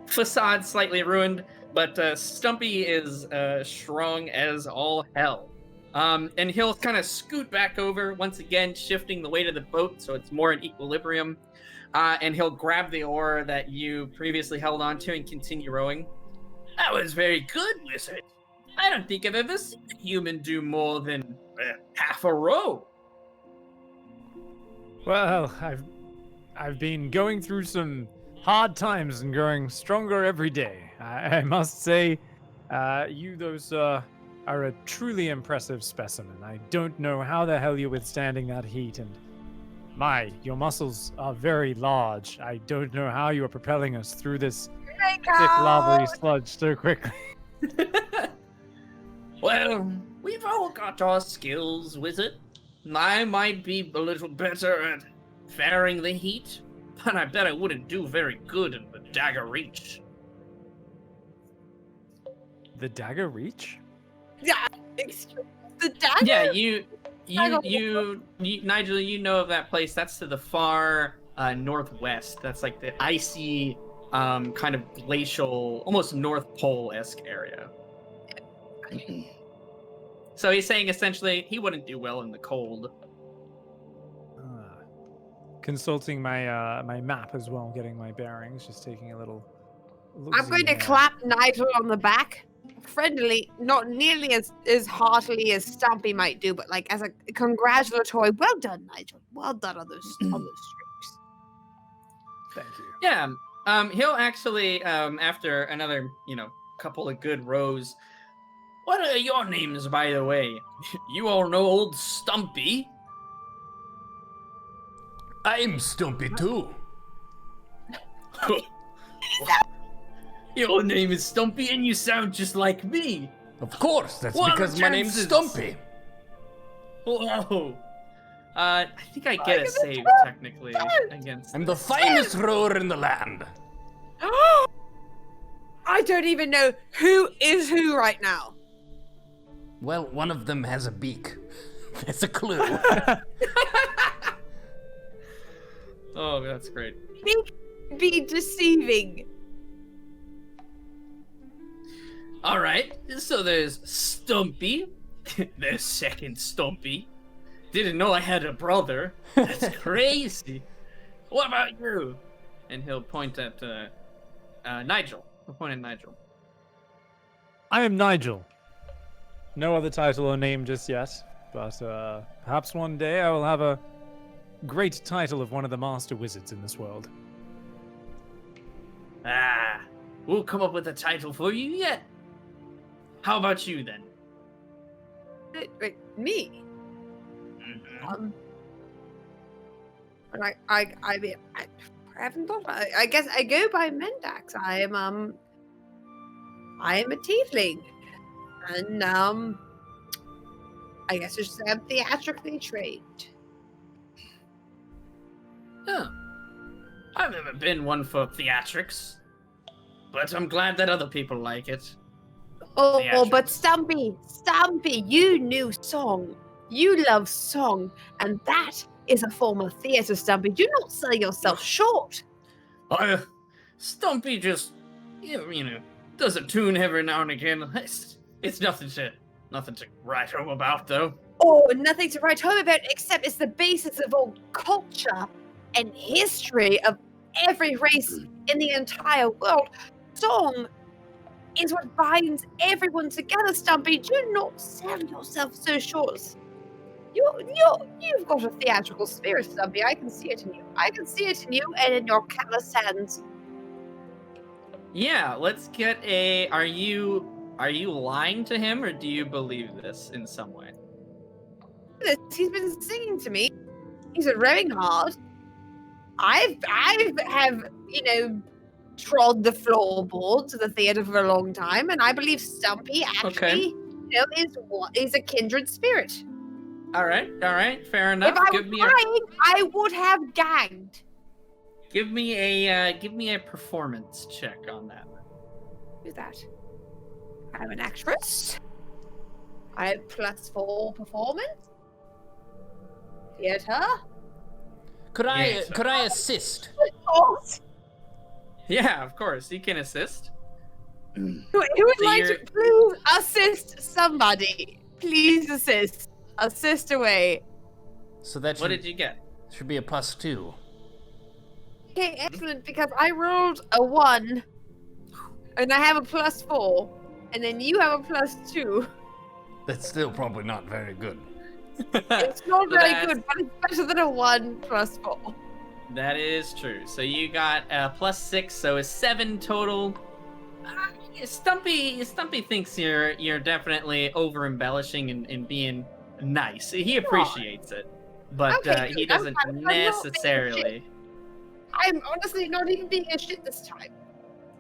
Facade slightly ruined, but Stumpy is strong as all hell. And he'll kind of scoot back over, once again, shifting the weight of the boat so it's more in equilibrium. And he'll grab the oar that you previously held onto and continue rowing. That was very good, wizard. I don't think I've ever seen a human do more than half a row. Well, I've been going through some hard times and growing stronger every day. I must say, you are a truly impressive specimen. I don't know how the hell you're withstanding that heat, and your muscles are very large. I don't know how you are propelling us through this thick lavary sludge so quickly. Well, we've all got our skills, wizard. I might be a little better at faring the heat, but I bet I wouldn't do very good in the dagger reach. The dagger reach? Yeah, the dagger. Yeah, Nigel, you know of that place. That's to the far northwest. That's like the icy, kind of glacial, almost North Pole-esque area. So he's saying essentially he wouldn't do well in the cold. Consulting my my map as well, getting my bearings, just taking a little. I'm going to clap Nigel on the back, friendly, not nearly as heartily as Stumpy might do, but like as a congratulatory. Well done, Nigel. Well done on those streaks. Thank you. Yeah. He'll actually, after another, couple of good rows. What are your names, by the way? You all know old Stumpy. I'm Stumpy too. Your name is Stumpy and you sound just like me. Of course, that's What because are my name's chances? Stumpy. Whoa. I think I get a save, technically, against... I'm the finest rower in the land. I don't even know who is who right now. Well, one of them has a beak. That's a clue. Oh, that's great. Be deceiving. All right, so there's Stumpy. There's second Stumpy. Didn't know I had a brother. That's crazy. What about you? And he'll point at Nigel. He'll point at Nigel. I am Nigel. No other title or name just yet, but perhaps one day I will have a great title of one of the master wizards in this world. Ah, we'll come up with a title for you yet. How about you then? Wait, me? Mm-hmm. I mean, I haven't thought about it. I guess I go by Mendax. I am a tiefling, and I guess I should say I'm theatrically trained. Huh. I've never been one for theatrics, but I'm glad that other people like it. Oh, but Stumpy, you knew song. You love song, and that is a form of theatre, Stumpy. Do not sell yourself short. Stumpy just, does a tune every now and again. It's nothing to write home about, though. Oh, nothing to write home about, except it's the basis of all culture and history of every race in the entire world. Song is what binds everyone together, Stumpy. Do not sell yourself so short. You've got a theatrical spirit, Stumpy. I can see it in you. I can see it in you and in your callous hands. Yeah, let's get a... Are you lying to him, or do you believe this in some way? He's been singing to me. He's been rowing hard. I have trod the floorboards of the theater for a long time, and I believe Stumpy actually, is a kindred spirit. All right, fair enough. If I was lying, I would have gagged. Give me a performance check on that. Who's that? I'm an actress. I have +4 performance. Theater. Could I assist? Yeah, of course. You can assist. Who would like to please assist somebody? Please assist. Assist away. So that What did you get? should be a +2. Okay, excellent, because I rolled a 1, and I have a +4, and then you have a +2. That's still probably not very good. It's not So very that's- good, but it's better than a 1 +4. That is true. So you got +6, so it's 7 total. Stumpy thinks you're definitely over embellishing and being nice. He appreciates it, but Okay, he good. I'm doesn't not being a shit. necessarily. I'm honestly not even being a shit this time.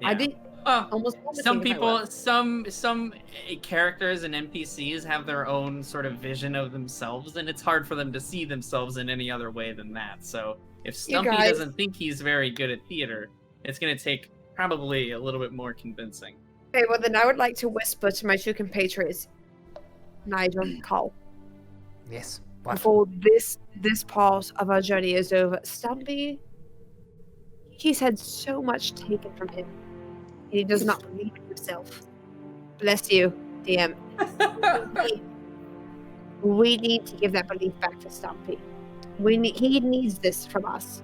I Yeah. did Oh, almost promise some you if I people, were. some characters and NPCs have their own sort of vision of themselves, and it's hard for them to see themselves in any other way than that. So if Stumpy guys- doesn't think he's very good at theater, it's gonna take probably a little bit more convincing. Okay, well then I would like to whisper to my 2 compatriots, Nigel, Cole, Yes. What? before this part of our journey is over. Stumpy, he's had so much taken from him. He does not believe in himself. Bless you, DM. We need to give that belief back to Stumpy. He needs this from us.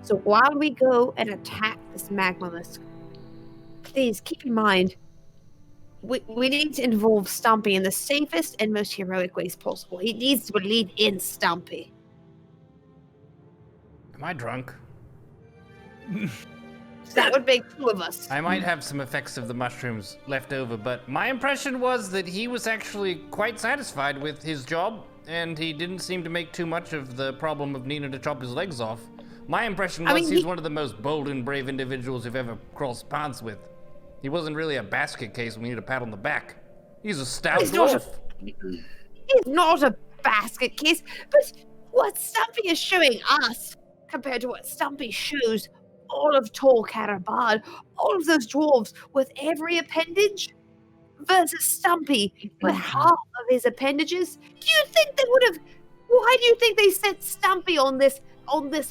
So while we go and attack this magmalisk, please keep in mind, we need to involve Stumpy in the safest and most heroic ways possible. He needs to believe in Stumpy. Am I drunk? That would make 2 of us. I might have some effects of the mushrooms left over, but my impression was that he was actually quite satisfied with his job, and he didn't seem to make too much of the problem of needing to chop his legs off. My impression was he's one of the most bold and brave individuals you've ever crossed paths with. He wasn't really a basket case we need a pat on the back. He's a stout dwarf. He's not a basket case, but what Stumpy is showing us, compared to what Stumpy shows all of Tol Karabad, all of those dwarves with every appendage, versus Stumpy with half of his appendages. Do you think they would have? Why do you think they sent Stumpy on this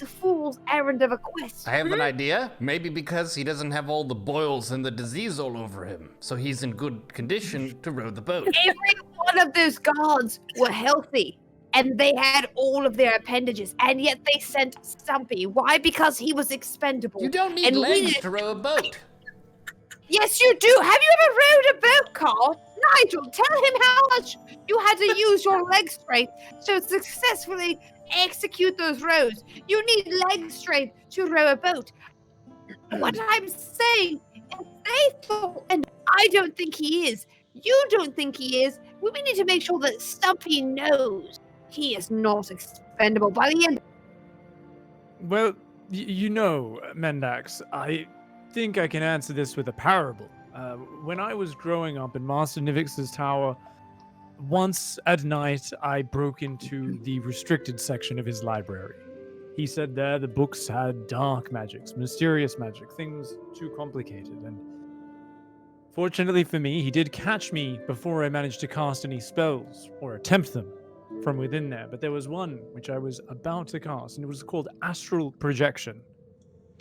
fool's errand of a quest? I have an idea. Maybe because he doesn't have all the boils and the disease all over him, so he's in good condition to row the boat. Every one of those guards were healthy, and they had all of their appendages, and yet they sent Stumpy. Why? Because he was expendable. You don't need And we legs didn't- to row a boat. Yes, you do. Have you ever rowed a boat, Carl? Nigel, tell him how much you had to use your leg strength to successfully execute those rows. You need leg strength to row a boat. What I'm saying is they thought, and I don't think he is. You don't think he is. We need to make sure that Stumpy knows he is not expendable by the end. Well, you know, Mendax, I think I can answer this with a parable. When I was growing up in Master Nivix's tower, once at night I broke into the restricted section of his library. He said there the books had dark magics, mysterious magic, things too complicated. And fortunately for me, he did catch me before I managed to cast any spells or attempt them from within there. But there was one which I was about to cast, and it was called astral projection.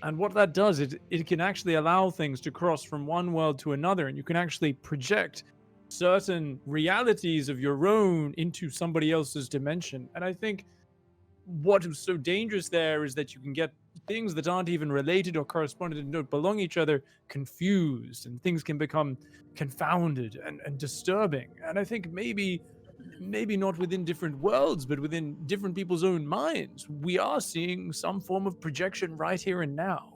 And what that does is it can actually allow things to cross from one world to another, and you can actually project certain realities of your own into somebody else's dimension. And I think what is so dangerous there is that you can get things that aren't even related or corresponded and don't belong to each other confused, and things can become confounded and disturbing. And I think maybe not within different worlds, but within different people's own minds, we are seeing some form of projection right here and now.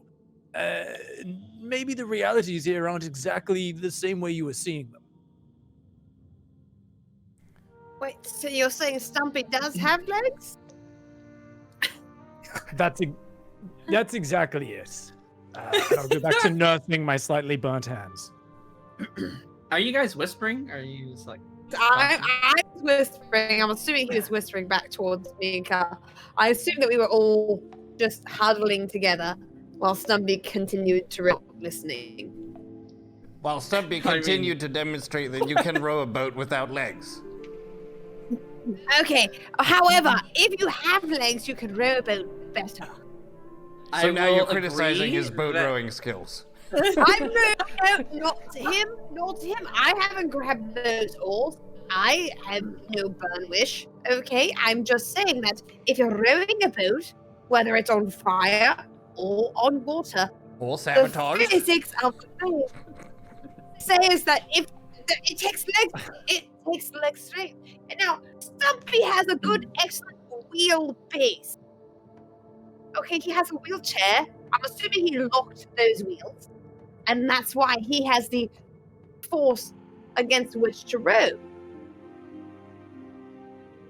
Maybe the realities here aren't exactly the same way you were seeing them. Wait, so you're saying Stumpy does have legs? That's exactly it. And I'll go back to nursing my slightly burnt hands. Are you guys whispering? Or are you just like? I was whispering. I'm assuming he was whispering back towards me and Carl. I assume that we were all just huddling together while Stumpy continued to listening. While Stumpy continued to demonstrate that you can row a boat without legs. Okay, however, if you have legs, you can row a boat better. So now you're will criticizing agree his boat that- rowing skills. I'm not to him, not to him. I haven't grabbed those oars. I have no burn wish. Okay, I'm just saying that if you're rowing a boat, whether it's on fire or on water. Or The sabotage. physics of the thing says that if it takes legs straight. And now Stumpy has a good, excellent wheelbase. Okay, he has a wheelchair. I'm assuming he locked those wheels, and that's why he has the force against which to row.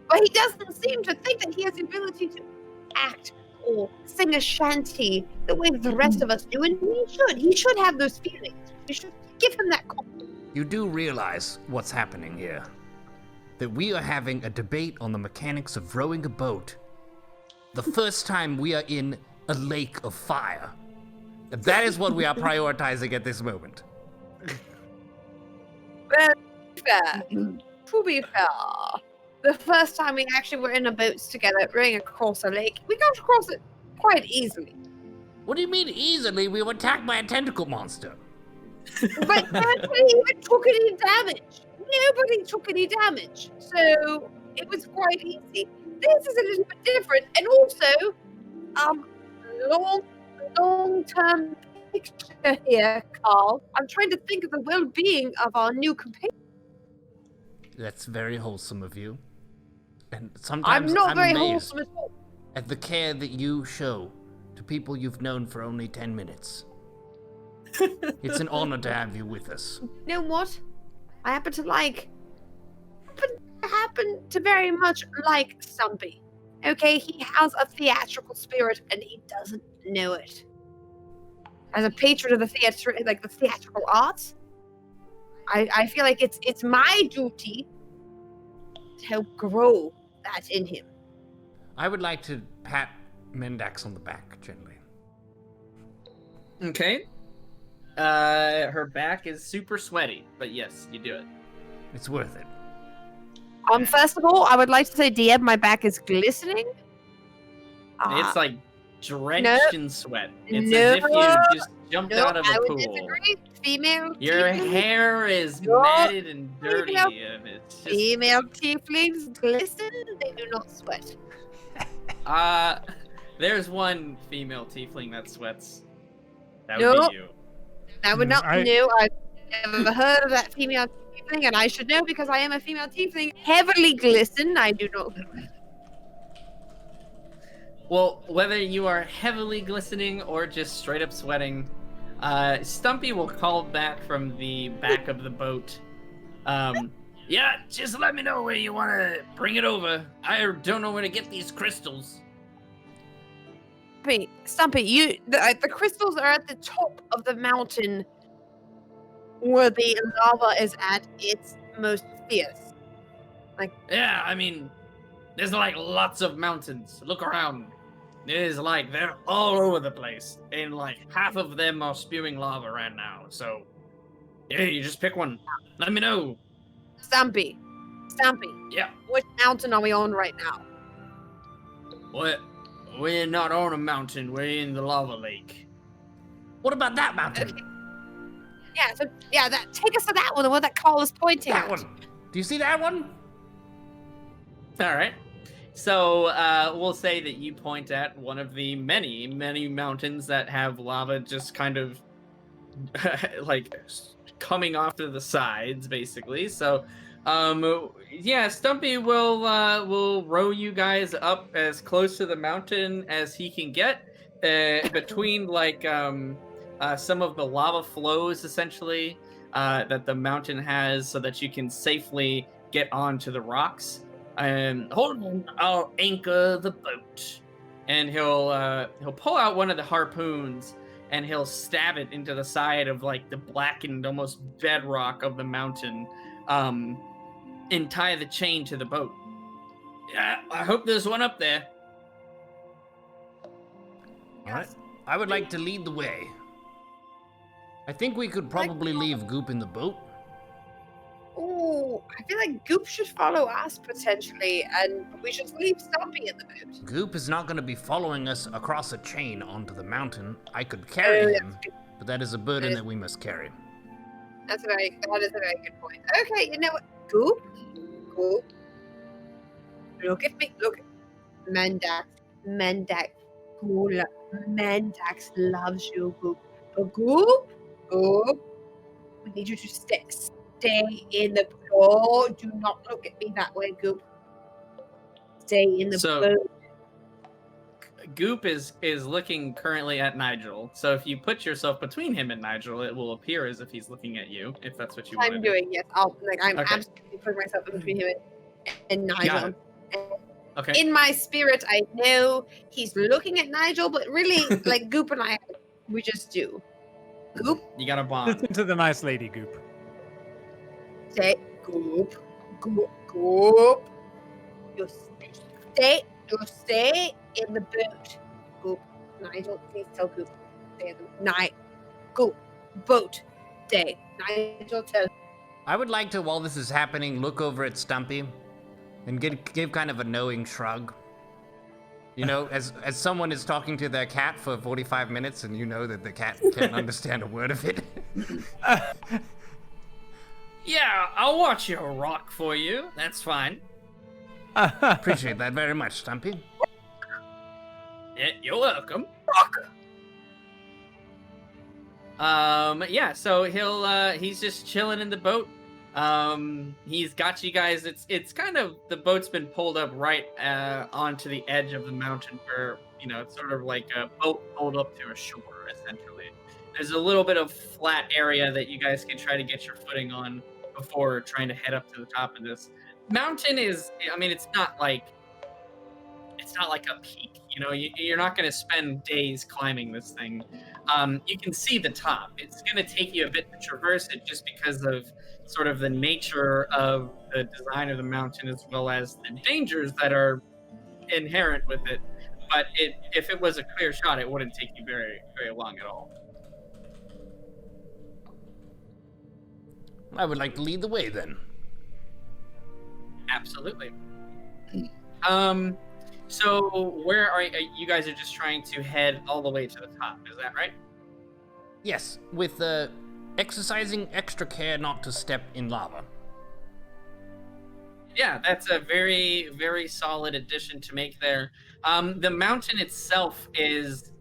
But he doesn't seem to think that he has the ability to act or sing a shanty the way that the rest of us do, and he should. He should have those feelings. We should give him that confidence. You do realize what's happening here. That we are having a debate on the mechanics of rowing a boat. The first time we are in a lake of fire. That is what we are prioritizing at this moment. Well, to be fair, the first time we actually were in a boat together rowing across a lake, we got across it quite easily. What do you mean easily? We were attacked by a tentacle monster. But nobody even took any damage. Nobody took any damage. So it was quite easy. This is a little bit different. And also, long-term picture here, Carl. I'm trying to think of the well-being of our new companion. That's very wholesome of you. And I'm sometimes not very amazed wholesome at all. at the care that you show to people you've known for only 10 minutes. It's an honor to have you with us. You know what? I happen to very much like Stumpy. Okay, he has a theatrical spirit and he doesn't know it. As a patron of the theatrical arts, I feel like it's my duty to help grow that in him. I would like to pat Mendax on the back gently. Okay. Her back is super sweaty, but yes, you do it. It's worth it. First of all, I would like to say, DM, my back is glistening. It's like drenched in sweat. It's as if you just jumped out of I a would pool. disagree. Female Your tiefling- hair is No. matted and dirty. It's just, Female tieflings glisten, they do not sweat. there's one female tiefling that sweats. That No. would be you. That would not I- be new. I've never heard of that female tiefling, and I should know because I am a female tiefling. Heavily glisten, I do not. Well, whether you are heavily glistening or just straight up sweating, Stumpy will call back from the back of the boat. Yeah, just let me know where you want to bring it over. I don't know where to get these crystals. Stumpy, the crystals are at the top of the mountain where the lava is at its most fierce. Yeah, I mean, there's like lots of mountains. Look around. There's like, they're all over the place. And like half of them are spewing lava right now. So, yeah, you just pick one. Let me know. Stumpy, Yeah. which mountain are we on right now? What? We're not on a mountain. We're in the lava lake. What about that mountain? Okay. Take us to that one, the one that Carl is pointing That at. one. Do you see that one? All right. So we'll say that you point at one of the many, many mountains that have lava just kind of like coming off to the sides, basically. So, yeah, Stumpy will row you guys up as close to the mountain as he can get, between like some of the lava flows, essentially, that the mountain has, so that you can safely get onto the rocks. Hold on, I'll anchor the boat. And he'll pull out one of the harpoons and he'll stab it into the side of like the blackened, almost bedrock of the mountain, and tie the chain to the boat. Yeah, I hope there's one up there. All right. I would like to lead the way. I think we could probably leave Goop in the boat. Ooh, I feel like Goop should follow us potentially, and we should leave Stumpy in the boat. Goop is not going to be following us across a chain onto the mountain. I could carry him, but that is a burden that we must carry. That is a very good point. Okay, you know what? Goop. Look at me. Look. Mendax. Cool. Mendax loves you, Goop. But Goop, we need you to stay in the. Oh, do not look at me that way, Goop. Stay in the So- boat. Goop is looking currently at Nigel. So if you put yourself between him and Nigel, it will appear as if he's looking at you. If that's what you want I'm to do. doing, yes. I'm Okay. absolutely putting myself in between him and Nigel. Okay. In my spirit, I know he's looking at Nigel, but really, like Goop and I, we just do. Goop, You got a bond. Listen to the nice lady, Goop. stay. Goop, Goop. You stay in the boat. Goop, Nigel, please tell Goop. Stay in the Goop, boat, stay. Nigel, tell. I would like to, while this is happening, look over at Stumpy and give kind of a knowing shrug. You know, as someone is talking to their cat for 45 minutes and you know that the cat can't understand a word of it. Yeah, I'll watch your rock for you. That's fine. Appreciate that very much, Stumpy. Yeah, you're welcome. Yeah, so he's just chilling in the boat. He's got you guys. It's kind of, the boat's been pulled up right onto the edge of the mountain where, you know, it's sort of like a boat pulled up to a shore, essentially. There's a little bit of flat area that you guys can try to get your footing on before trying to head up to the top of this. Mountain is, I mean, it's not like a peak, you know, you're not going to spend days climbing this thing. You can see the top. It's going to take you a bit to traverse it just because of sort of the nature of the design of the mountain, as well as the dangers that are inherent with it. But if it was a clear shot, it wouldn't take you very, very long at all. I would like to lead the way then. Absolutely. So where are you guys? Are just trying to head all the way to the top, is that right? Yes, with exercising extra care not to step in lava. Yeah, that's a very, very solid addition to make there. The mountain itself is,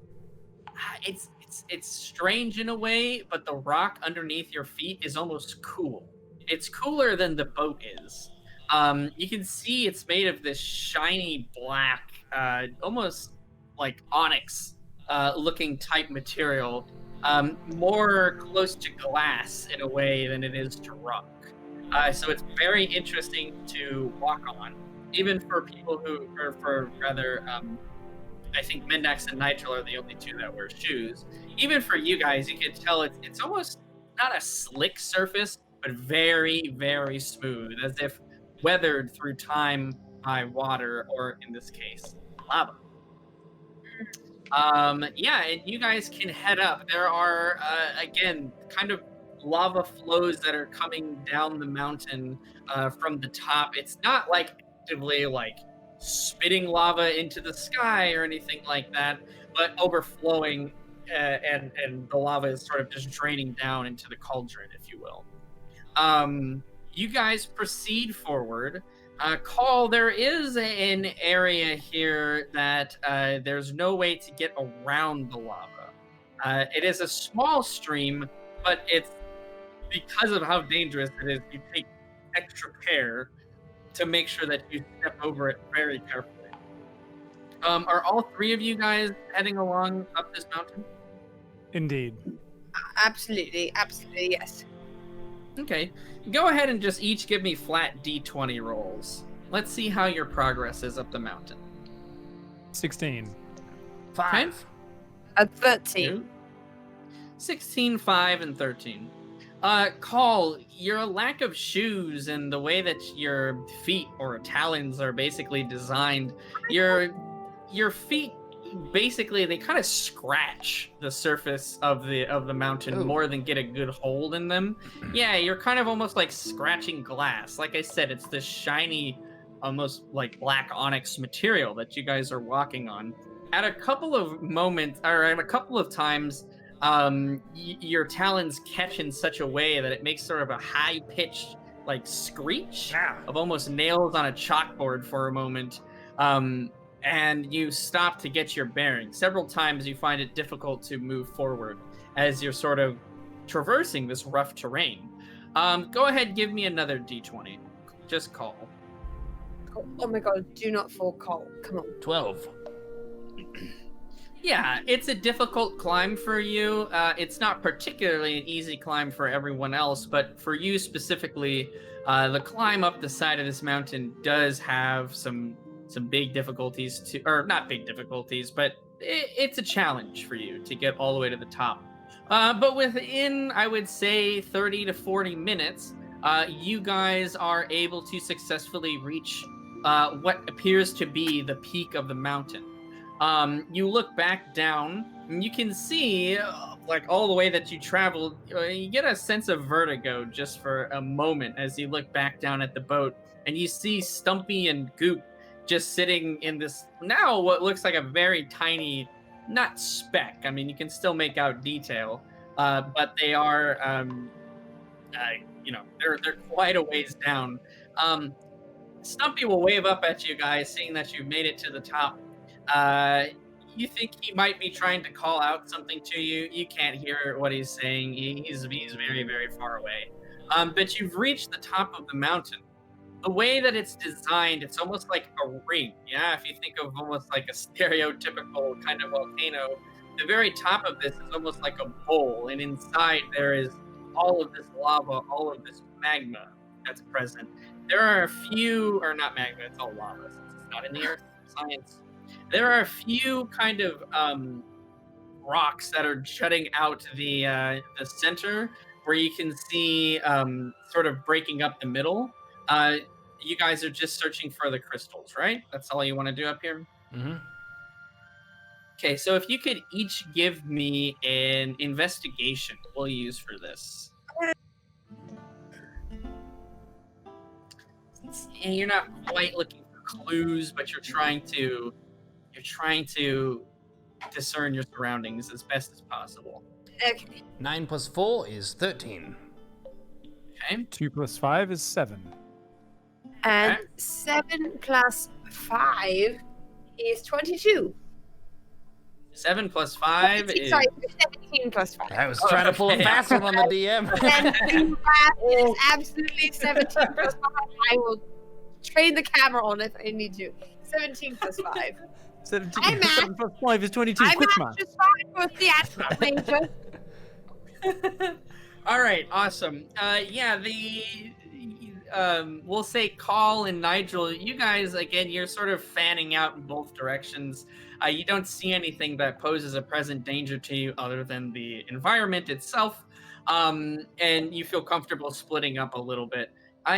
it's strange in a way, but the rock underneath your feet is almost cool. It's cooler than the boat is. You can see it's made of this shiny black, almost like onyx looking type material, more close to glass in a way than it is to rock. So it's very interesting to walk on, even for people who, or for rather, I think Mendax and Nigel are the only two that wear shoes. Even for you guys, you can tell it's almost not a slick surface, but very, very smooth, as if weathered through time by water, or in this case, lava. Yeah, and you guys can head up. There are, again, kind of lava flows that are coming down the mountain from the top. It's not like actively like spitting lava into the sky or anything like that, but overflowing, and the lava is sort of just draining down into the cauldron, if you will. You guys proceed forward. Call, there is an area here that there's no way to get around the lava. It is a small stream, but it's because of how dangerous it is, you take extra care to make sure that you step over it very carefully. Are all three of you guys heading along up this mountain? Indeed. Absolutely, yes. Okay, go ahead and just each give me flat D20 rolls. Let's see how your progress is up the mountain. 16. 5. At 13. Two. 16, 5, and 13. Call, your lack of shoes and the way that your feet or talons are basically designed, your feet basically, they kind of scratch the surface of the mountain more than get a good hold in them. Yeah, you're kind of almost like scratching glass. Like I said, it's this shiny, almost like black onyx material that you guys are walking on. At a couple of moments, or at a couple of times, your talons catch in such a way that it makes sort of a high-pitched like screech of almost nails on a chalkboard for a moment. and you stop to get your bearings. Several times you find it difficult to move forward as you're sort of traversing this rough terrain. Go ahead, give me another d20. Just call. Oh my god, do not fall, Cole. Come on. 12. Yeah, it's a difficult climb for you. It's not particularly an easy climb for everyone else, but for you specifically, the climb up the side of this mountain does have some big difficulties or not big difficulties, but it's a challenge for you to get all the way to the top. But within, I would say, 30 to 40 minutes, you guys are able to successfully reach what appears to be the peak of the mountain. You look back down, and you can see, like, all the way that you traveled. You get a sense of vertigo just for a moment as you look back down at the boat, and you see Stumpy and Goop just sitting in this, now what looks like a very tiny, not speck. I mean, you can still make out detail, but they are, they're quite a ways down. Stumpy will wave up at you guys, seeing that you've made it to the top. You think he might be trying to call out something to you. You can't hear what he's saying. He's very, very far away. But you've reached the top of the mountain. The way that it's designed, it's almost like a ring. Yeah, if you think of almost like a stereotypical kind of volcano, the very top of this is almost like a bowl, and inside there is all of this lava, all of this magma that's present. There are a few, or not magma, it's all lava since it's not in the earth science. There are a few kind of rocks that are jutting out the center, where you can see sort of breaking up the middle. You guys are just searching for the crystals, right? That's all you want to do up here? Mm-hmm. Okay, so if you could each give me an investigation we'll use for this. And you're not quite looking for clues, but you're trying to discern your surroundings as best as possible. Okay. 9 plus 4 is 13. Okay. 2 plus 5 is 7. And Okay. 7 plus 5 is 22. 7 plus 5 is... Sorry, 17 plus 5. I was trying to pull a fast one on the DM. And the math is absolutely 17 plus 5. I will train the camera on if I need to. 17 plus 5. 17 I'm at- 7 plus 5 is 22. I'm Quick not math. just fine for a theatrical major. All right, awesome. Yeah, we'll say Call and Nigel, you guys, again, you're sort of fanning out in both directions. You don't see anything that poses a present danger to you other than the environment itself, and you feel comfortable splitting up a little bit.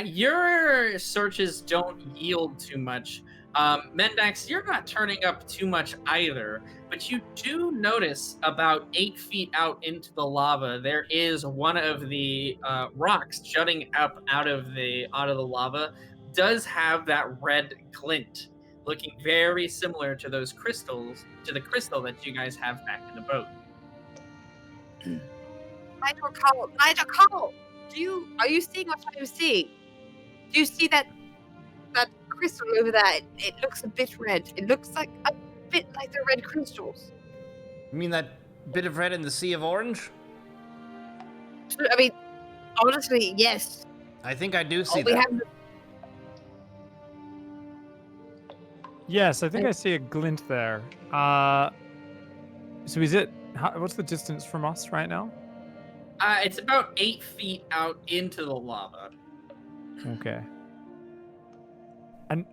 Your searches don't yield too much. Mendax, you're not turning up too much either, but you do notice about 8 feet out into the lava, there is one of the rocks jutting up out of the lava, does have that red glint, looking very similar to those crystals, to the crystal that you guys have back in the boat. Nigel, Cole, are you seeing what I'm seeing? Do you see that crystal over there? It looks a bit red. It looks like a bit like the red crystals. You mean that bit of red in the sea of orange? I mean, honestly, yes. I think I do see We that. have Yes, I think I see a glint there. So is it? What's the distance from us right now? It's about 8 feet out into the lava. Okay. And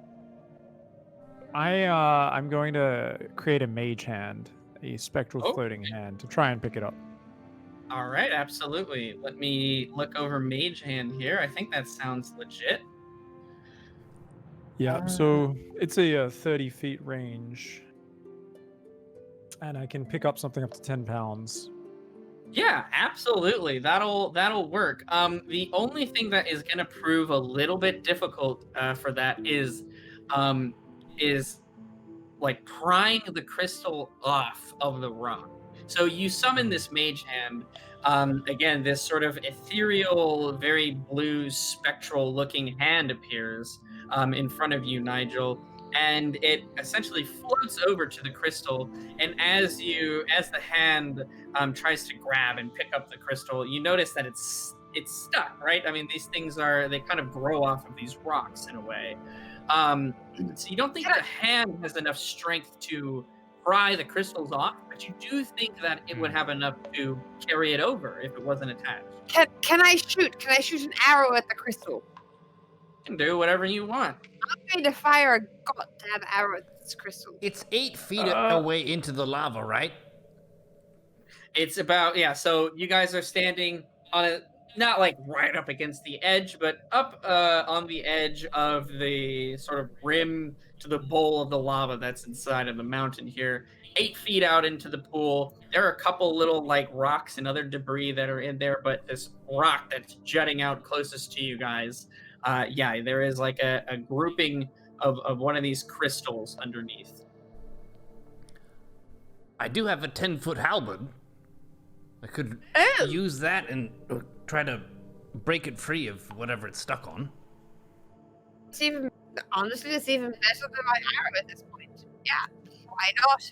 I'm going to create a mage hand, a spectral Oh, floating hand, to try and pick it up. All right, absolutely. Let me look over Mage Hand here. I think that sounds legit. Yeah, so it's a 30 feet range, and I can pick up something up to 10 pounds. Yeah, absolutely. That'll work. The only thing that is going to prove a little bit difficult for that is like prying the crystal off of the rock. So you summon this mage hand. Again, this sort of ethereal, very blue, spectral-looking hand appears in front of you, Nigel, and it essentially floats over to the crystal. And as the hand tries to grab and pick up the crystal, you notice that it's stuck, right? I mean, these things they kind of grow off of these rocks in a way. So you don't think the hand has enough strength to pry the crystals off, but you do think that it would have enough to carry it over if it wasn't attached. Can I shoot? Can I shoot an arrow at the crystal? You can do whatever you want. I'm going to fire a goddamn arrow at this crystal. It's 8 feet away into the lava, right? It's about, yeah, so you guys are standing on a, not like right up against the edge, but up on the edge of the sort of rim to the bowl of the lava that's inside of the mountain here. 8 feet out into the pool. There are a couple little like rocks and other debris that are in there, but this rock that's jutting out closest to you guys, yeah, there is like a grouping of one of these crystals underneath. I do have a 10-foot halberd. I could use that and try to break it free of whatever it's stuck on. Honestly, it's even better than my arrow at this point. Yeah, why not?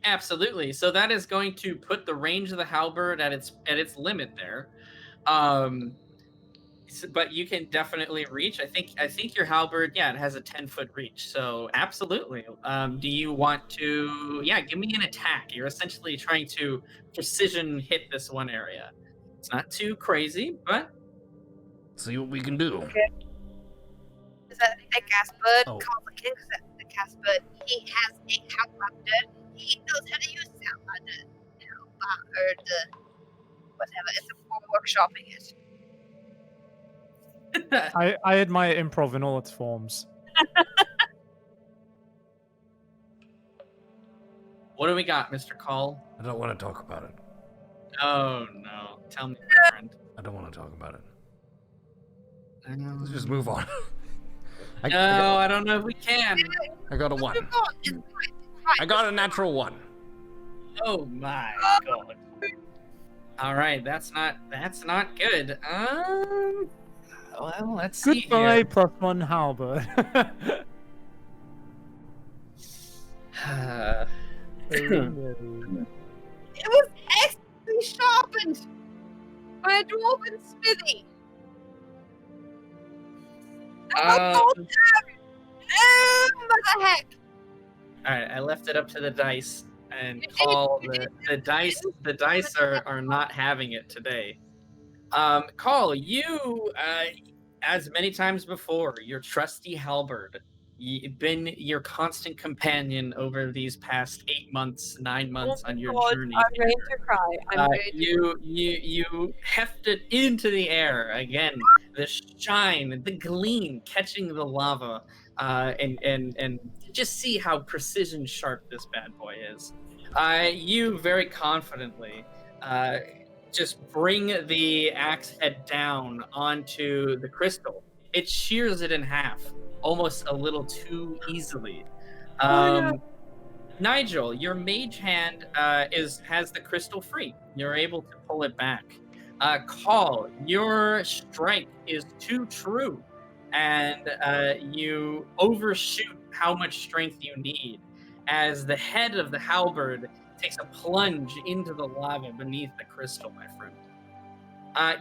Absolutely. So that is going to put the range of the halberd at its limit there. But you can definitely reach. I think your halberd, yeah, it has a 10-foot reach. So absolutely. Do you want to? Yeah, give me an attack. You're essentially trying to precision hit this one area. It's not too crazy, but see what we can do. Okay. Is that the Casper? Oh. Call the king. The Casper. He has a halberd. He knows how to use halberd. Whatever. It's for workshopping it. I admire improv in all its forms. What do we got, Mr. Call? I don't want to talk about it. Oh no! Tell me, my friend. I don't want to talk about it. No, Let's just move on. I don't know if we can. I got a 1. It's fine. I got a natural 1. Oh my god! All right, that's not good. Well, let's see Goodbye, here. +1 halberd. It was excellently sharpened by a dwarven smithy. What the heck? All right, I left it up to the dice, and Call the dice. The dice are not having it today. Call, you as many times before, your trusty halberd, been your constant companion over these past 8 months, 9 months on your journey. I'm ready to cry. You heft it into the air again. The shine, the gleam, catching the lava, and just see how precision sharp this bad boy is. You very confidently just bring the axe head down onto the crystal. It shears it in half, almost a little too easily. Nigel, your mage hand has the crystal free. You're able to pull it back. Call, your strike is too true, and you overshoot how much strength you need as the head of the halberd takes a plunge into the lava beneath the crystal, my friend.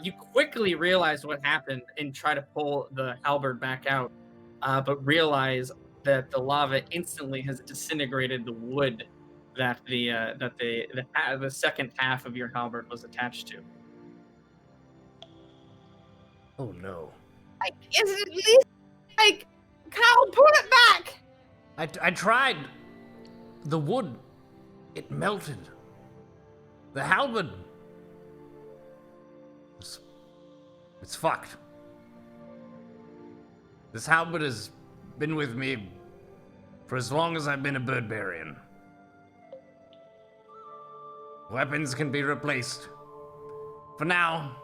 You quickly realize what happened and try to pull the halberd back out, but realize that the lava instantly has disintegrated the wood that the second half of your halberd was attached to. Oh no! Is it at least like, Carl, pull it back? I tried. The wood, it melted. The halberd, it's fucked. This halberd has been with me for as long as I've been a birdbarian. Weapons can be replaced. For now,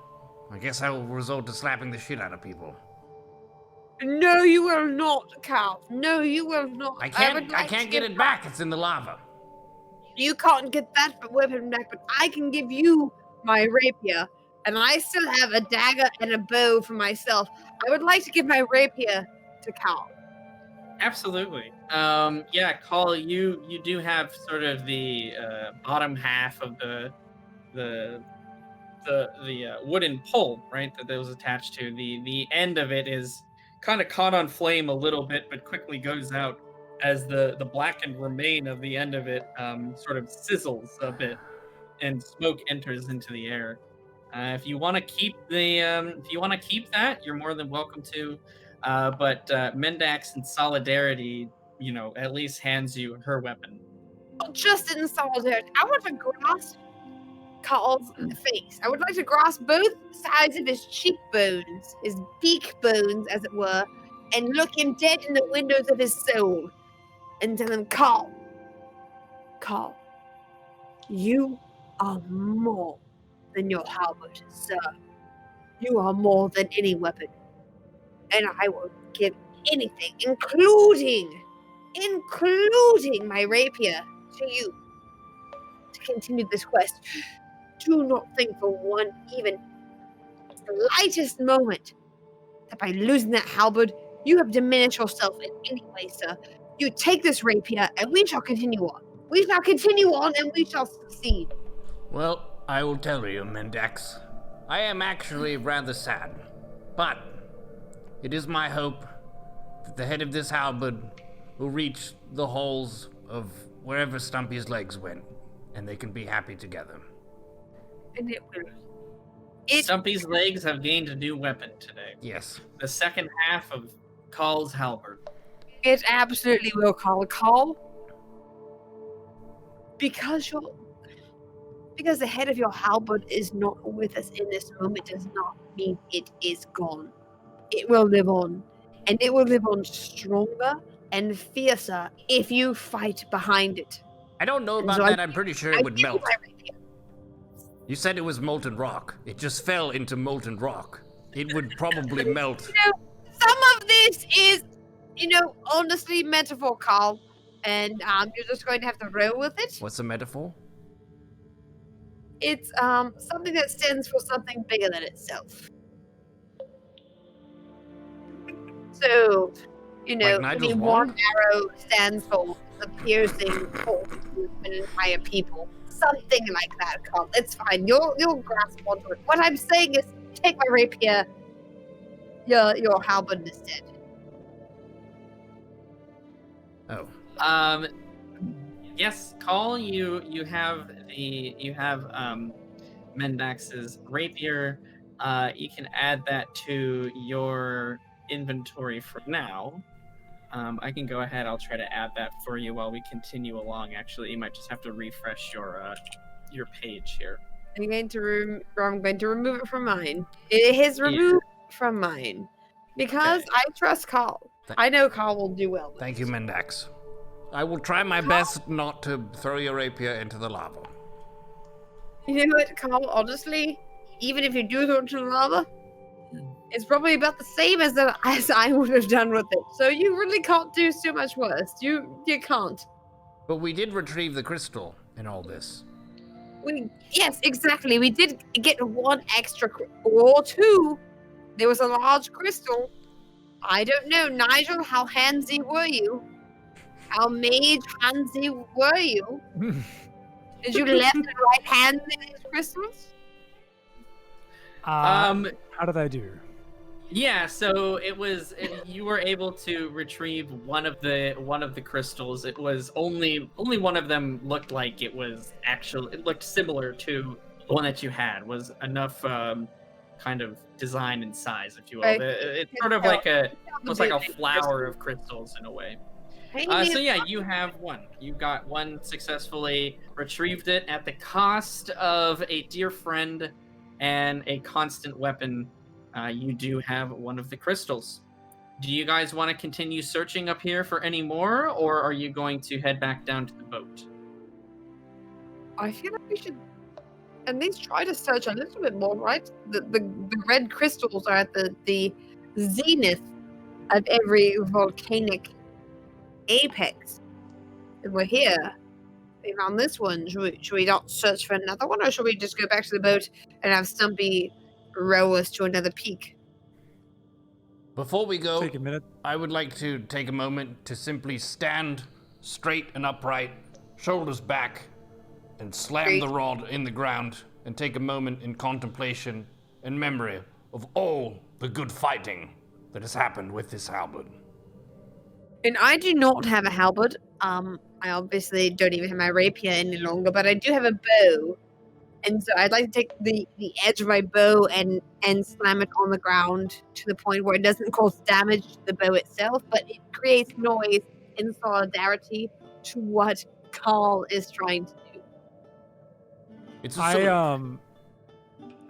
I guess I will resort to slapping the shit out of people. No, you will not, Carl. No, you will not. I can't get it back. It's in the lava. You can't get that weapon back, but I can give you my rapier, and I still have a dagger and a bow for myself. I would like to give my rapier to Carl. Absolutely. Yeah, Call, you do have sort of the bottom half of the wooden pole, right? That was attached to the end of it is kind of caught on flame a little bit, but quickly goes out as the blackened remain of the end of it sort of sizzles a bit, and smoke enters into the air. If you want to keep if you want to keep that, you're more than welcome to. But Mendax in solidarity, at least hands you her weapon. Just in solidarity, I want to grasp Carl's face. I would like to grasp both sides of his cheekbones, his beak bones, as it were, and look him dead in the windows of his soul and tell him, Carl, you are more than your halberd, sir. You are more than any weapon. And I will give anything, including my rapier, to you to continue this quest. Do not think for one, even slightest moment, that by losing that halberd, you have diminished yourself in any way, sir. You take this rapier, and we shall continue on. We shall continue on, and we shall succeed. Well, I will tell you, Mendax. I am actually rather sad. But it is my hope that the head of this halberd will reach the halls of wherever Stumpy's legs went, and they can be happy together. And it will. Stumpy's legs have gained a new weapon today. Yes. The second half of Call's halberd. It absolutely will, Call. Because the head of your halberd is not with us in this moment does not mean it is gone. It will live on. And it will live on stronger and fiercer if you fight behind it. I don't know about so that. I'm pretty sure it would give you melt. my rapier. You said it was molten rock. It just fell into molten rock. It would probably melt. Some of this is, honestly metaphor, Carl. And you're just going to have to roll with it. What's a metaphor? It's something that stands for something bigger than itself. So, Like Nigel's one wand? arrow stands for the piercing force of an entire people. Something like that, Carl. It's fine. You'll grasp onto it. What I'm saying is, take my rapier. Your halberd is dead. Oh. Yes, Call, you have Mendax's rapier. You can add that to your inventory for now. I can go ahead. I'll try to add that for you while we continue along. Actually, you might just have to refresh your page here. I'm going to remove it from mine. It is removed from mine because I trust Carl. I know Carl will do well. Thank you, Mendax. I will try my best not to throw your rapier into the lava. You know what, Carl? Honestly, even if you do throw it into the lava, it's probably about the same as I would have done with it. So you really can't do so much worse. You can't. But we did retrieve the crystal in all this. Yes, exactly. We did get one extra or two. There was a large crystal. I don't know, Nigel. How handsy were you? How mage handsy were you? Did you left and right hand in these crystals? How did I do? Yeah, so you were able to retrieve one of the crystals. It was only one of them looked like it looked similar to the one that you had. Was enough kind of design and size, if you will. Right. It's sort of like almost like a flower of crystals in a way. So yeah, you have one. You got one successfully, retrieved it at the cost of a dear friend and a constant weapon. You do have one of the crystals. Do you guys want to continue searching up here for any more, or are you going to head back down to the boat? I feel like we should at least try to search a little bit more, right? The red crystals are at the zenith of every volcanic apex. And we're here. We found this one. Should we not search for another one, or should we just go back to the boat and have Stumpy row us to another peak? Before we go, Take a minute. I would like to take a moment to simply stand straight and upright, shoulders back, and slam the rod in the ground and take a moment in contemplation and memory of all the good fighting that has happened with this halberd. And I do not have a halberd. I obviously don't even have my rapier any longer, but I do have a bow. And so I'd like to take the edge of my bow and slam it on the ground to the point where it doesn't cause damage to the bow itself, but it creates noise in solidarity to what Carl is trying to do. It's a sort of...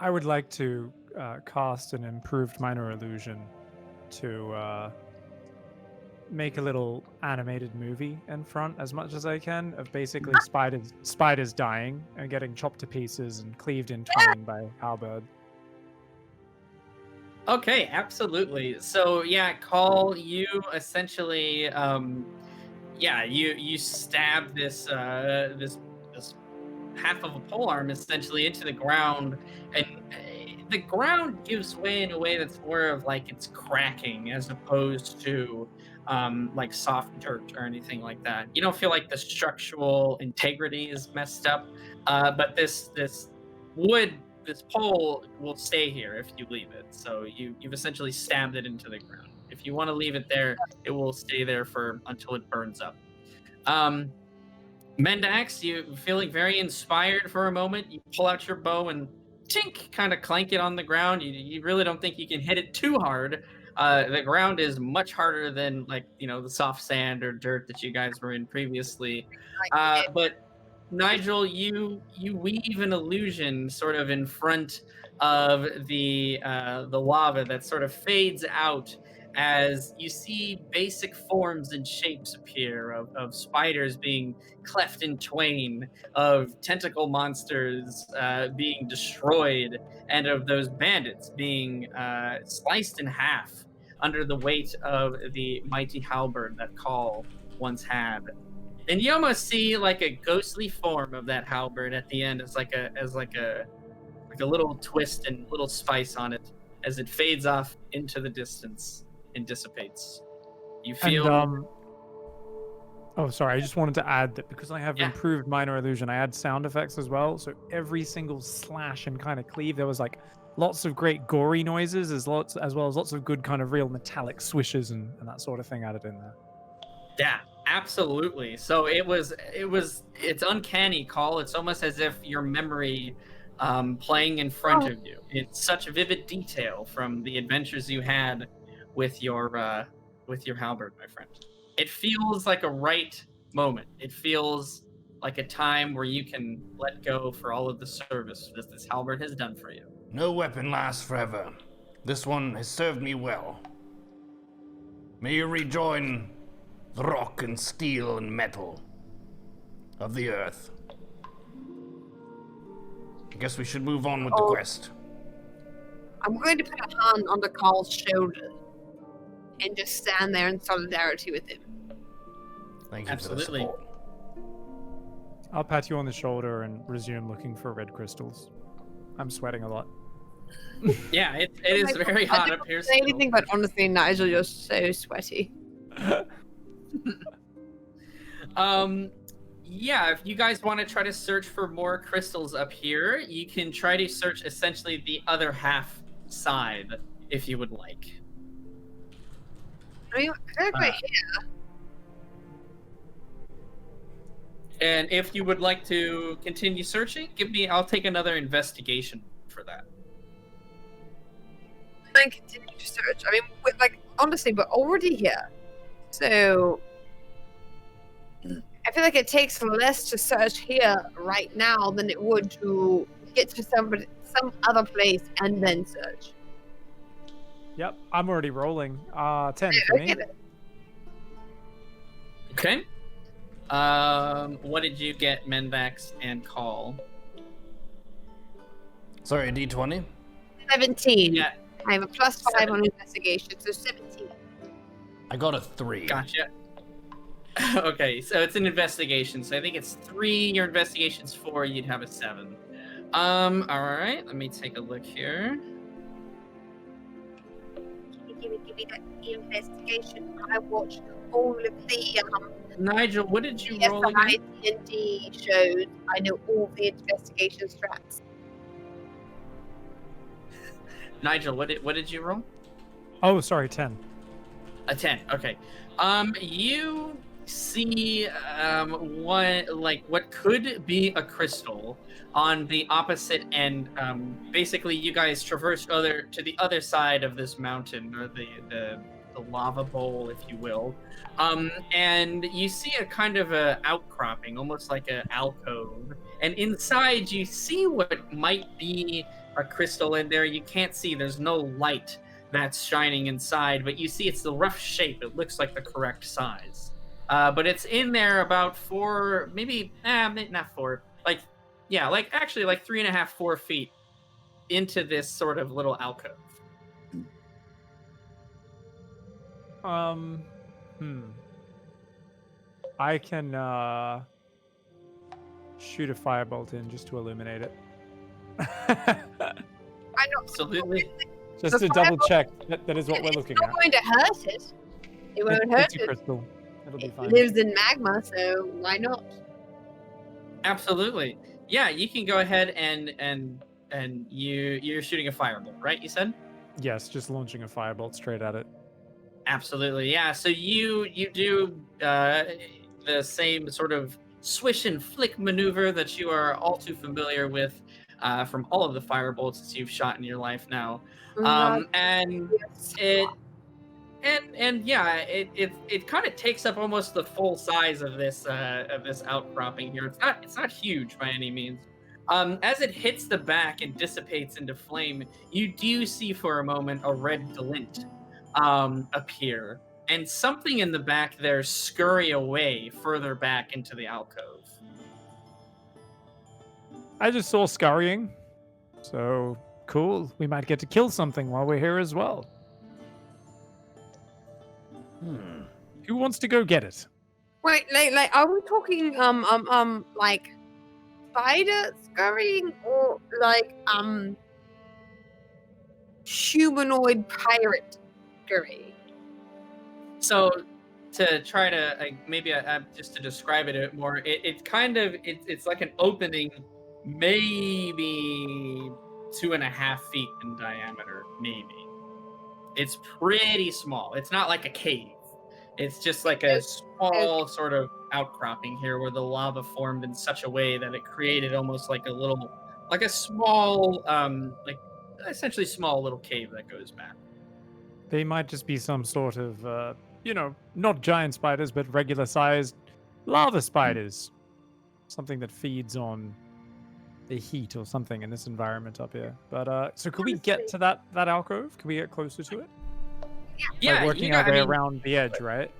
I would like to cast an improved minor illusion to make a little animated movie in front as much as I can of basically spiders dying and getting chopped to pieces and cleaved in twain by halberd. Okay, absolutely. So yeah, Call, you essentially you stab this half of a polearm essentially into the ground, and the ground gives way in a way that's more of like it's cracking as opposed to like soft dirt or anything like that. You don't feel like the structural integrity is messed up, but this wood, this pole will stay here if you leave it. So you've essentially stabbed it into the ground. If you want to leave it there, it will stay there until it burns up. Mendax, you feeling very inspired for a moment. You pull out your bow and tink, kind of clank it on the ground. You really don't think you can hit it too hard. The ground is much harder than the soft sand or dirt that you guys were in previously. But Nigel, you weave an illusion sort of in front of the lava that sort of fades out as you see basic forms and shapes appear of spiders being cleft in twain, of tentacle monsters being destroyed, and of those bandits being sliced in half under the weight of the mighty halberd that Call once had. And you almost see like a ghostly form of that halberd at the end as like a little twist and little spice on it as it fades off into the distance and dissipates. You feel... Oh, sorry. I just wanted to add that because I have improved minor illusion, I add sound effects as well. So every single slash and kind of cleave, there was like lots of great gory noises, as well as lots of good kind of real metallic swishes and that sort of thing added in there. Yeah, absolutely. So it's uncanny, Call. It's almost as if your memory playing in front of you. It's such vivid detail from the adventures you had with your halberd, my friend. It feels like a right moment. It feels like a time where you can let go for all of the service that this halberd has done for you. No weapon lasts forever. This one has served me well. May you rejoin the rock and steel and metal of the earth. I guess we should move on with the quest. I'm going to put a hand on the Carl's shoulder and just stand there in solidarity with him. Thank you Absolutely. for the support. I'll pat you on the shoulder and resume looking for red crystals. I'm sweating a lot. Yeah, it is very hot up here. I don't say anything, but honestly, Nigel, you're so sweaty. Yeah, if you guys want to try to search for more crystals up here, you can try to search essentially the other half side if you would like. I mean, I feel like we're here. And if you would like to continue searching, I'll take another investigation for that. I continue to search. I mean, honestly, we're already here. So I feel like it takes less to search here right now than it would to get to some other place and then search. Yep, I'm already rolling. 10 for me. Okay. What did you get, Mendax and Call? Sorry, a D20? 17. Yeah. I have a +5 on investigation, so 17. I got a 3. Gotcha. Okay, so it's an investigation. So I think it's 3. Your investigation's 4. You'd have a 7. All right. Let me take a look here. give me that investigation. I watched all of the Nigel, what did you roll again? WayfarersDnD shows. I know all the investigation strats. Nigel, what did you roll? Oh, sorry, 10. A 10. Okay. You see what could be a crystal on the opposite end. Basically, you guys traverse to the other side of this mountain, or the lava bowl, if you will. And you see a kind of a outcropping, almost like an alcove. And inside, you see what might be a crystal in there. You can't see. There's no light that's shining inside, but you see it's the rough shape. It looks like the correct size. But it's in there about 4, maybe not 4, like 3.5, 4 feet into this sort of little alcove. I can shoot a firebolt in just to illuminate it. I know. Absolutely. Just to double check that is what we're looking It's not at. going to hurt it. It won't hurt It's a it. crystal. It'll be It fine. lives in magma, so why not? Absolutely. Yeah, you can go ahead and you're shooting a firebolt, right? You said? Yes, just launching a firebolt straight at it. Absolutely. Yeah. So you do the same sort of swish and flick maneuver that you are all too familiar with from all of the firebolts that you've shot in your life now. And it kind of takes up almost the full size of this outcropping here. It's not huge by any means. As it hits the back and dissipates into flame, you do see for a moment a red glint appear, and something in the back there scurry away further back into the alcove. I just saw scurrying. So cool. We might get to kill something while we're here as well. Who wants to go get it? Wait, like, are we talking like spider scurrying or like humanoid pirate scurrying? So, to try to just to describe it a bit more, it's like an opening, maybe 2.5 feet in diameter, maybe. It's pretty small. It's not like a cave. It's just like a small sort of outcropping here where the lava formed in such a way that it created almost like a small, essentially small little cave that goes back. They might just be some sort of, not giant spiders, but regular sized lava spiders. Something that feeds on the heat or something in this environment up here. But so could we get to that alcove? Can we get closer to it? Yeah, Like working our way around the edge, right?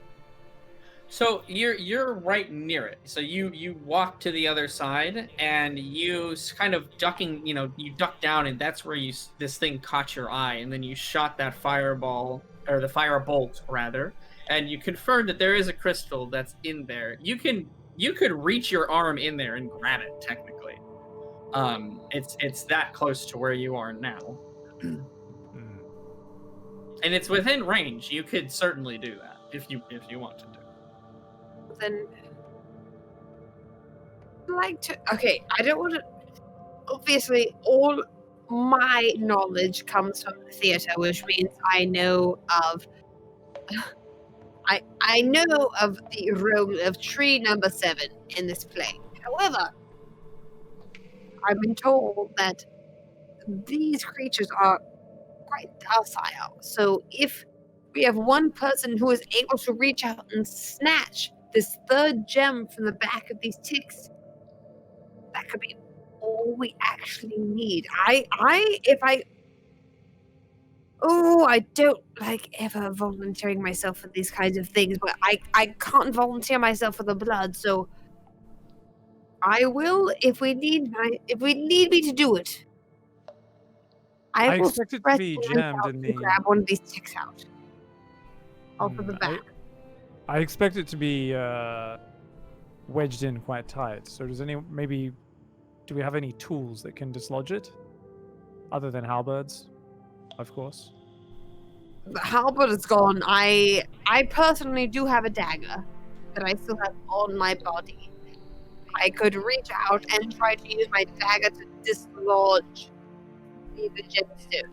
So you're right near it. So you walk to the other side, and you kind of ducking, you duck down, and that's where this thing caught your eye, and then you shot that fireball, or the firebolt rather, and you confirmed that there is a crystal that's in there. You could reach your arm in there and grab it technically. It's that close to where you are now. And it's within range. You could certainly do that if you wanted to. Then okay, I don't want to. Obviously, all my knowledge comes from the theater, which means I know of. I know of the role of tree number 7 in this play. However, I've been told that these creatures are quite docile. So if we have one person who is able to reach out and snatch this third gem from the back of these ticks, that could be all we actually need. I don't like ever volunteering myself for these kinds of things, but I can't volunteer myself for the blood, so I will if we need me to do it. I will expect it to be jammed in the grab one of these ticks out off of the back. I expect it to be wedged in quite tight. So do we have any tools that can dislodge it? Other than halberds, of course. The halberd is gone. I personally do have a dagger that I still have on my body. I could reach out and try to use my dagger to dislodge the gemstone.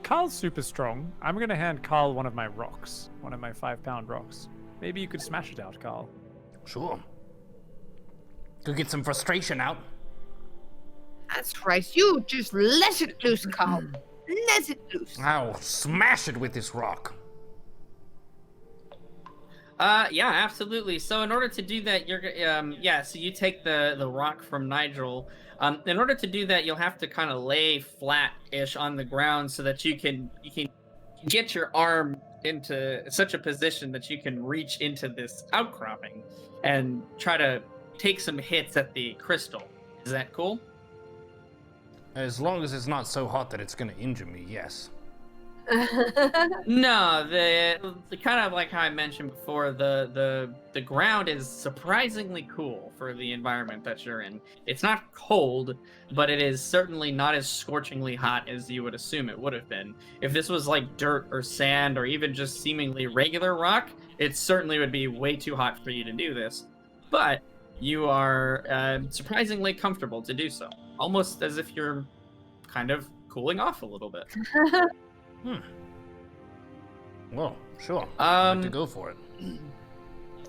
Carl's super strong. I'm gonna hand Carl one of my rocks, one of my 5-pound rocks. Maybe you could smash it out, Carl. Sure. Could get some frustration out. That's right. You just let it loose, Carl. Let it loose. I'll smash it with this rock. Yeah, absolutely. So in order to do that, you're so you take the rock from Nigel. In order to do that, you'll have to kind of lay flat-ish on the ground so that you can get your arm into such a position that you can reach into this outcropping and try to take some hits at the crystal. Is that cool? As long as it's not so hot that it's gonna injure me, yes. No, the kind of like how I mentioned before, the ground is surprisingly cool for the environment that you're in. It's not cold, but it is certainly not as scorchingly hot as you would assume it would have been. If this was like dirt or sand or even just seemingly regular rock, it certainly would be way too hot for you to do this. But you are surprisingly comfortable to do so, almost as if you're kind of cooling off a little bit. Well, sure. I'd like to Um, go for it.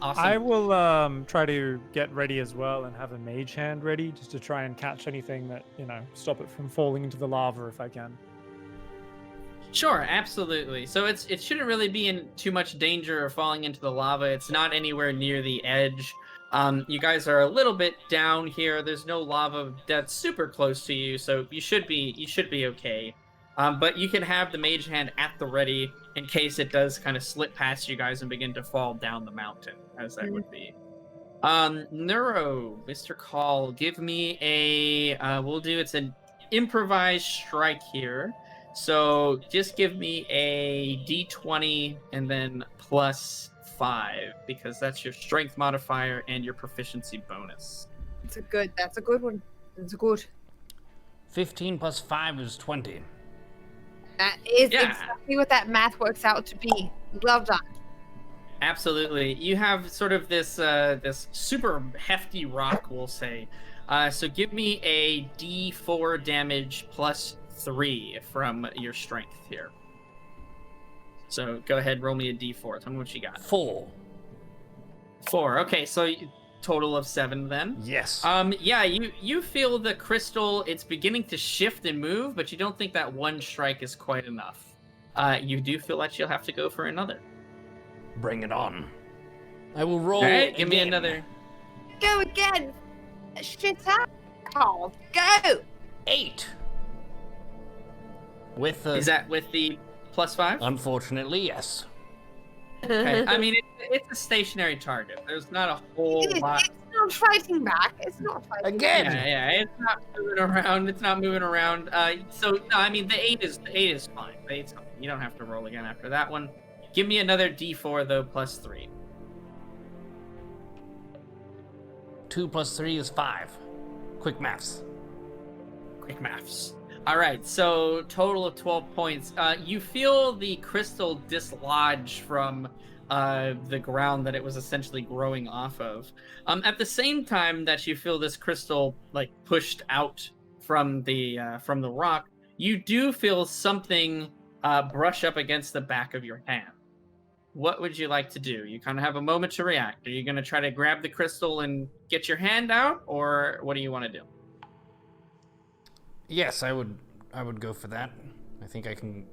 Awesome. I will try to get ready as well and have a mage hand ready just to try and catch anything that, stop it from falling into the lava if I can. Sure, absolutely. So it shouldn't really be in too much danger of falling into the lava. It's not anywhere near the edge. You guys are a little bit down here. There's no lava that's super close to you, so you should be okay. But you can have the mage hand at the ready in case it does kind of slip past you guys and begin to fall down the mountain, as that would be. Neuro, Mr. Call, give me it's an improvised strike here. So just give me a d20 and then plus 5, because that's your strength modifier and your proficiency bonus. That's a good one. That's good. 15 plus 5 is 20. That is Yeah. exactly what that math works out to be. Well done. Absolutely. You have sort of this this super hefty rock, we'll say. So give me a d4 damage plus 3 from your strength here. So go ahead, roll me a d4. Tell me what you got. 4. 4. Okay, so total of 7 then. Yes. Yeah, you feel the crystal, it's beginning to shift and move, but you don't think that one strike is quite enough. You do feel like you'll have to go for another. Bring it on. I will roll. All right, give me again. another. Go again. Shit out. Carl. Go. 8. With the... Is that with the plus 5? Unfortunately, yes. Okay. I mean, it's a stationary target. There's not a whole lot. It's not fighting back. It's not fighting Again. Yeah, it's not moving around. It's not moving around. So no, I mean, the 8 is fine. The 8's fine. You don't have to roll again after that one. Give me another d4 though, plus 3. 2 plus 3 is 5. Quick maths. Quick maths. All right, so total of 12 points. You feel the crystal dislodge from the ground that it was essentially growing off of. At the same time that you feel this crystal like pushed out from the rock, you do feel something brush up against the back of your hand. What would you like to do? You kind of have a moment to react. Are you going to try to grab the crystal and get your hand out, or what do you want to do? Yes, I would go for that. I think I can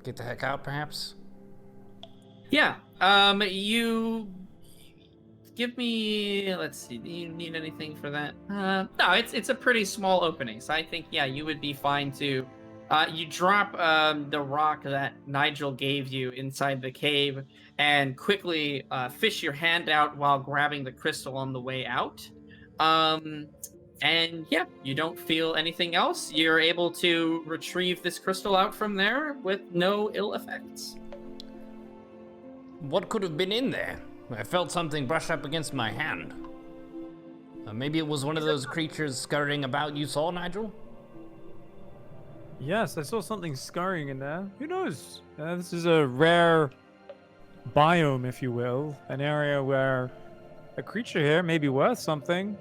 get the heck out, perhaps. Yeah. You give me. Let's see. Do you need anything for that? No. It's a pretty small opening, so I think you would be fine to. You drop the rock that Nigel gave you inside the cave, and quickly fish your hand out while grabbing the crystal on the way out. And you don't feel anything else. You're able to retrieve this crystal out from there with no ill effects. What could have been in there? I felt something brush up against my hand. Maybe it was one of those creatures scurrying about you saw, Nigel? Yes, I saw something scurrying in there. Who knows? This is a rare biome, if you will. An area where a creature here may be worth something.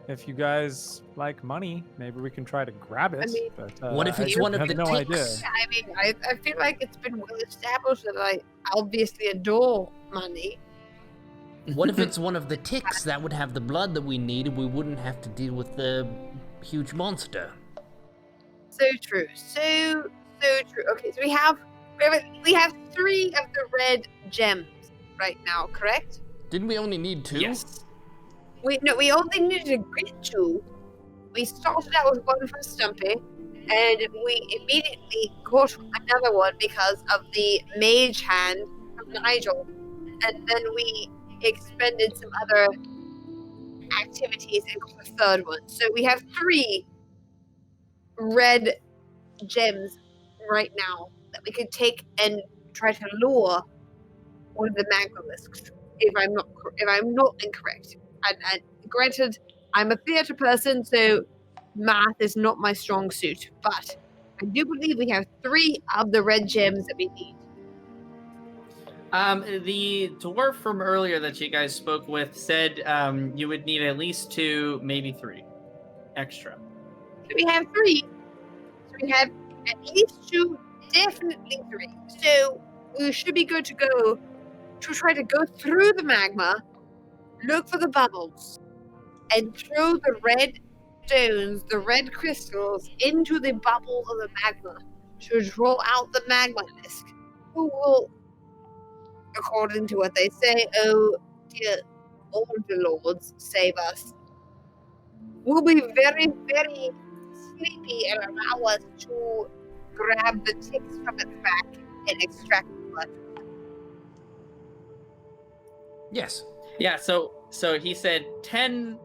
If you guys like money, maybe we can try to grab it. mean, but, What if I it's one of have the no idea. ticks? I mean, I feel like it's been well established that I obviously adore money. What if it's one of the ticks that would have the blood that we need, and we wouldn't have to deal with the huge monster? So true. So true. Okay, so we have 3 of the red gems right now, correct? Didn't we only need 2? Yes. We only needed a grit 2. We started out with one for Stumpy, and we immediately got another one because of the mage hand from Nigel, and then we expended some other activities and got a third one. So we have 3 red gems right now that we could take and try to lure one of the magmalisks. If I'm not incorrect, and granted, I'm a theatre person, so math is not my strong suit. But I do believe we have 3 of the red gems that we need. The dwarf from earlier that you guys spoke with said you would need at least 2, maybe 3 extra. So we have 3. So we have at least 2, definitely 3. So we should be good to go to try to go through the magma, look for the bubbles, and throw the red stones, the red crystals, into the bubbles of the magma to draw out the magmalisk, who will, according to what they say, oh dear, all the lords, save us, will be very, very sleepy and allow us to grab the ticks from its back and extract the blood. Yes. Yeah, so he said 10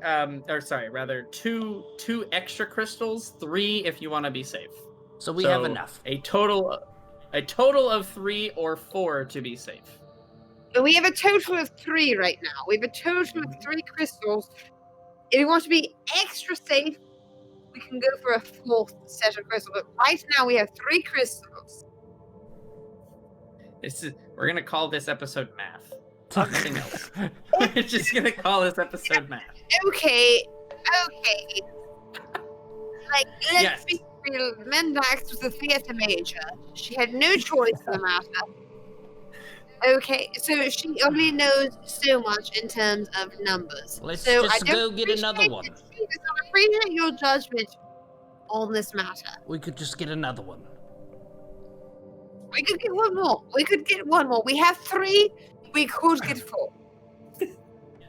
or sorry, rather 2 extra crystals, 3 if you want to be safe. So we have enough. A total of 3 or 4 to be safe. We have a total of 3 right now. We have a total of 3 crystals. If we want to be extra safe, we can go for a 4th set of crystals. But right now we have 3 crystals. We're gonna call this episode math. Nothing else. We're just gonna call this episode math. Okay. Like, let's Yes. be real. Mendax was a theatre major. She had no choice in the matter. Okay, so she only knows so much in terms of numbers. Let's so just I don't go get another one. I appreciate your judgment on this matter. We could just get another one. We could get one more. We have 3. We could get 4.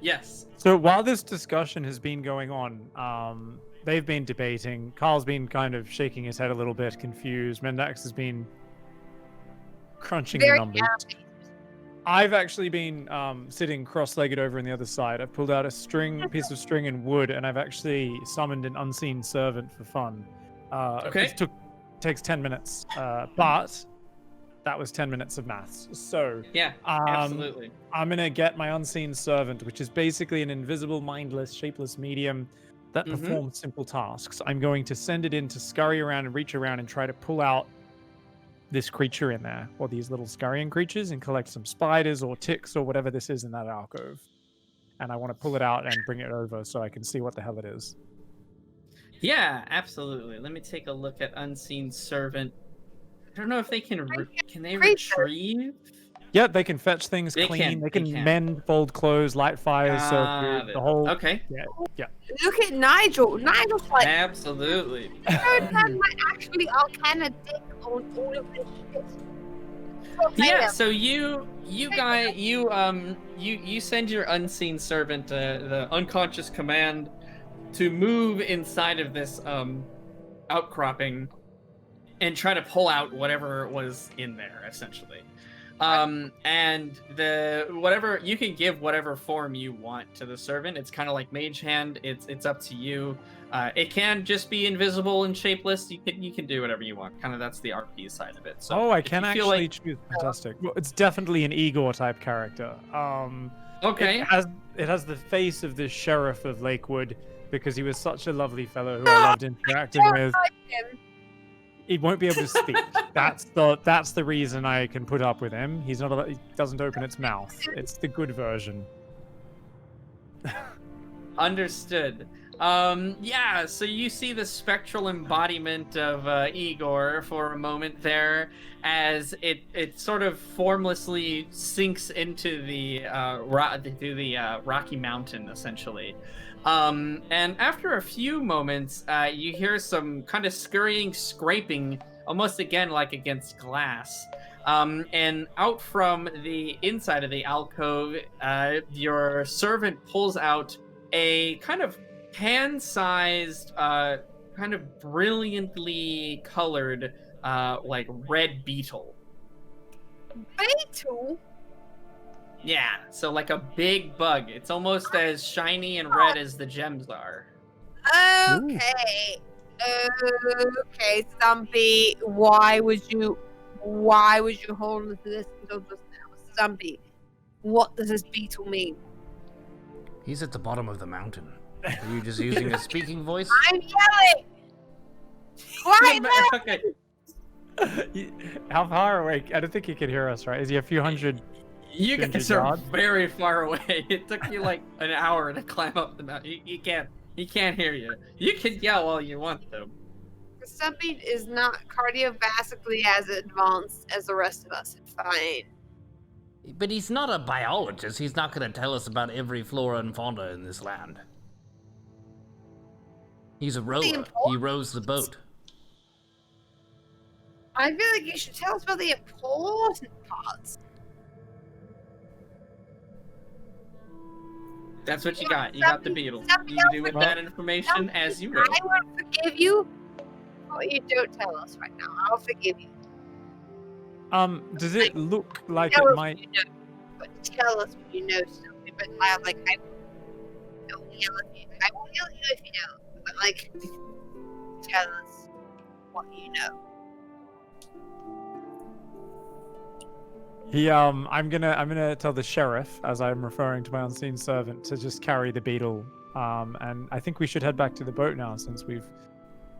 Yes. So while this discussion has been going on, they've been debating. Carl's been kind of shaking his head a little bit, confused. Mendax has been crunching the Very numbers. happy. I've actually been sitting cross-legged over on the other side. I've pulled out a piece of string and wood, and I've actually summoned an unseen servant for fun. Okay. It takes 10 minutes, but that was 10 minutes of maths. So Yeah, absolutely. I'm gonna get my unseen servant, which is basically an invisible, mindless, shapeless medium that performs simple tasks. I'm going to send it in to scurry around and reach around and try to pull out this creature in there, or these little scurrying creatures, and collect some spiders or ticks or whatever this is in that alcove. And I want to pull it out and bring it over so I can see what the hell it is. Yeah, absolutely. Let me take a look at Unseen Servant. I don't know if they can they retrieve? Yeah, they can fetch things They clean. can, They they can can. mend, fold clothes, light fires, serve Got food, it. the whole. Okay. Yeah. Look at Nigel. Nigel's like, Absolutely. third man might actually Arcana dick on all of this shit. Yeah, so you send your unseen servant the unconscious command to move inside of this outcropping and try to pull out whatever was in there, essentially. And whatever you can give whatever form you want to the servant. It's kind of like mage hand. It's up to you. It can just be invisible and shapeless. You can do whatever you want. Kind of that's the RP side of it. So I if can you feel actually like- choose. Fantastic. Well, it's definitely an Igor type character. Okay. It has the face of the sheriff of Lakewood because he was such a lovely fellow who I loved interacting with. he won't be able to speak. That's the reason I can put up with him. He doesn't open its mouth. It's the good version. Understood. Yeah, so you see the spectral embodiment of Igor for a moment there as it sort of formlessly sinks into the Rocky Mountain, essentially. And after a few moments, you hear some kind of scurrying, scraping, almost again like against glass. And out from the inside of the alcove, your servant pulls out a kind of hand-sized, kind of brilliantly colored, like red beetle. Beetle? Yeah, so like a big bug. It's almost as shiny and red as the gems are. Okay. Okay, Stumpy. Why would you hold on to this until just now? Stumpy, what does this beetle mean? He's at the bottom of the mountain. Are you just using a speaking voice? I'm yelling! Quiet now! Okay. How far away? I don't think he can hear us, right? Is he a few hundred? You guys 200 are yards? very far away. It took you like an hour to climb up the mountain. He can't hear you. You can yell all you want though. Stumpy is not cardiovascularly as advanced as the rest of us. It's fine. But he's not a biologist. He's not going to tell us about every flora and fauna in this land. He's a rower. He rows the boat. I feel like you should tell us about the important parts. That's what you got. You got the beetle. You do with that information as you will. I won't forgive you for what you don't tell us right now. I'll forgive you. Does it look like Tell it us might? what you know. But tell us what you know, Stumpy. But I won't yell at you. I won't yell at you if you don't. But like, tell us what you know. I'm gonna tell the sheriff, as I'm referring to my unseen servant, to just carry the beetle. And I think we should head back to the boat now, since we've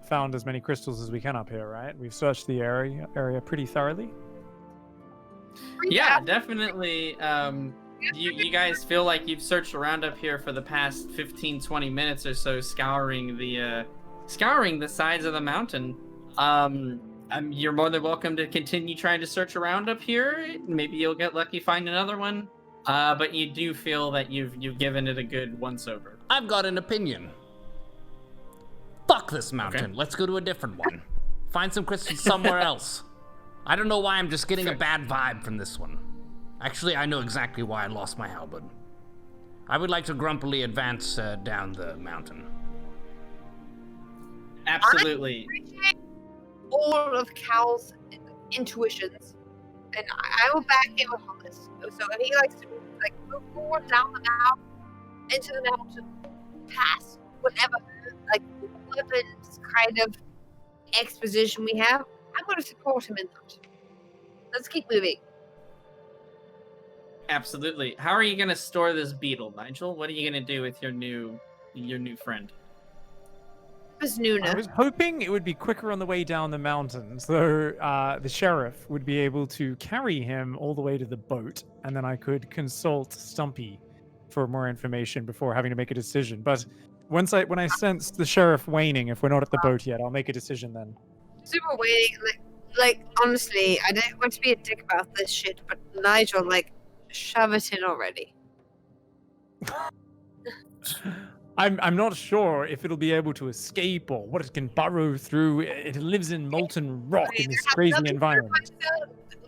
found as many crystals as we can up here, right? We've searched the area pretty thoroughly. Yeah, definitely. You guys feel like you've searched around up here for the past 15-20 minutes or so, scouring the sides of the mountain. You're more than welcome to continue trying to search around up here. Maybe you'll get lucky, find another one. But you do feel that you've given it a good once over. I've got an opinion. Fuck this mountain. Okay. Let's go to a different one. Find some crystals somewhere else. I don't know why I'm just getting a bad vibe from this one. Actually, I know exactly why I lost my halberd. I would like to grumpily advance down the mountain. Absolutely. I appreciate all of Cal's intuitions, and I will back him on this. So if he likes to move forward down the mountain, into the mountain, past whatever weapons kind of exposition we have, I'm going to support him in that. Let's keep moving. Absolutely. How are you going to store this beetle, Nigel? What are you going to do with your new friend? Miss Nuna. I was hoping it would be quicker on the way down the mountain, so the sheriff would be able to carry him all the way to the boat, and then I could consult Stumpy for more information before having to make a decision. But when I sense the sheriff waning, if we're not at the boat yet, I'll make a decision then. Super waiting. Like honestly, I don't want to be a dick about this shit, but Nigel, shove it in already. I'm not sure if it'll be able to escape or what it can burrow through. It lives in molten rock in this crazy environment.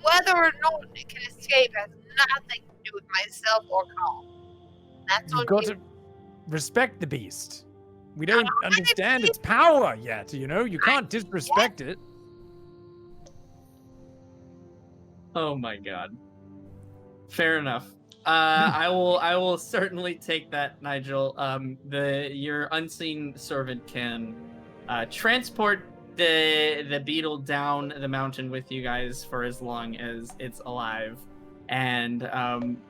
Whether or not it can escape has nothing to do with myself or Carl. That's You've on got you. to respect the beast. We don't understand its power yet, you know? You can't disrespect it. Oh my god. Fair enough. I will certainly take that, Nigel. Your unseen servant can transport the beetle down the mountain with you guys for as long as it's alive. And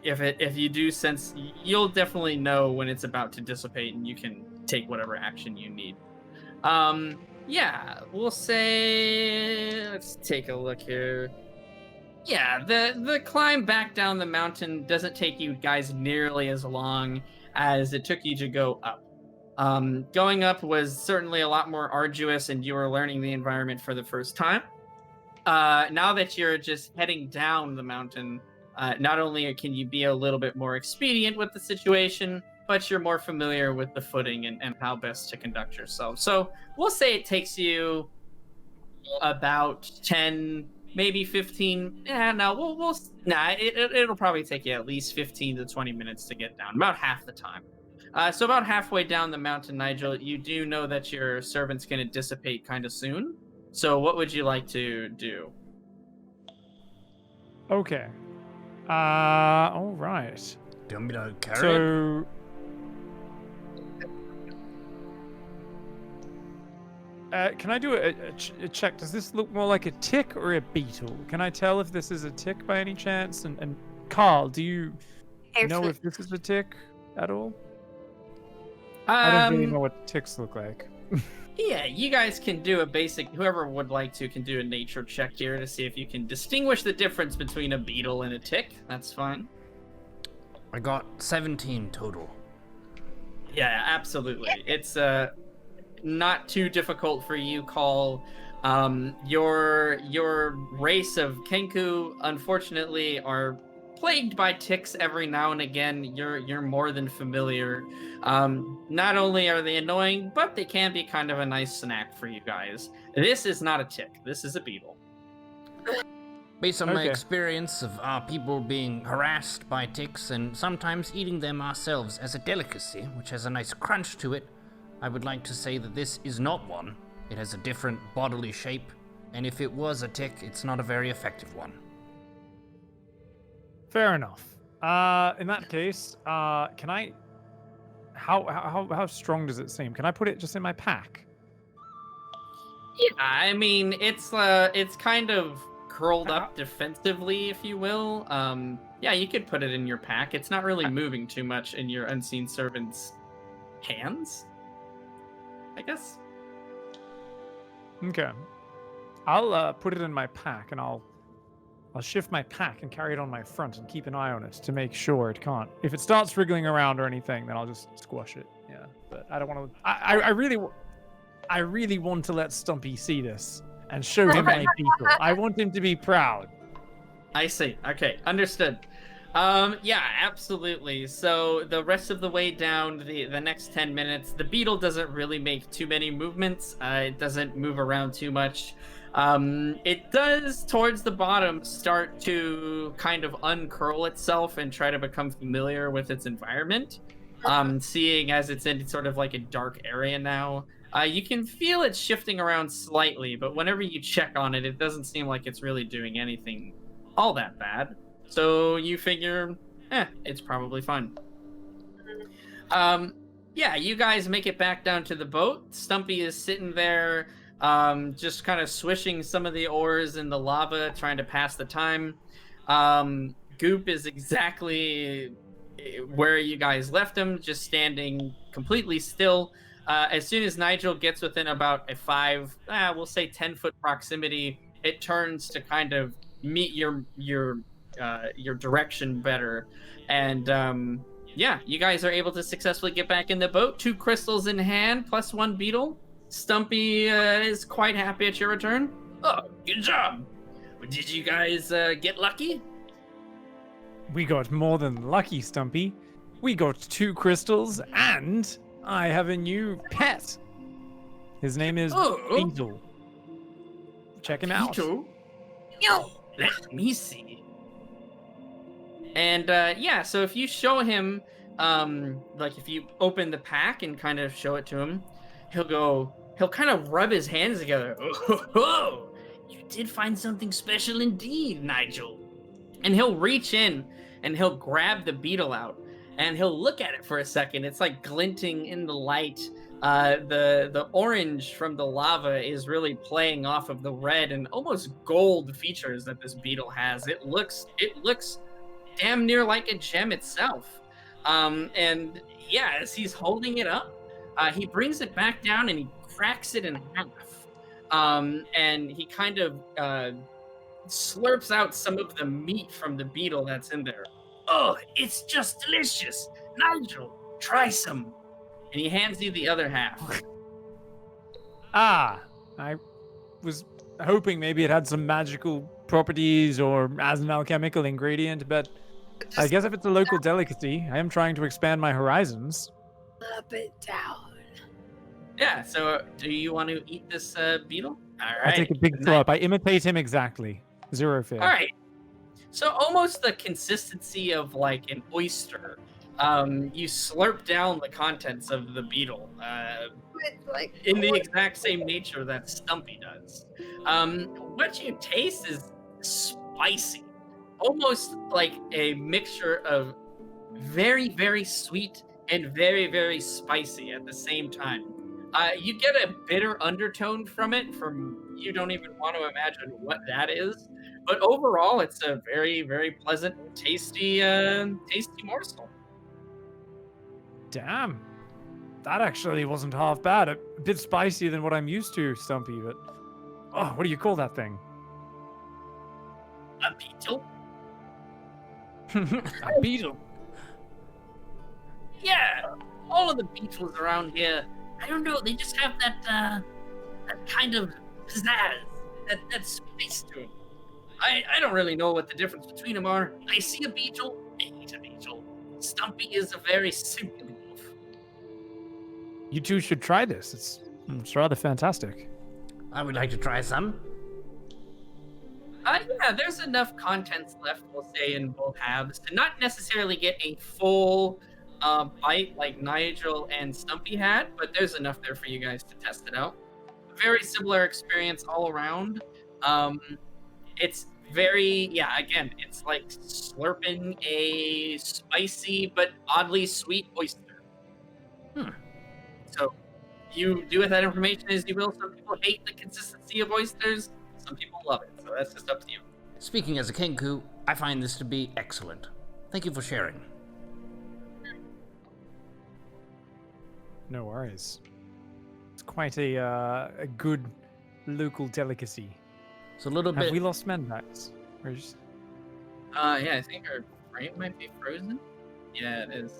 if you do sense, you'll definitely know when it's about to dissipate, and you can take whatever action you need. Yeah, we'll say, let's take a look here. Yeah, the climb back down the mountain doesn't take you guys nearly as long as it took you to go up. Going up was certainly a lot more arduous, and you were learning the environment for the first time. Now that you're just heading down the mountain, not only can you be a little bit more expedient with the situation, but you're more familiar with the footing and how best to conduct yourself. So we'll say it takes you about 10, maybe 15. Yeah, no, it'll probably take you at least 15 to 20 minutes to get down, about half the time. So about halfway down the mountain, Nigel, you do know that your servant's going to dissipate kind of soon. So what would you like to do? Okay. All right. Do you want me to carry it? So, can I do a check? Does this look more like a tick or a beetle? Can I tell if this is a tick by any chance? And Carl, do you know if this is a tick at all? I don't really know what ticks look like. Yeah, you guys can do a basic, whoever would like to can do a nature check here to see if you can distinguish the difference between a beetle and a tick. That's fine. I got 17 total. Yeah, absolutely. It's not too difficult for you, Call. Your race of Kenku, unfortunately, are plagued by ticks every now and again. You're more than familiar. Not only are they annoying, but they can be kind of a nice snack for you guys. This is not a tick. This is a beetle. Based on my Okay. experience of our people being harassed by ticks and sometimes eating them ourselves as a delicacy, which has a nice crunch to it, I would like to say that this is not one. It has a different bodily shape, and if it was a tick, it's not a very effective one. Fair enough. In that case, can I? How strong does it seem? Can I put it just in my pack? Yeah, I mean, it's kind of curled up defensively, if you will. Yeah, you could put it in your pack. It's not really moving too much in your unseen servant's hands, I guess. Okay. I'll put it in my pack, and I'll shift my pack and carry it on my front and keep an eye on it to make sure it can't. If it starts wriggling around or anything, then I'll just squash it. Yeah, but I don't want to. I really want to let Stumpy see this and show him my people. I want him to be proud. I see. Okay, understood. Yeah, absolutely. So the rest of the way down, the next 10 minutes, the beetle doesn't really make too many movements. It doesn't move around too much. It does, towards the bottom, start to kind of uncurl itself and try to become familiar with its environment. Seeing as it's in sort of like a dark area now. You can feel it shifting around slightly, but whenever you check on it, it doesn't seem like it's really doing anything all that bad. So you figure, it's probably fun. Yeah, you guys make it back down to the boat. Stumpy is sitting there, just kind of swishing some of the oars in the lava, trying to pass the time. Goop is exactly where you guys left him, just standing completely still. As soon as Nigel gets within about a we'll say 10-foot proximity, it turns to kind of meet your direction better. And yeah, you guys are able to successfully get back in the boat. 2 crystals in hand, plus 1 beetle. Stumpy is quite happy at your return. Oh, good job. Did you guys get lucky? We got more than lucky, Stumpy. We got 2 crystals, and I have a new pet. His name is Beetle. Check him out. Beetle? Yo, let me see. And yeah, so if you show him, like if you open the pack and kind of show it to him, he'll kind of rub his hands together. Oh, you did find something special indeed, Nigel. And he'll reach in and he'll grab the beetle out and he'll look at it for a second. It's like glinting in the light. The orange from the lava is really playing off of the red and almost gold features that this beetle has. It looks damn near like a gem itself. And yeah, as he's holding it up, he brings it back down and he cracks it in half, and he kind of slurps out some of the meat from the beetle that's in there. Oh, it's just delicious. Nigel, try some. And he hands you the other half. Ah, I was hoping maybe it had some magical properties or as an alchemical ingredient, but I guess if it's a local delicacy, I am trying to expand my horizons. Slurp it down. Yeah, so do you want to eat this beetle? All I right. take a big slurp. I imitate him exactly. Zero fear. All right. So almost the consistency of like an oyster. You slurp down the contents of the beetle It's like in the exact same nature that Stumpy does. What you taste is spicy, almost like a mixture of very, very sweet and very, very spicy at the same time. You get a bitter undertone from it, from you don't even want to imagine what that is. But overall, it's a very, very pleasant, tasty morsel. Damn. That actually wasn't half bad. A bit spicier than what I'm used to, Stumpy, but... Oh, what do you call that thing? A beetle? A beetle. Yeah, all of the beetles around here, I don't know, they just have that kind of pizzazz, that spice to them. I don't really know what the difference between them are. I see a beetle, I eat a beetle. Stumpy is a very simple wolf. You two should try this. It's rather fantastic. I would like to try some. Yeah, there's enough contents left, we'll say, in both halves to not necessarily get a full bite like Nigel and Stumpy had, but there's enough there for you guys to test it out. Very similar experience all around. It's very, yeah, again, it's like slurping a spicy but oddly sweet oyster. So you do with that information as you will. Some people hate the consistency of oysters. Some people love it. So that's just up to you. Speaking as a Kenku, I find this to be excellent. Thank you for sharing. No worries. It's quite a good local delicacy. It's a little Have bit. we lost Mendax? Yeah, I think our frame might be frozen. Yeah, it is.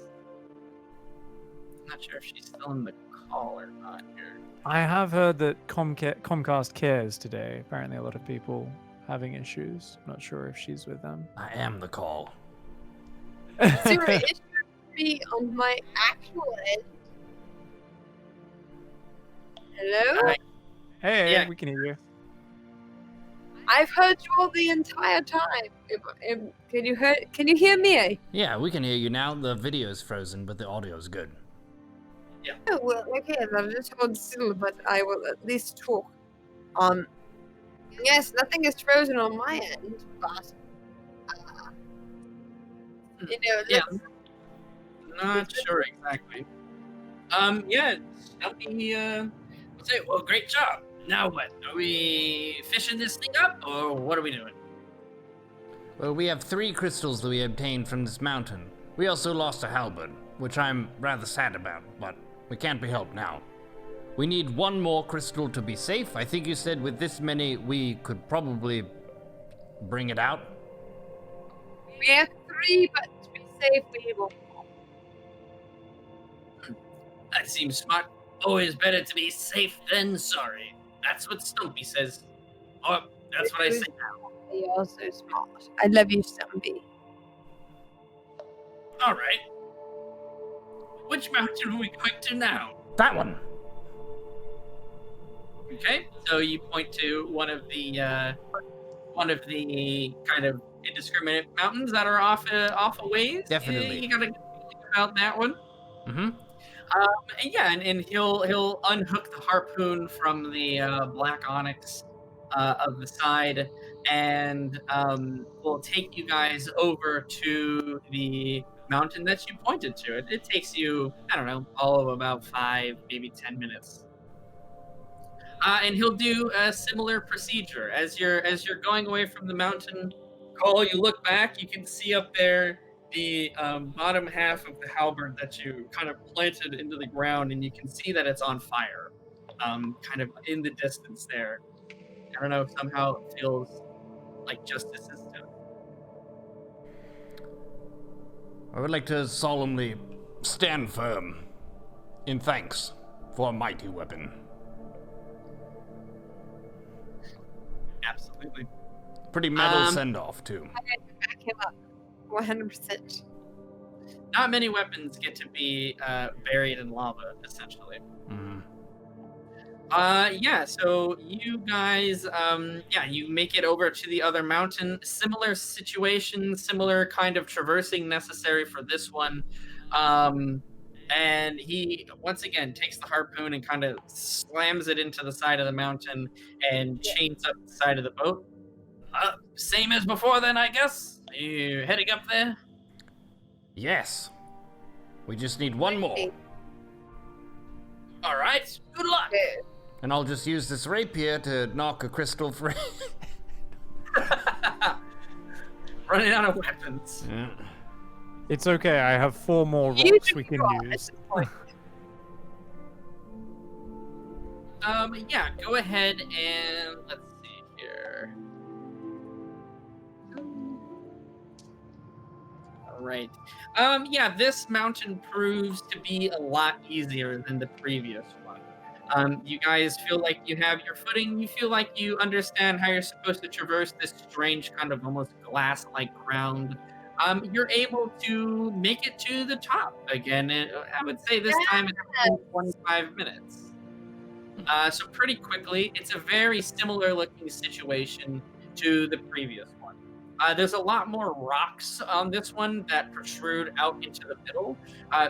I'm not sure if she's still in the call or not here. I have heard that Comcast cares today. Apparently, a lot of people having issues. I'm not sure if she's with them. I am the call. Zero, it should be on my actual end. Hello? Hi. Hey, Yeah. we can hear you. I've heard you all the entire time. Can you hear me? Yeah, we can hear you now. The video is frozen, but the audio is good. Oh, well, okay, I'll just hold still, but I will at least talk. Yes, nothing is frozen on my end, but Yeah, not sure exactly. Yeah, Stumpy, will say, well, great job. Now what? Are we fishing this thing up, or what are we doing? Well, we have 3 crystals that we obtained from this mountain. We also lost a halberd, which I'm rather sad about, but we can't be helped now. We need 1 more crystal to be safe. I think you said with this many, we could probably bring it out. we have 3, but to be safe, we will. That seems smart. Always better to be safe than sorry. That's what Stumpy says. Or that's what I say now. You are so smart. I love you, Stumpy. All right. Which mountain are we going to now? That one! Okay, so you point to one of the kind of indiscriminate mountains that are off a ways. Definitely. You gotta think about that one. Mm-hmm. And yeah, and he'll unhook the harpoon from the black onyx of the side, and will take you guys over to the mountain that you pointed to. It takes you, I don't know, all of about 5, maybe 10 minutes. And he'll do a similar procedure as you're going away from the mountain. Cole, you look back, you can see up there the bottom half of the halberd that you kind of planted into the ground, and you can see that it's on fire. kind of in the distance there. I don't know, somehow it feels like justice is done. I would like to solemnly stand firm in thanks for a mighty weapon. Absolutely. Pretty metal send-off, too. I had to back him up 100%. Not many weapons get to be buried in lava, essentially. Mm. Yeah, so you guys, you make it over to the other mountain. Similar situation, similar kind of traversing necessary for this one. And he, once again, takes the harpoon and kind of slams it into the side of the mountain and chains up the side of the boat. Same as before then, I guess? Are you heading up there? Yes. We just need one more. All right, good luck. And I'll just use this rapier to knock a crystal free. Running out of weapons. Yeah. It's okay. I have 4 more You rocks do we can not at use. this point. Yeah, go ahead and let's see here. All right. Yeah, this mountain proves to be a lot easier than the previous one. You guys feel like you have your footing. You feel like you understand how you're supposed to traverse this strange kind of almost glass-like ground. You're able to make it to the top again. I would say this time it's 25 minutes. So pretty quickly, it's a very similar looking situation to the previous one. There's a lot more rocks on this one that protrude out into the middle.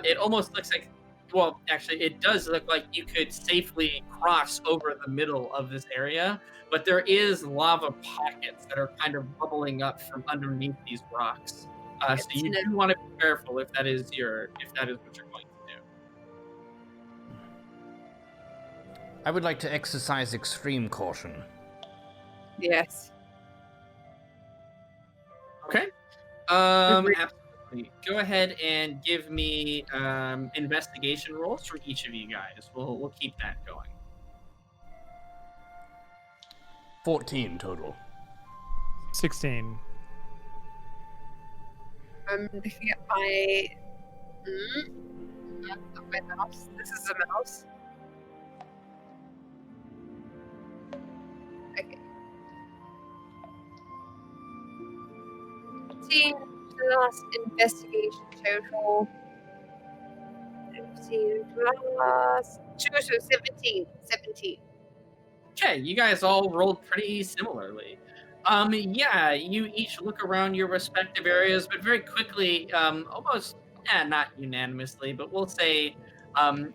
It almost looks like, well, actually, it does look like you could safely cross over the middle of this area, but there is lava pockets that are kind of bubbling up from underneath these rocks. So you do want to be careful if that is what you're going to do. I would like to exercise extreme caution. Yes. Okay. Absolutely. Go ahead and give me investigation rolls from each of you guys. We'll keep that going. 14 total. 16. I'm looking at my. Not my mouse. This is a mouse. Okay. 15 plus investigation total. 15 plus 2, so 17. 17. Okay, you guys all rolled pretty similarly. Yeah, you each look around your respective areas, but very quickly, almost, not unanimously, but we'll say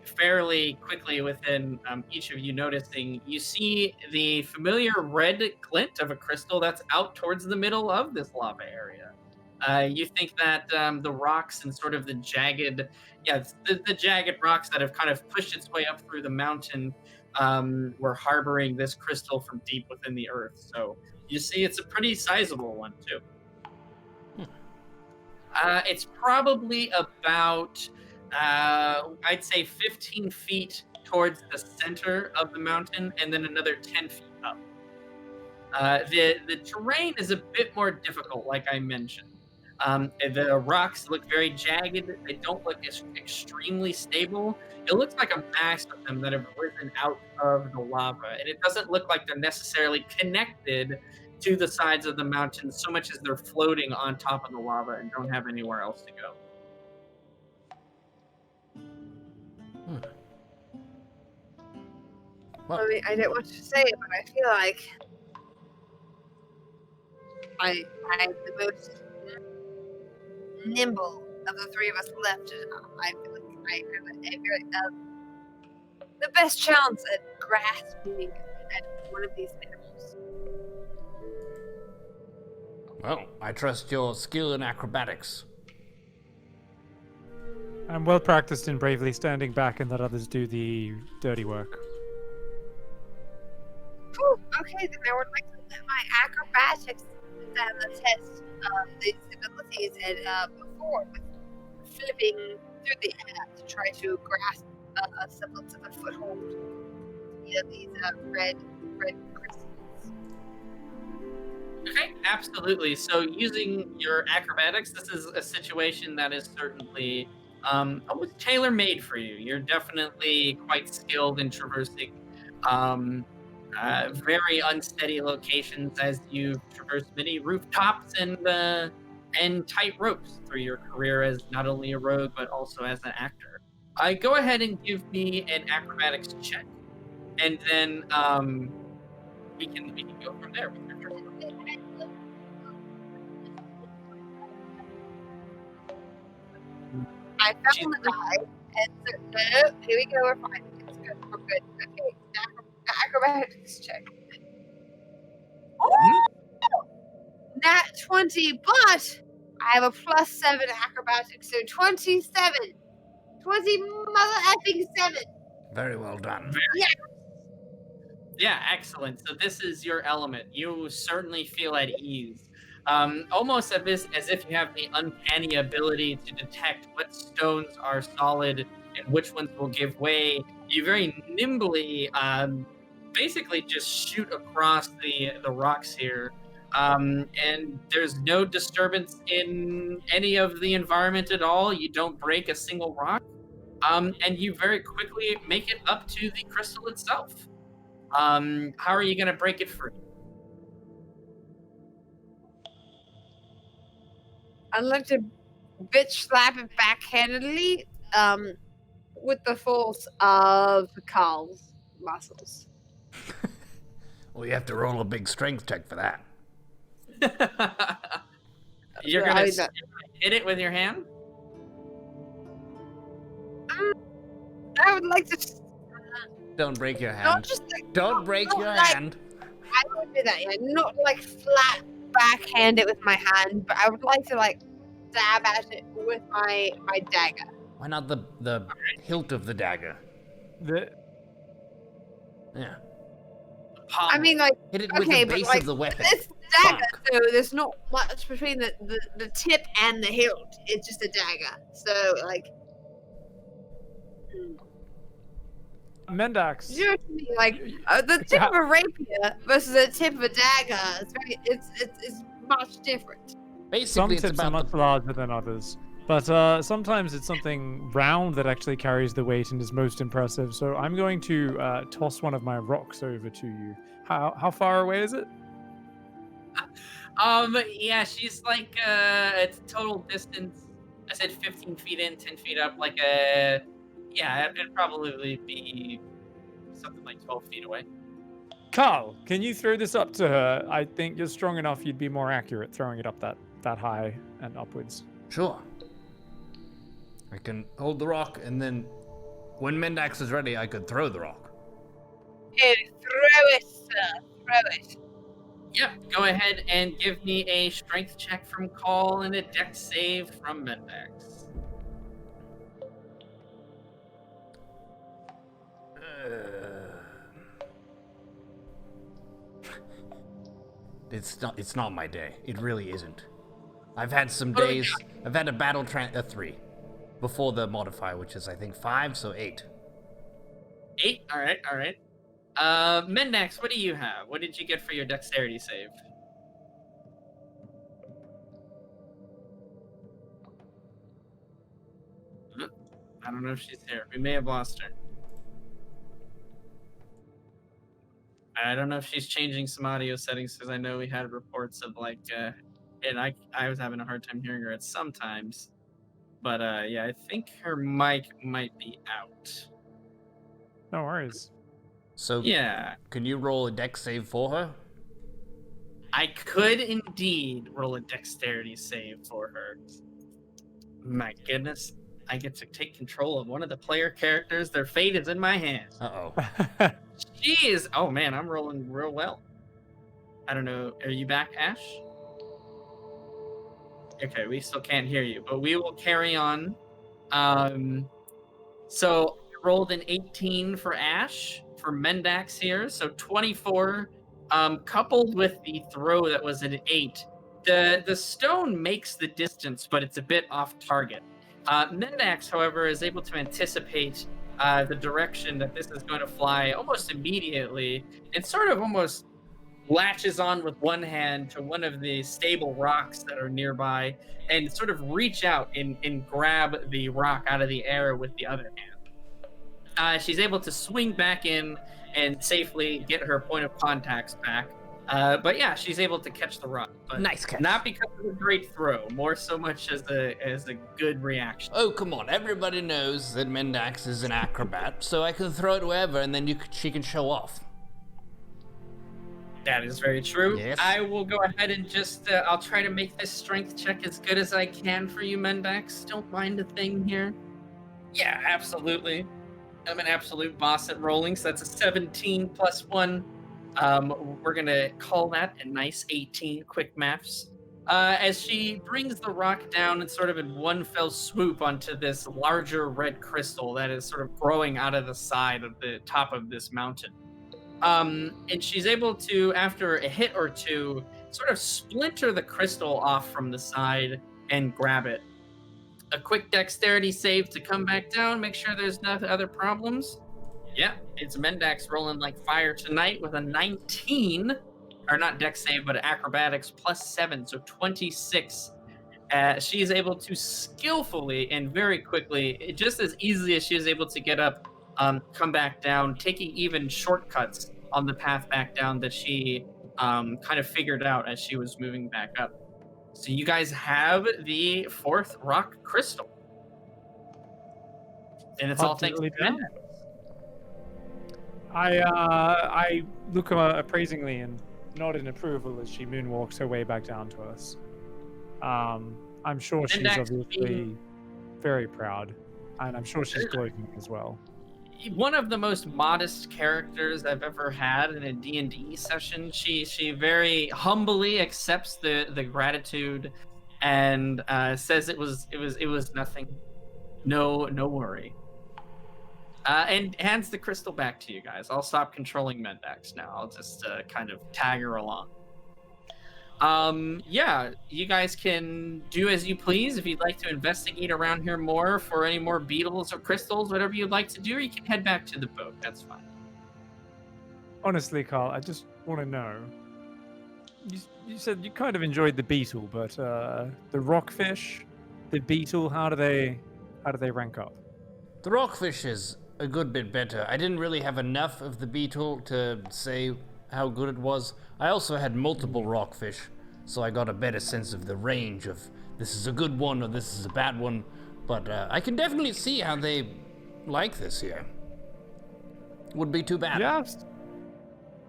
fairly quickly within each of you noticing, you see the familiar red glint of a crystal that's out towards the middle of this lava area. You think that the rocks and sort of the jagged, the jagged rocks that have kind of pushed its way up through the mountain were harboring this crystal from deep within the earth. So you see it's a pretty sizable one, too. It's probably about, I'd say 15 feet towards the center of the mountain and then another 10 feet up. The terrain is a bit more difficult, like I mentioned. The rocks look very jagged. They don't look extremely stable. It looks like a mass of them that have risen out of the lava, and it doesn't look like they're necessarily connected to the sides of the mountain so much as they're floating on top of the lava and don't have anywhere else to go. Well, I mean, I don't want to say it, but I feel like I'm the most nimble of the three of us left. I feel like I have the best chance at grasping at one of these minerals. well, I trust your skill in acrobatics. I'm well practiced in bravely standing back and let others do the dirty work. Whew, okay, then I would like to let my acrobatics stand the test of these abilities and move forward with flipping through the air to try to grasp a semblance of a foothold these red crystals. Okay, absolutely. So using your acrobatics, this is a situation that is certainly almost tailor-made for you. You're definitely quite skilled in traversing very unsteady locations as you traverse many rooftops and tight ropes through your career as not only a rogue but also as an actor. Go ahead and give me an acrobatics check, and then we can go from there with your turn. I found the die, and so no, here we go. We're fine. It's good. We're good. Okay, acrobatics check. Oh, nat 20, but I have a +7 acrobatics, so 27. 20 mother effing 7. Very well done. Yeah, excellent. So this is your element. You certainly feel at ease. Almost as if you have the uncanny ability to detect what stones are solid and which ones will give way. You very nimbly, basically just shoot across the rocks here. And there's no disturbance in any of the environment at all. You don't break a single rock. And you very quickly make it up to the crystal itself. How are you gonna break it free? I'd like to bitch slap it backhandedly, with the force of Carl's muscles. Well, you have to roll a big strength check for that. You're I gonna mean, hit it with your hand? I would like to Don't break your not hand. just like, Don't break not your like- hand. I would do that, yeah. Not like flat backhand it with my hand, but I would like to like stab at it with my dagger. Why not the hilt of the dagger? Yeah. I mean, like, Hit it with okay, the but base like of the weapon. it's dagger, Fuck. so there's not much between the tip and the hilt. It's just a dagger. So like, Mendax. you know what I mean? Like the tip of a rapier versus the tip of a dagger. It's much different. Some Basically, it's tips are about much larger than others, but sometimes it's something round that actually carries the weight and is most impressive. So I'm going to toss one of my rocks over to you. How far away is it? Yeah, she's like it's total distance. I said 15 feet in, 10 feet up, like it'd probably be something like 12 feet away. Carl, can you throw this up to her? I think you're strong enough. You'd be more accurate throwing it up that high and upwards. Sure. I can hold the rock, and then when Mendax is ready, I could throw the rock. Oh, throw it, sir. Throw it. Yep, go ahead and give me a strength check from Call and a dex save from Mendax. It's not my day. It really isn't. I've had some Oh, days. I've had a battle 3 before the modifier, which is I think 5, so 8. 8? All right. Mendax, what do you have? What did you get for your dexterity save? I don't know if she's here. We may have lost her. I don't know if she's changing some audio settings because I know we had reports of like, and I was having a hard time hearing her at some times. But yeah, I think her mic might be out. No worries. So Yeah, can you roll a dex save for her? I could indeed roll a dexterity save for her. My goodness, I get to take control of one of the player characters. Their fate is in my hands. Uh-oh. Jeez. Oh man, I'm rolling real well. I don't know. Are you back, Ash? Okay, we still can't hear you, but we will carry on. So I rolled an 18 for Ash, for Mendax here, so 24, coupled with the throw that was an 8. The stone makes the distance, but it's a bit off target. Mendax, however, is able to anticipate the direction that this is going to fly almost immediately. It sort of almost latches on with one hand to one of the stable rocks that are nearby and sort of reach out and grab the rock out of the air with the other hand. She's able to swing back in and safely get her point of contacts back. But yeah, she's able to catch the rock. But Nice catch. not because of a great throw, more so much as a good reaction. Oh, come on. Everybody knows that Mendax is an acrobat, so I can throw it wherever and then she can show off. That is very true. Yes. I will go ahead and just, I'll try to make this strength check as good as I can for you, Mendax. Don't mind a thing here. Yeah, absolutely. I'm an absolute boss at rolling, so that's a 17 plus 1. We're going to call that a nice 18, quick maths. As she brings the rock down and sort of in one fell swoop onto this larger red crystal that is sort of growing out of the side of the top of this mountain. And she's able to, after a hit or two, sort of splinter the crystal off from the side and grab it. A quick dexterity save to come back down, make sure there's no other problems. Yeah, it's Mendax rolling like fire tonight with a 19, or not dex save, but acrobatics plus 7, so 26. She is able to skillfully and very quickly, just as easily as she is able to get up, come back down, taking even shortcuts on the path back down that she kind of figured out as she was moving back up. So you guys have the 4th rock crystal. And it's all thanks to Absolutely. Mendax. I look appraisingly and nod in approval as she moonwalks her way back down to us. I'm sure she's Mendax obviously being- very proud, and I'm sure she's gloating as well. One of the most modest characters I've ever had in a D&D session. She very humbly accepts the gratitude and says it was nothing. No worry. And hands the crystal back to you guys. I'll stop controlling Mendax now. I'll just kind of tag her along. Yeah, you guys can do as you please. If you'd like to investigate around here more for any more beetles or crystals, whatever you'd like to do, or you can head back to the boat. That's fine. Honestly, Carl, I just want to know. You said you kind of enjoyed the beetle, but the rockfish, the beetle, how do they rank up? The rockfish is a good bit better. I didn't really have enough of the beetle to say how good it was. I also had multiple rockfish, so I got a better sense of the range of this is a good one or this is a bad one. But I can definitely see how they like this here. Would be too bad. Yes.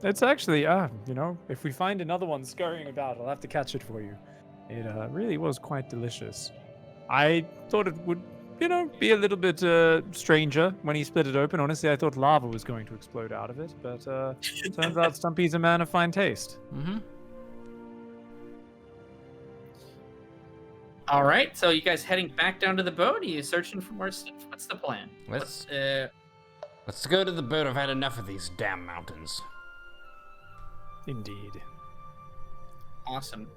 It's actually, if we find another one scurrying about, I'll have to catch it for you. It really was quite delicious. I thought it would, be a little bit stranger when he split it open. Honestly, I thought lava was going to explode out of it, but turns out Stumpy's a man of fine taste. Mm-hmm. All right, so you guys heading back down to the boat? Are you searching for more stuff? What's the plan? Let's go to the boat. I've had enough of these damn mountains. Indeed. Awesome.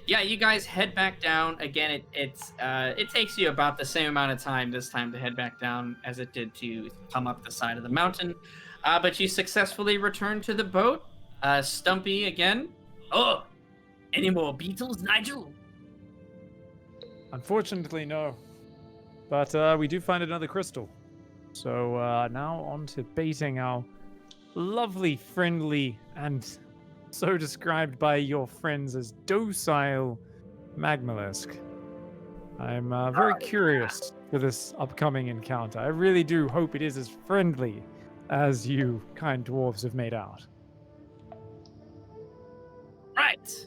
Yeah, you guys head back down. Again, it takes you about the same amount of time this time to head back down as it did to come up the side of the mountain. But you successfully return to the boat. Stumpy again. Oh, any more beetles, Nigel? Unfortunately, no. But we do find another crystal. So now on to baiting our lovely, friendly, and so described by your friends as docile Magmalisk. I'm very curious for this upcoming encounter. I really do hope it is as friendly as you kind dwarves have made out. Right.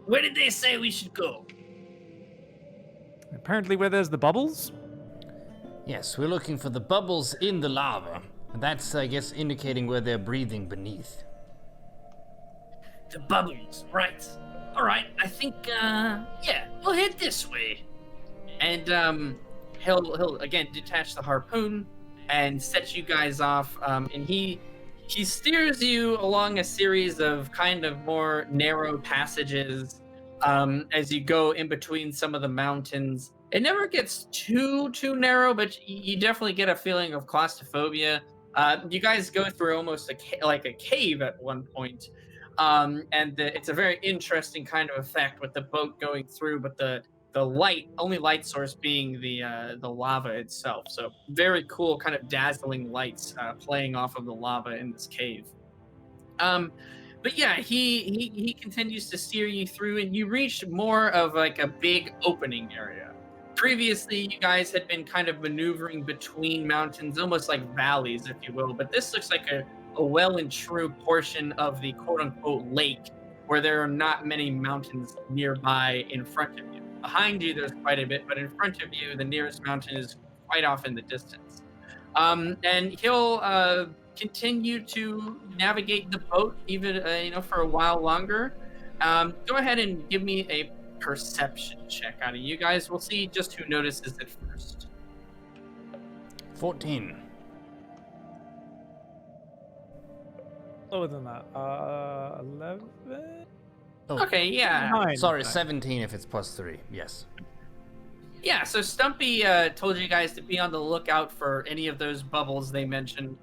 Where did they say we should go? Apparently where there's the bubbles? Yes, we're looking for the bubbles in the lava. And that's, I guess, indicating where they're breathing beneath. The bubbles, right. All right, I think, we'll head this way. And, he'll again detach the harpoon and set you guys off. And he steers you along a series of kind of more narrow passages as you go in between some of the mountains. It never gets too narrow, but you definitely get a feeling of claustrophobia. You guys go through almost like a cave at one point, and it's a very interesting kind of effect with the boat going through, but the only light source being the lava itself. So very cool, kind of dazzling lights playing off of the lava in this cave. But yeah, he continues to steer you through, and you reach more of like a big opening area. Previously, you guys had been kind of maneuvering between mountains, almost like valleys, if you will. But this looks like a well and true portion of the quote unquote lake, where there are not many mountains nearby in front of you. Behind you, there's quite a bit, but in front of you, the nearest mountain is quite off in the distance. And he'll continue to navigate the boat even for a while longer. Go ahead and give me a perception check out of you guys. We'll see just who notices it first. 14. Lower than that. 11? Oh, Okay, yeah. 9. sorry, 17 if it's plus 3. Yes. Yeah, so Stumpy told you guys to be on the lookout for any of those bubbles they mentioned.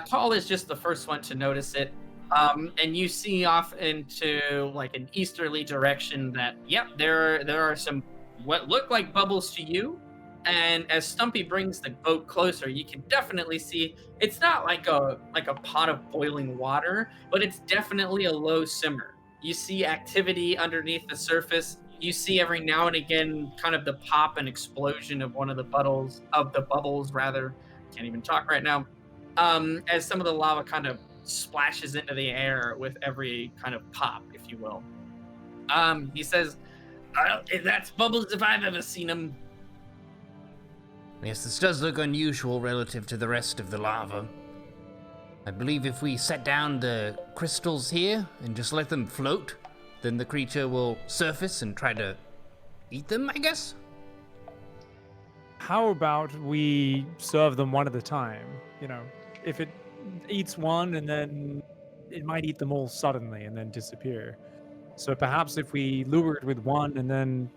Tall is just the first one to notice it. And you see off into like an easterly direction that, yep, there are some what look like bubbles to you. And as Stumpy brings the boat closer, you can definitely see it's not like a pot of boiling water, but it's definitely a low simmer. You see activity underneath the surface. You see every now and again kind of the pop and explosion of one of the bubbles, rather. Can't even talk right now. As some of the lava kind of splashes into the air with every kind of pop, if you will. He says, that's bubbles if I've ever seen them. Yes, this does look unusual relative to the rest of the lava. I believe if we set down the crystals here and just let them float, then the creature will surface and try to eat them, I guess? How about we serve them one at a time? If it eats one and then it might eat them all suddenly and then disappear. So perhaps if we lure it with one and then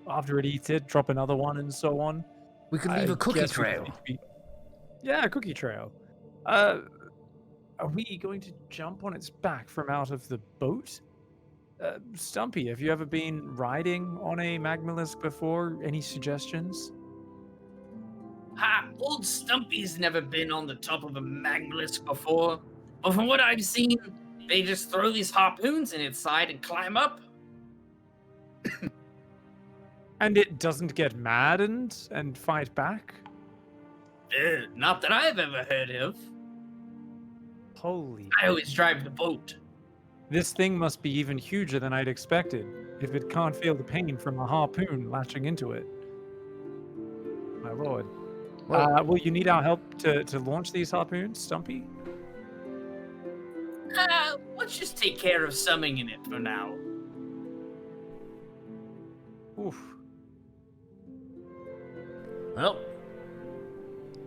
after it eats it, drop another one and so on. We could leave a cookie guess we trail. Yeah, a cookie trail. Are we going to jump on its back from out of the boat? Stumpy, have you ever been riding on a magmalisk before? Any suggestions? Ha! Old Stumpy's never been on the top of a magmalisk before. But from what I've seen, they just throw these harpoons in its side and climb up. And it doesn't get mad and fight back? Not that I've ever heard of. Holy. I always drive the boat. This thing must be even huger than I'd expected, if it can't feel the pain from a harpoon latching into it. My lord. Will you need our help to launch these harpoons, Stumpy? Let's just take care of summoning it for now. Oof. Well,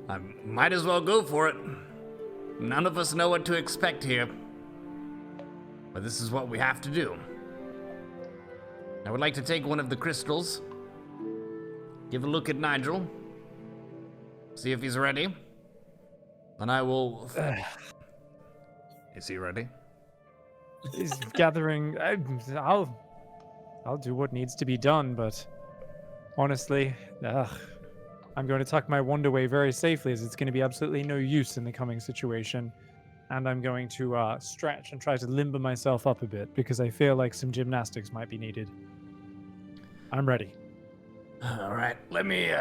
I might as well go for it. None of us know what to expect here. But this is what we have to do. I would like to take one of the crystals, give a look at Nigel, see if he's ready, and I will... Is he ready? He's gathering... I'll do what needs to be done, but honestly, I'm going to tuck my wand away very safely, as it's going to be absolutely no use in the coming situation. And I'm going to stretch and try to limber myself up a bit, because I feel like some gymnastics might be needed. I'm ready. All right, let me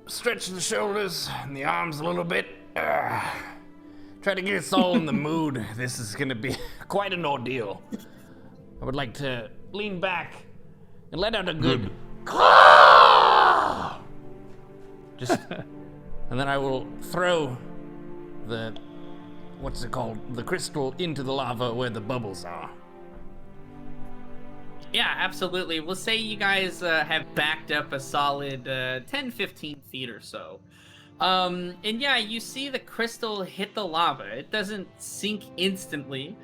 stretch the shoulders and the arms a little bit. Try to get us all in the mood. This is going to be quite an ordeal. I would like to lean back and let out a good just, and then I will throw the, what's it called, the crystal into the lava where the bubbles are. Yeah, absolutely. We'll say you guys have backed up a solid 10-15 feet or so. And yeah, you see the crystal hit the lava. It doesn't sink instantly.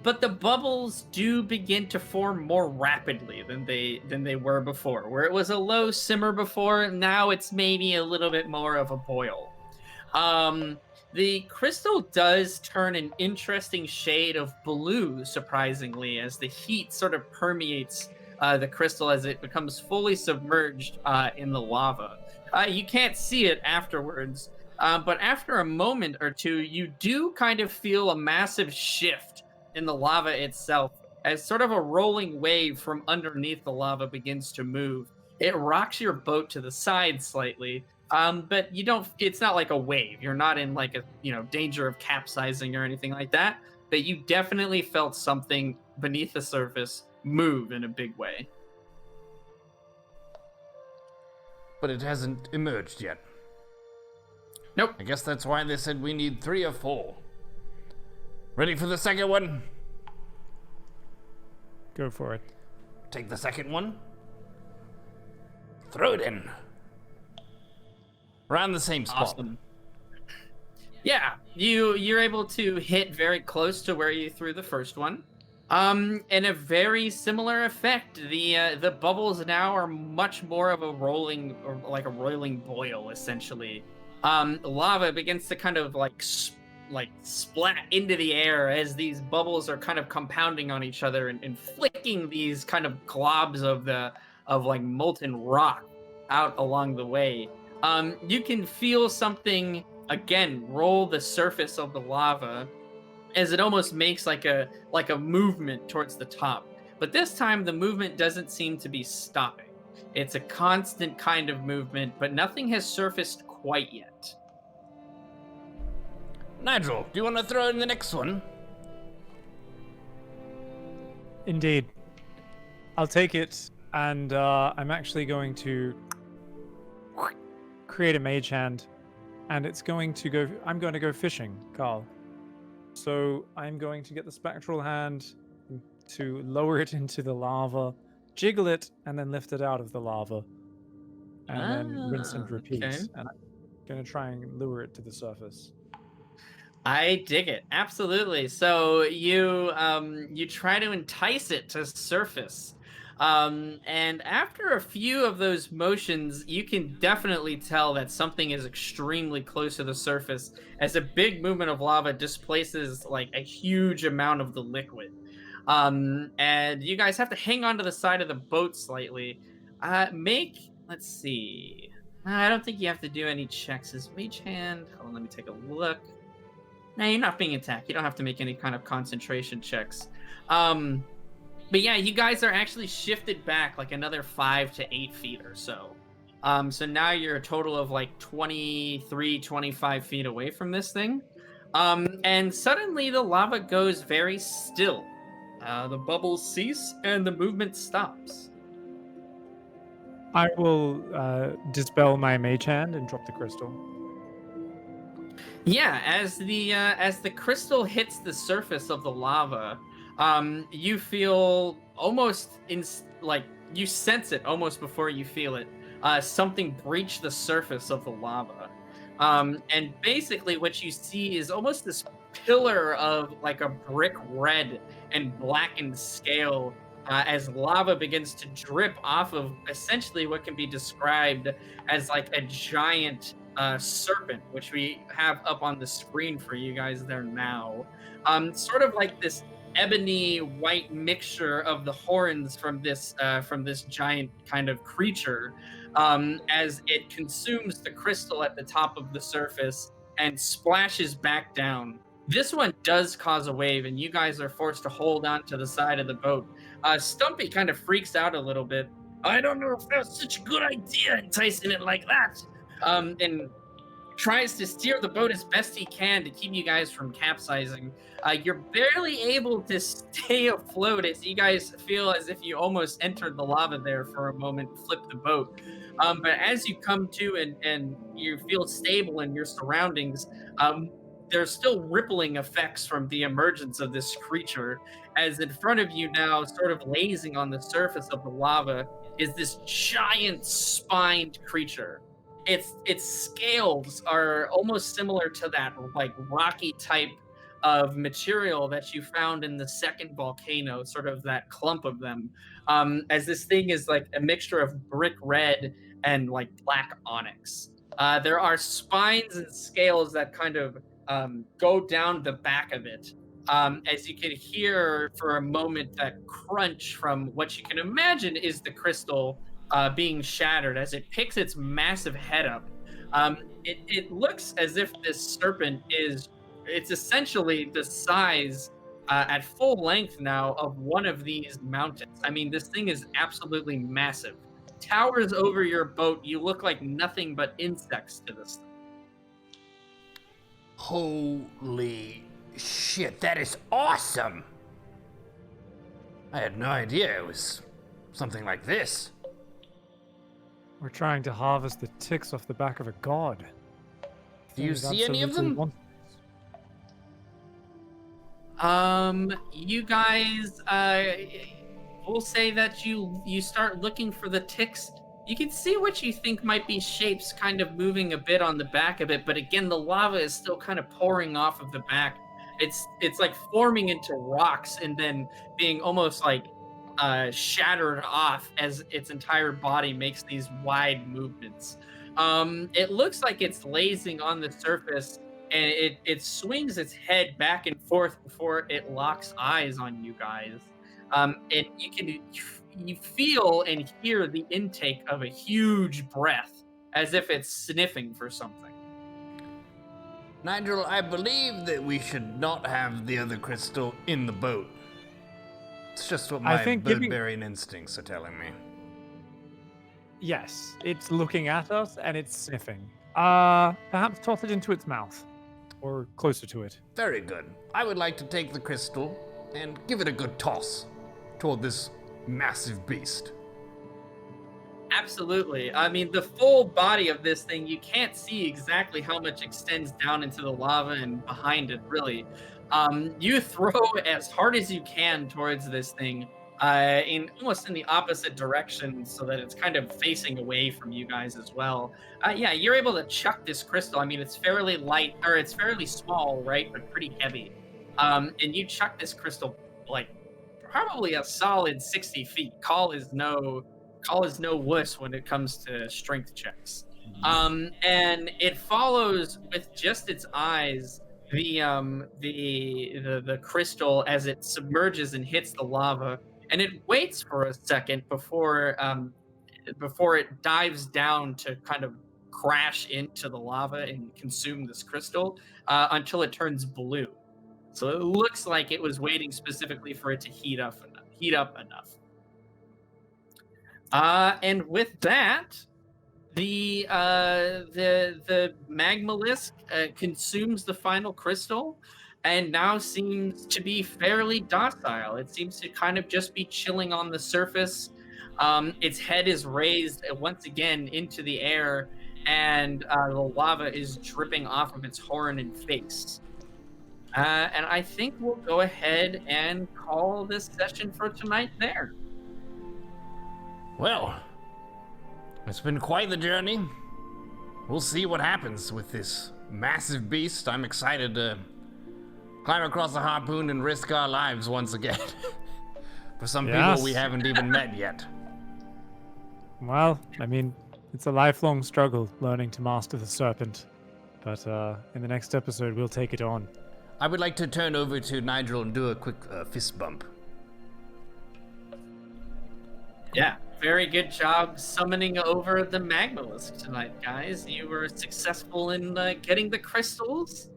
But the bubbles do begin to form more rapidly than they were before. Where it was a low simmer before, now it's maybe a little bit more of a boil. The crystal does turn an interesting shade of blue, surprisingly, as the heat sort of permeates the crystal as it becomes fully submerged in the lava. You can't see it afterwards, but after a moment or two, you do kind of feel a massive shift in the lava itself as sort of a rolling wave from underneath the lava begins to move. It rocks your boat to the side slightly, but you don't, it's not like a wave. You're not in like a, danger of capsizing or anything like that. But you definitely felt something beneath the surface move in a big way. But it hasn't emerged yet. Nope. I guess that's why they said we need 3 or 4. Ready for the second one? Go for it. Take the second one. Throw it in. Around the same spot. Awesome. Yeah, you're able to hit very close to where you threw the first one. And a very similar effect. The bubbles now are much more of a rolling, or like a roiling boil, essentially. Lava begins to kind of like splat into the air as these bubbles are kind of compounding on each other and flicking these kind of globs of like molten rock out along the way. You can feel something again roll the surface of the lava as it almost makes like a movement towards the top. But this time the movement doesn't seem to be stopping. It's a constant kind of movement, but nothing has surfaced quite yet. Nigel, do you want to throw in the next one? Indeed. I'll take it, and I'm actually going to create a mage hand, and I'm going to go fishing, Carl. So I'm going to get the spectral hand to lower it into the lava, jiggle it, and then lift it out of the lava. And then rinse and repeat. Okay. And I'm going to try and lure it to the surface. I dig it. Absolutely. So you try to entice it to surface. And after a few of those motions, you can definitely tell that something is extremely close to the surface as a big movement of lava displaces like a huge amount of the liquid. And you guys have to hang on to the side of the boat slightly. Let's see. I don't think you have to do any checks as mage hand. Hold on, let me take a look. No, you're not being attacked. You don't have to make any kind of concentration checks. But yeah, you guys are actually shifted back like another 5 to 8 feet or so. So now you're a total of like 23, 25 feet away from this thing. And suddenly the lava goes very still. The bubbles cease and the movement stops. I will dispel my mage hand and drop the crystal. Yeah, as the crystal hits the surface of the lava, you feel almost you sense it almost before you feel it. Something breach the surface of the lava, and basically what you see is almost this pillar of like a brick red and blackened scale as lava begins to drip off of essentially what can be described as like a giant serpent, which we have up on the screen for you guys there now. Sort of like this ebony white mixture of the horns from this giant kind of creature, as it consumes the crystal at the top of the surface and splashes back down. This one does cause a wave, and you guys are forced to hold on to the side of the boat. Stumpy kind of freaks out a little bit. I don't know if that's such a good idea, enticing it like that. And tries to steer the boat as best he can to keep you guys from capsizing. You're barely able to stay afloat as you guys feel as if you almost entered the lava there for a moment, flipped the boat. But as you come to and you feel stable in your surroundings, there's still rippling effects from the emergence of this creature, as in front of you now, sort of lazing on the surface of the lava, is this giant spined creature. Its scales are almost similar to that like rocky type of material that you found in the second volcano, sort of that clump of them, as this thing is like a mixture of brick red and like black onyx. There are spines and scales that kind of go down the back of it. As you can hear for a moment that crunch from what you can imagine is the crystal being shattered as it picks its massive head up. It looks as if this serpent it's essentially the size at full length now of one of these mountains. I mean, this thing is absolutely massive. Towers over your boat. You look like nothing but insects to this thing. Holy shit, that is awesome! I had no idea it was something like this. We're trying to harvest the ticks off the back of a god. Do you see any of them? You guys, we'll say that you start looking for the ticks. You can see what you think might be shapes kind of moving a bit on the back of it, but again, the lava is still kind of pouring off of the back. It's like forming into rocks and then being almost like shattered off as its entire body makes these wide movements. It looks like it's lazing on the surface, and it swings its head back and forth before it locks eyes on you guys. And you feel and hear the intake of a huge breath as if it's sniffing for something. Nigel, I believe that we should not have the other crystal in the boat. It's just what my bird-bearing instincts are telling me. Yes, it's looking at us and it's sniffing. Perhaps toss it into its mouth. Or closer to it. Very good. I would like to take the crystal and give it a good toss toward this massive beast. Absolutely. I mean, the full body of this thing, you can't see exactly how much extends down into the lava and behind it, really. You throw as hard as you can towards this thing, in almost in the opposite direction so that it's kind of facing away from you guys as well. Yeah, you're able to chuck this crystal. I mean, it's fairly light, or it's fairly small, right, but pretty heavy. And you chuck this crystal like probably a solid 60 feet. Call is no wuss when it comes to strength checks. And it follows with just its eyes the crystal as it submerges and hits the lava, and it waits for a second before it dives down to kind of crash into the lava and consume this crystal until it turns blue. So it looks like it was waiting specifically for it to heat up enough. And with that, the magmalisk consumes the final crystal and now seems to be fairly docile. It seems to kind of just be chilling on the surface. Its head is raised once again into the air, and the lava is dripping off of its horn and face. And I think we'll go ahead and call this session for tonight there. Well, it's been quite the journey. We'll see what happens with this massive beast. I'm excited to climb across a harpoon and risk our lives once again. For some people we haven't even met yet. Well, I mean, it's a lifelong struggle learning to master the serpent. But in the next episode, we'll take it on. I would like to turn over to Nigel and do a quick fist bump. Yeah, very good job summoning over the magmalisk tonight, guys. You were successful in getting the crystals,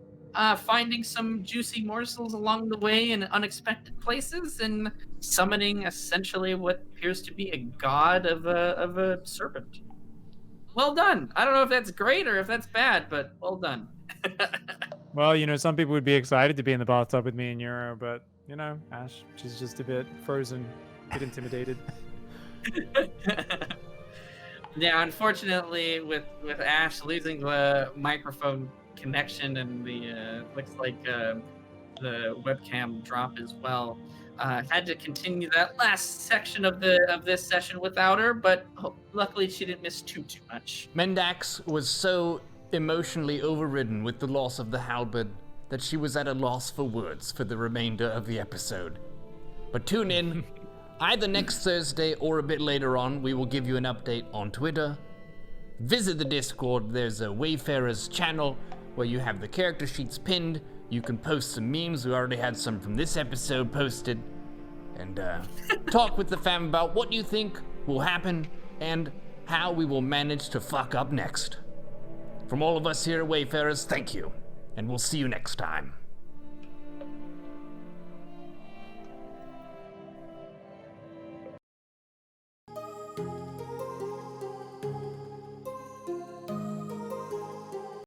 finding some juicy morsels along the way in unexpected places, and summoning essentially what appears to be a god of a serpent. Well done. I don't know if that's great or if that's bad, but well done. Well, you know, some people would be excited to be in the bathtub with me and Euro, but, you know, Ash, she's just a bit frozen, a bit intimidated. Yeah, unfortunately, with Ash losing the microphone connection and the looks like the webcam drop as well, had to continue that last section of this session without her, but luckily she didn't miss too much. Mendax was so emotionally overridden with the loss of the halberd that she was at a loss for words for the remainder of the episode. But tune in. Either next Thursday or a bit later on, we will give you an update on Twitter. Visit the Discord. There's a Wayfarers channel where you have the character sheets pinned. You can post some memes. We already had some from this episode posted. And talk with the fam about what you think will happen and how we will manage to fuck up next. From all of us here at Wayfarers, thank you. And we'll see you next time.